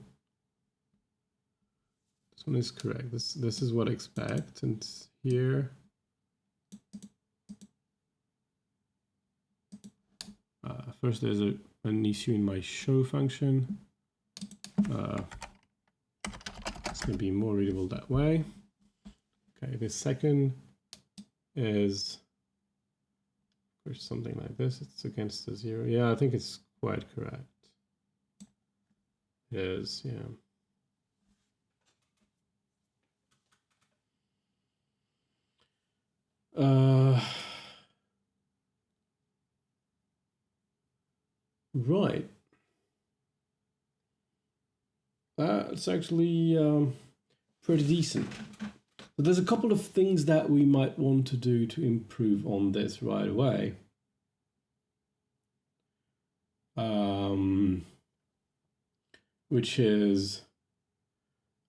This one is correct. This is what I expect, and here. First, there's an issue in my show function. It's going to be more readable that way. Okay, the second is, of course, something like this. It's against the zero. Yeah, I think it's quite correct. It is, yeah. Right. It's actually pretty decent. But there's a couple of things that we might want to do to improve on this right away. Which is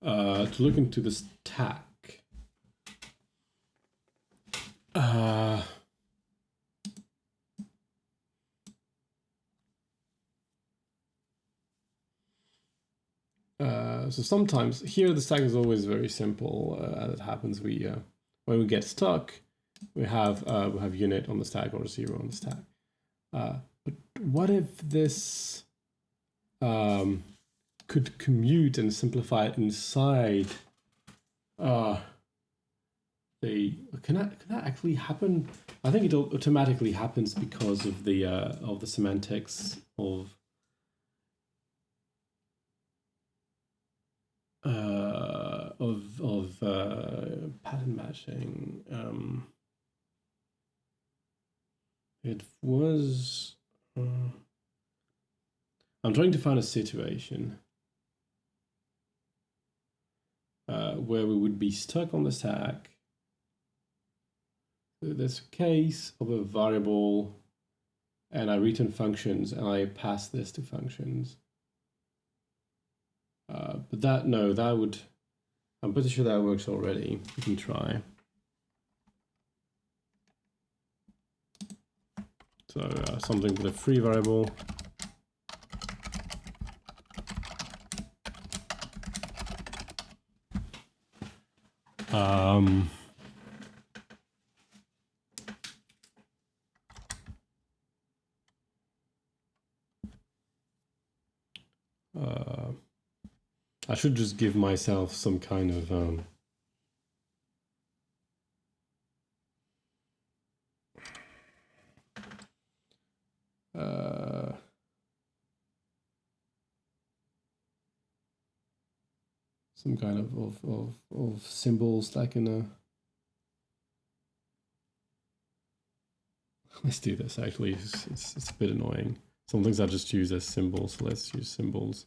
to look into the stack. So sometimes here the stack is always very simple. As it happens, we when we get stuck, we have unit on the stack or 0 on the stack. But what if this could commute and simplify it inside can that actually happen? I think it automatically happens because of the semantics of pattern matching. It was. I'm trying to find a situation where we would be stuck on the stack. So there's a case of a variable, and I return functions, and I pass this to functions. But that would. I'm pretty sure that works already. We can try. So something with a free variable. I should just give myself some kind of some kind of symbols like in a. Let's do this. Actually, it's a bit annoying. Some things I just use as symbols. So let's use symbols.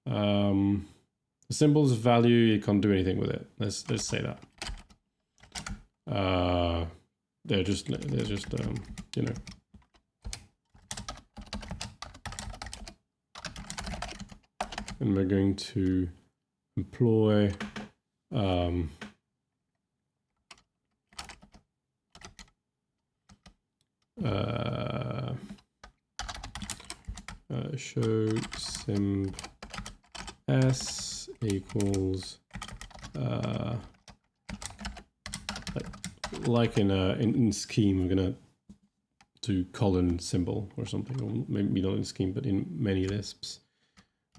The symbol's value, you can't do anything with it. Let's say that. They're just you know. And we're going to employ show sim s equals like in scheme, we're gonna do colon symbol or something, or maybe not in scheme, but in many Lisps.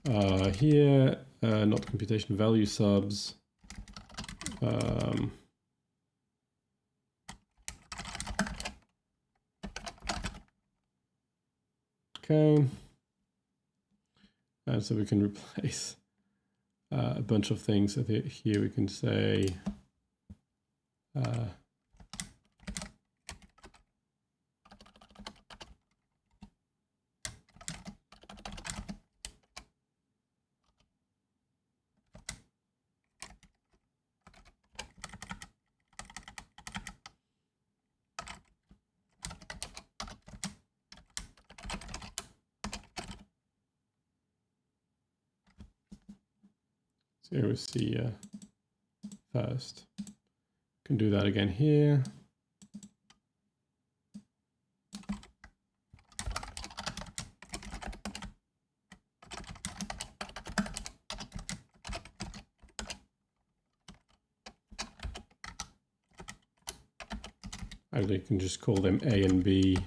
Here, not computation value subs. Okay. And so we can replace a bunch of things. So here we can say here we see first. Can do that again here. Actually, you can just call them A and B.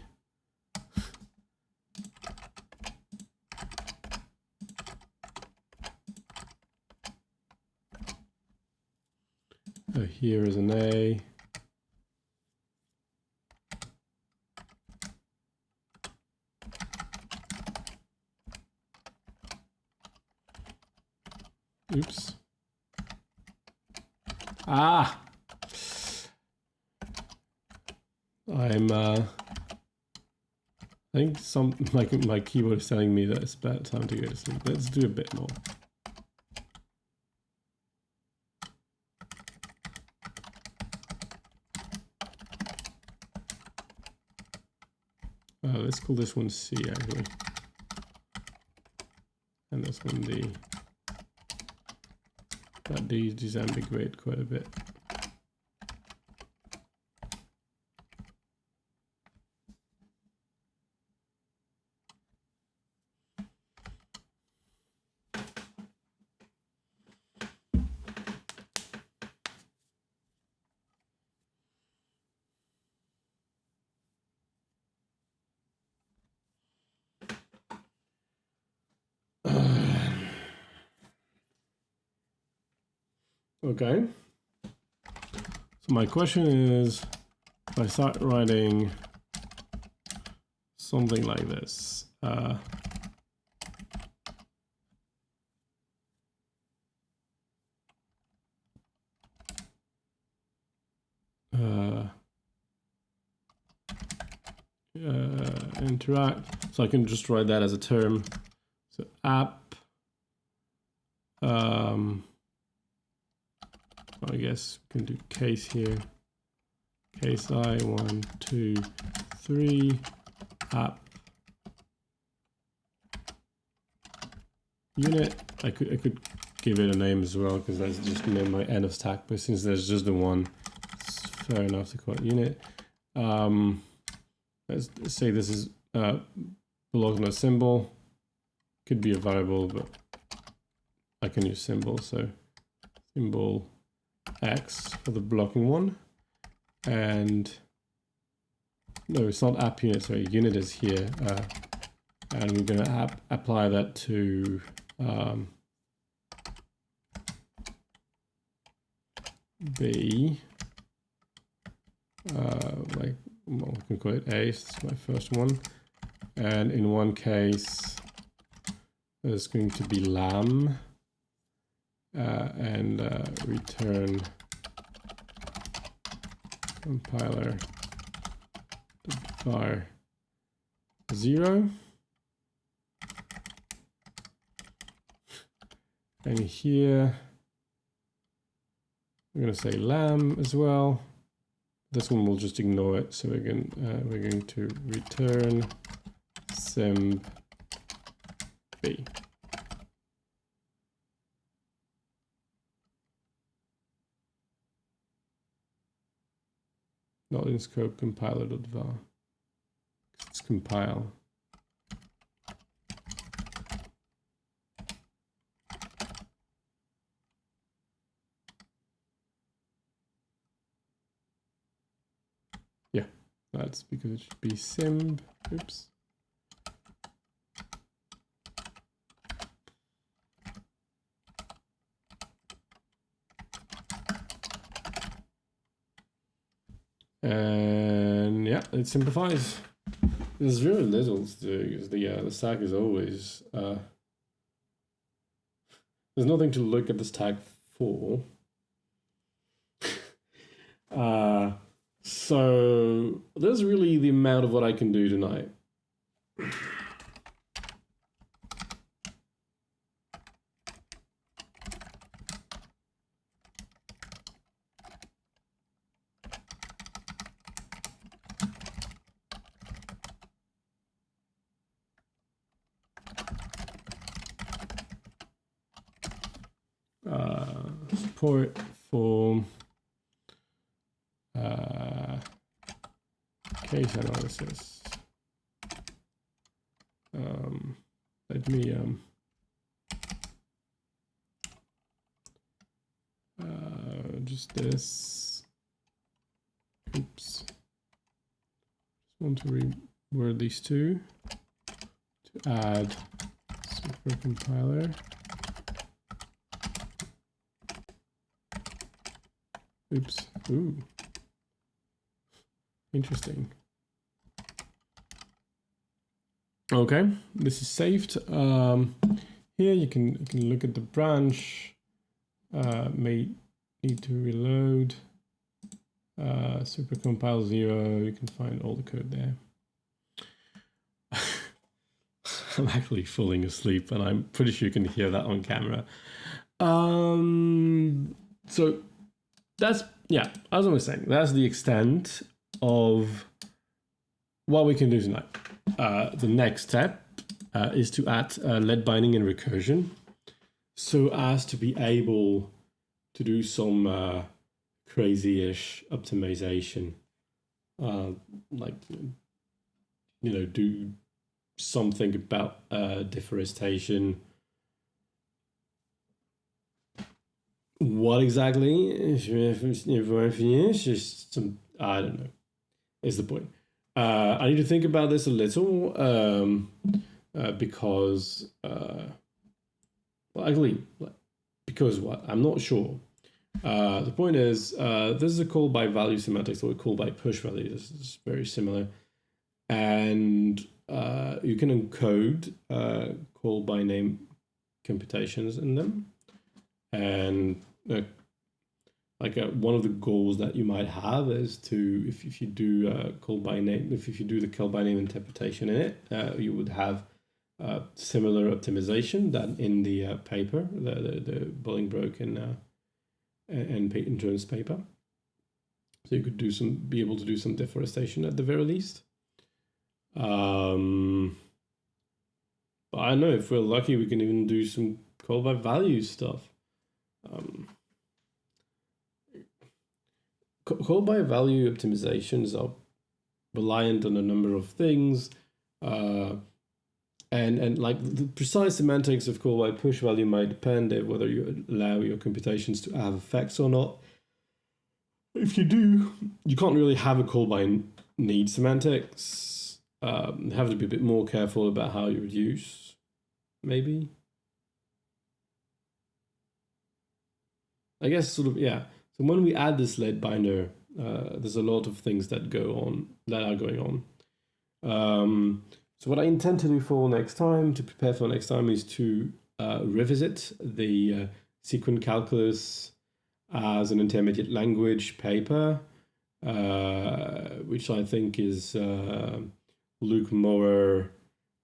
So here is an A. Oops. Ah! I think my keyboard is telling me that it's about time to go to sleep. Let's do a bit more. Let's call this one C actually, and this one D. That D disambiguate quite a bit. Okay. So my question is, if I start writing something like this, interact, so I can just write that as a term. So app, I guess we can do case here. Case I 1, 2, 3 app unit. I could give it a name as well because that's just near my end of stack. But since there's just the one, it's fair enough to call it unit. Let's say this is belongs to a symbol. Could be a variable, but I can use symbol. So symbol X for the blocking one. And no, it's not app unit, sorry, unit is here. And we're going to apply that to B, like, well, we can call it A, so that's my first one. And in one case, there's going to be lam and return compiler var 0. And here, we're going to say lam as well. This one we'll just ignore it. So we're going to return symb b. Not in scope compiler.var. It's compile. Yeah, that's because it should be symb. Oops. And yeah, it simplifies. There's very little to do because the stack is always there's nothing to look at the stack for. So there's really the amount of what I can do tonight. Support for case analysis. Let me just this. Oops. Just want to reword these two to add supercompiler. Oops. Ooh. Interesting. Okay, this is saved. Here you can look at the branch. May need to reload. Supercompile 0. You can find all the code there. I'm actually falling asleep, and I'm pretty sure you can hear that on camera. So that's, yeah, as I was saying, that's the extent of what we can do tonight. The next step is to add lead binding and recursion so as to be able to do some crazy-ish optimization, like, you know, do something about deforestation. What exactly? Just some, I don't know, is the point. I need to think about this a little because, well, actually, because what? I'm not sure. The point is, this is a call by value semantics or a call by push value. This is very similar. And you can encode call by name computations in them. And one of the goals that you might have is to, if you do call by name, if you do the call by name interpretation in it, you would have similar optimization than in the paper, the Bolingbroke and Peyton Jones paper. So you could be able to do some deforestation at the very least. But I don't know, if we're lucky, we can even do some call by value stuff. Call by value optimizations are reliant on a number of things. And like the precise semantics of call by push value might depend on whether you allow your computations to have effects or not. If you do, you can't really have a call by need semantics. You have to be a bit more careful about how you reduce, maybe. I guess sort of, yeah. So when we add this lead binder, there's a lot of things that are going on. So what I intend to do for next time, to prepare for next time, is to revisit the sequent calculus as an intermediate language paper, which I think is Luke Moore,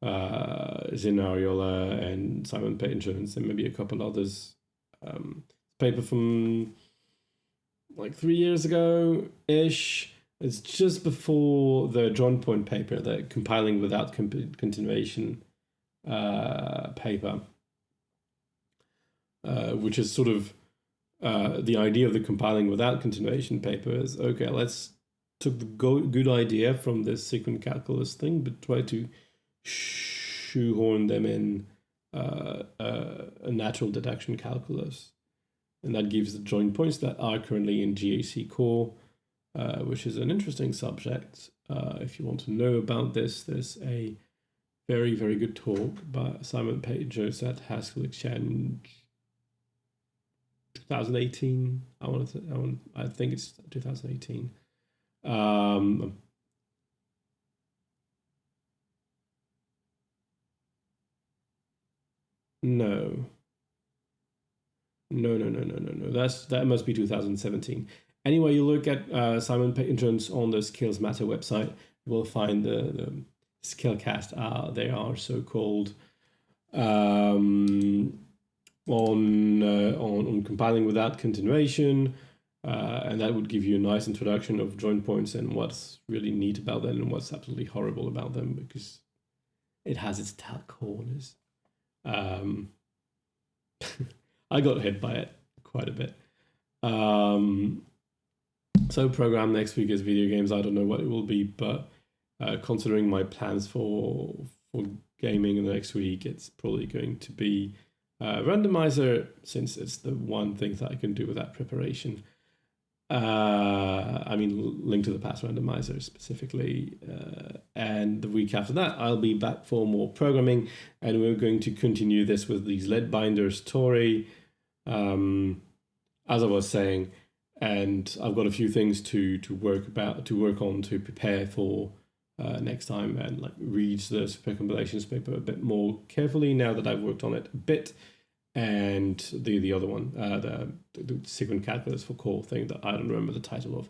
Zin Ariola, and Simon Peyton Jones, and maybe a couple others. Paper from like 3 years ago-ish. It's just before the joint point paper, the compiling without continuation paper, which is sort of the idea of the compiling without continuation paper is, okay, let's took the good idea from this sequent calculus thing, but try to shoehorn them in a natural deduction calculus. And that gives the joint points that are currently in GAC core, which is an interesting subject. If you want to know about this, there's a very, very good talk by Simon Peyton Jones at Haskell Exchange 2018. I think it's 2018. No. That must be 2017. Anyway, you look at Simon Peyton Jones on the Skills Matter website, you will find the Skillcast, they are so-called, on compiling without continuation, and that would give you a nice introduction of joint points and what's really neat about them and what's absolutely horrible about them, because it has its dark corners. I got hit by it quite a bit. So program next week is video games. I don't know what it will be, but considering my plans for gaming in the next week, it's probably going to be randomizer, since it's the one thing that I can do without preparation. I mean, Link to the Past randomizer specifically. And the week after that, I'll be back for more programming, and we're going to continue this with these lead binders story. As I was saying, and I've got a few things to work on to prepare for next time, and like read the supercompilations paper a bit more carefully now that I've worked on it a bit, and the other one, the sequent calculus for core thing that I don't remember the title of.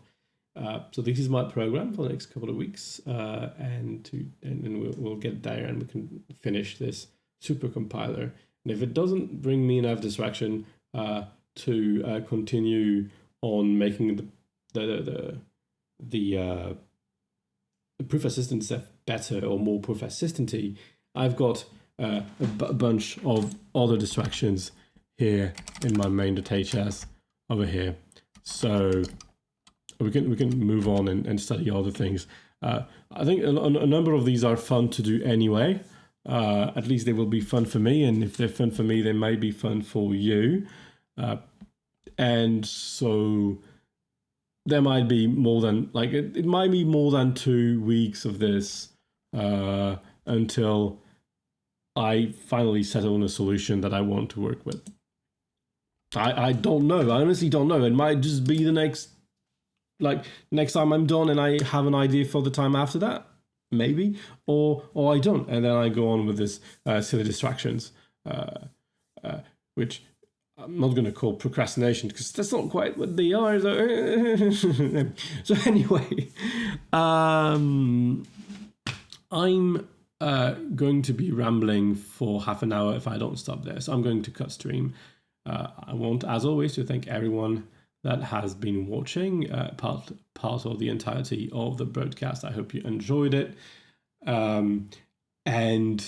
So this is my program for the next couple of weeks, and we'll get there and we can finish this supercompiler. And if it doesn't bring me enough distraction to continue on making the proof assistant stuff better or more proof assistant-y, I've got a bunch of other distractions here in my main.hs over here. So we can move on and study other things. I think a number of these are fun to do anyway. At least they will be fun for me, and if they're fun for me, they might be fun for you. And so there might be more than, like, it might be more than 2 weeks of this until I finally settle on a solution that I want to work with. I don't know. I honestly don't know. It might just be the next time I'm done and I have an idea for the time after that, maybe, or I don't, and then I go on with this silly distractions, which I'm not going to call procrastination because that's not quite what they are. So anyway, I'm going to be rambling for half an hour if I don't stop there. So I'm going to cut stream. I want, as always, to thank everyone that has been watching part of the entirety of the broadcast. I hope you enjoyed it. And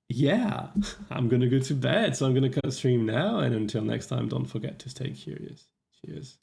yeah, I'm going to go to bed. So I'm going to cut stream now. And until next time, don't forget to stay curious. Cheers.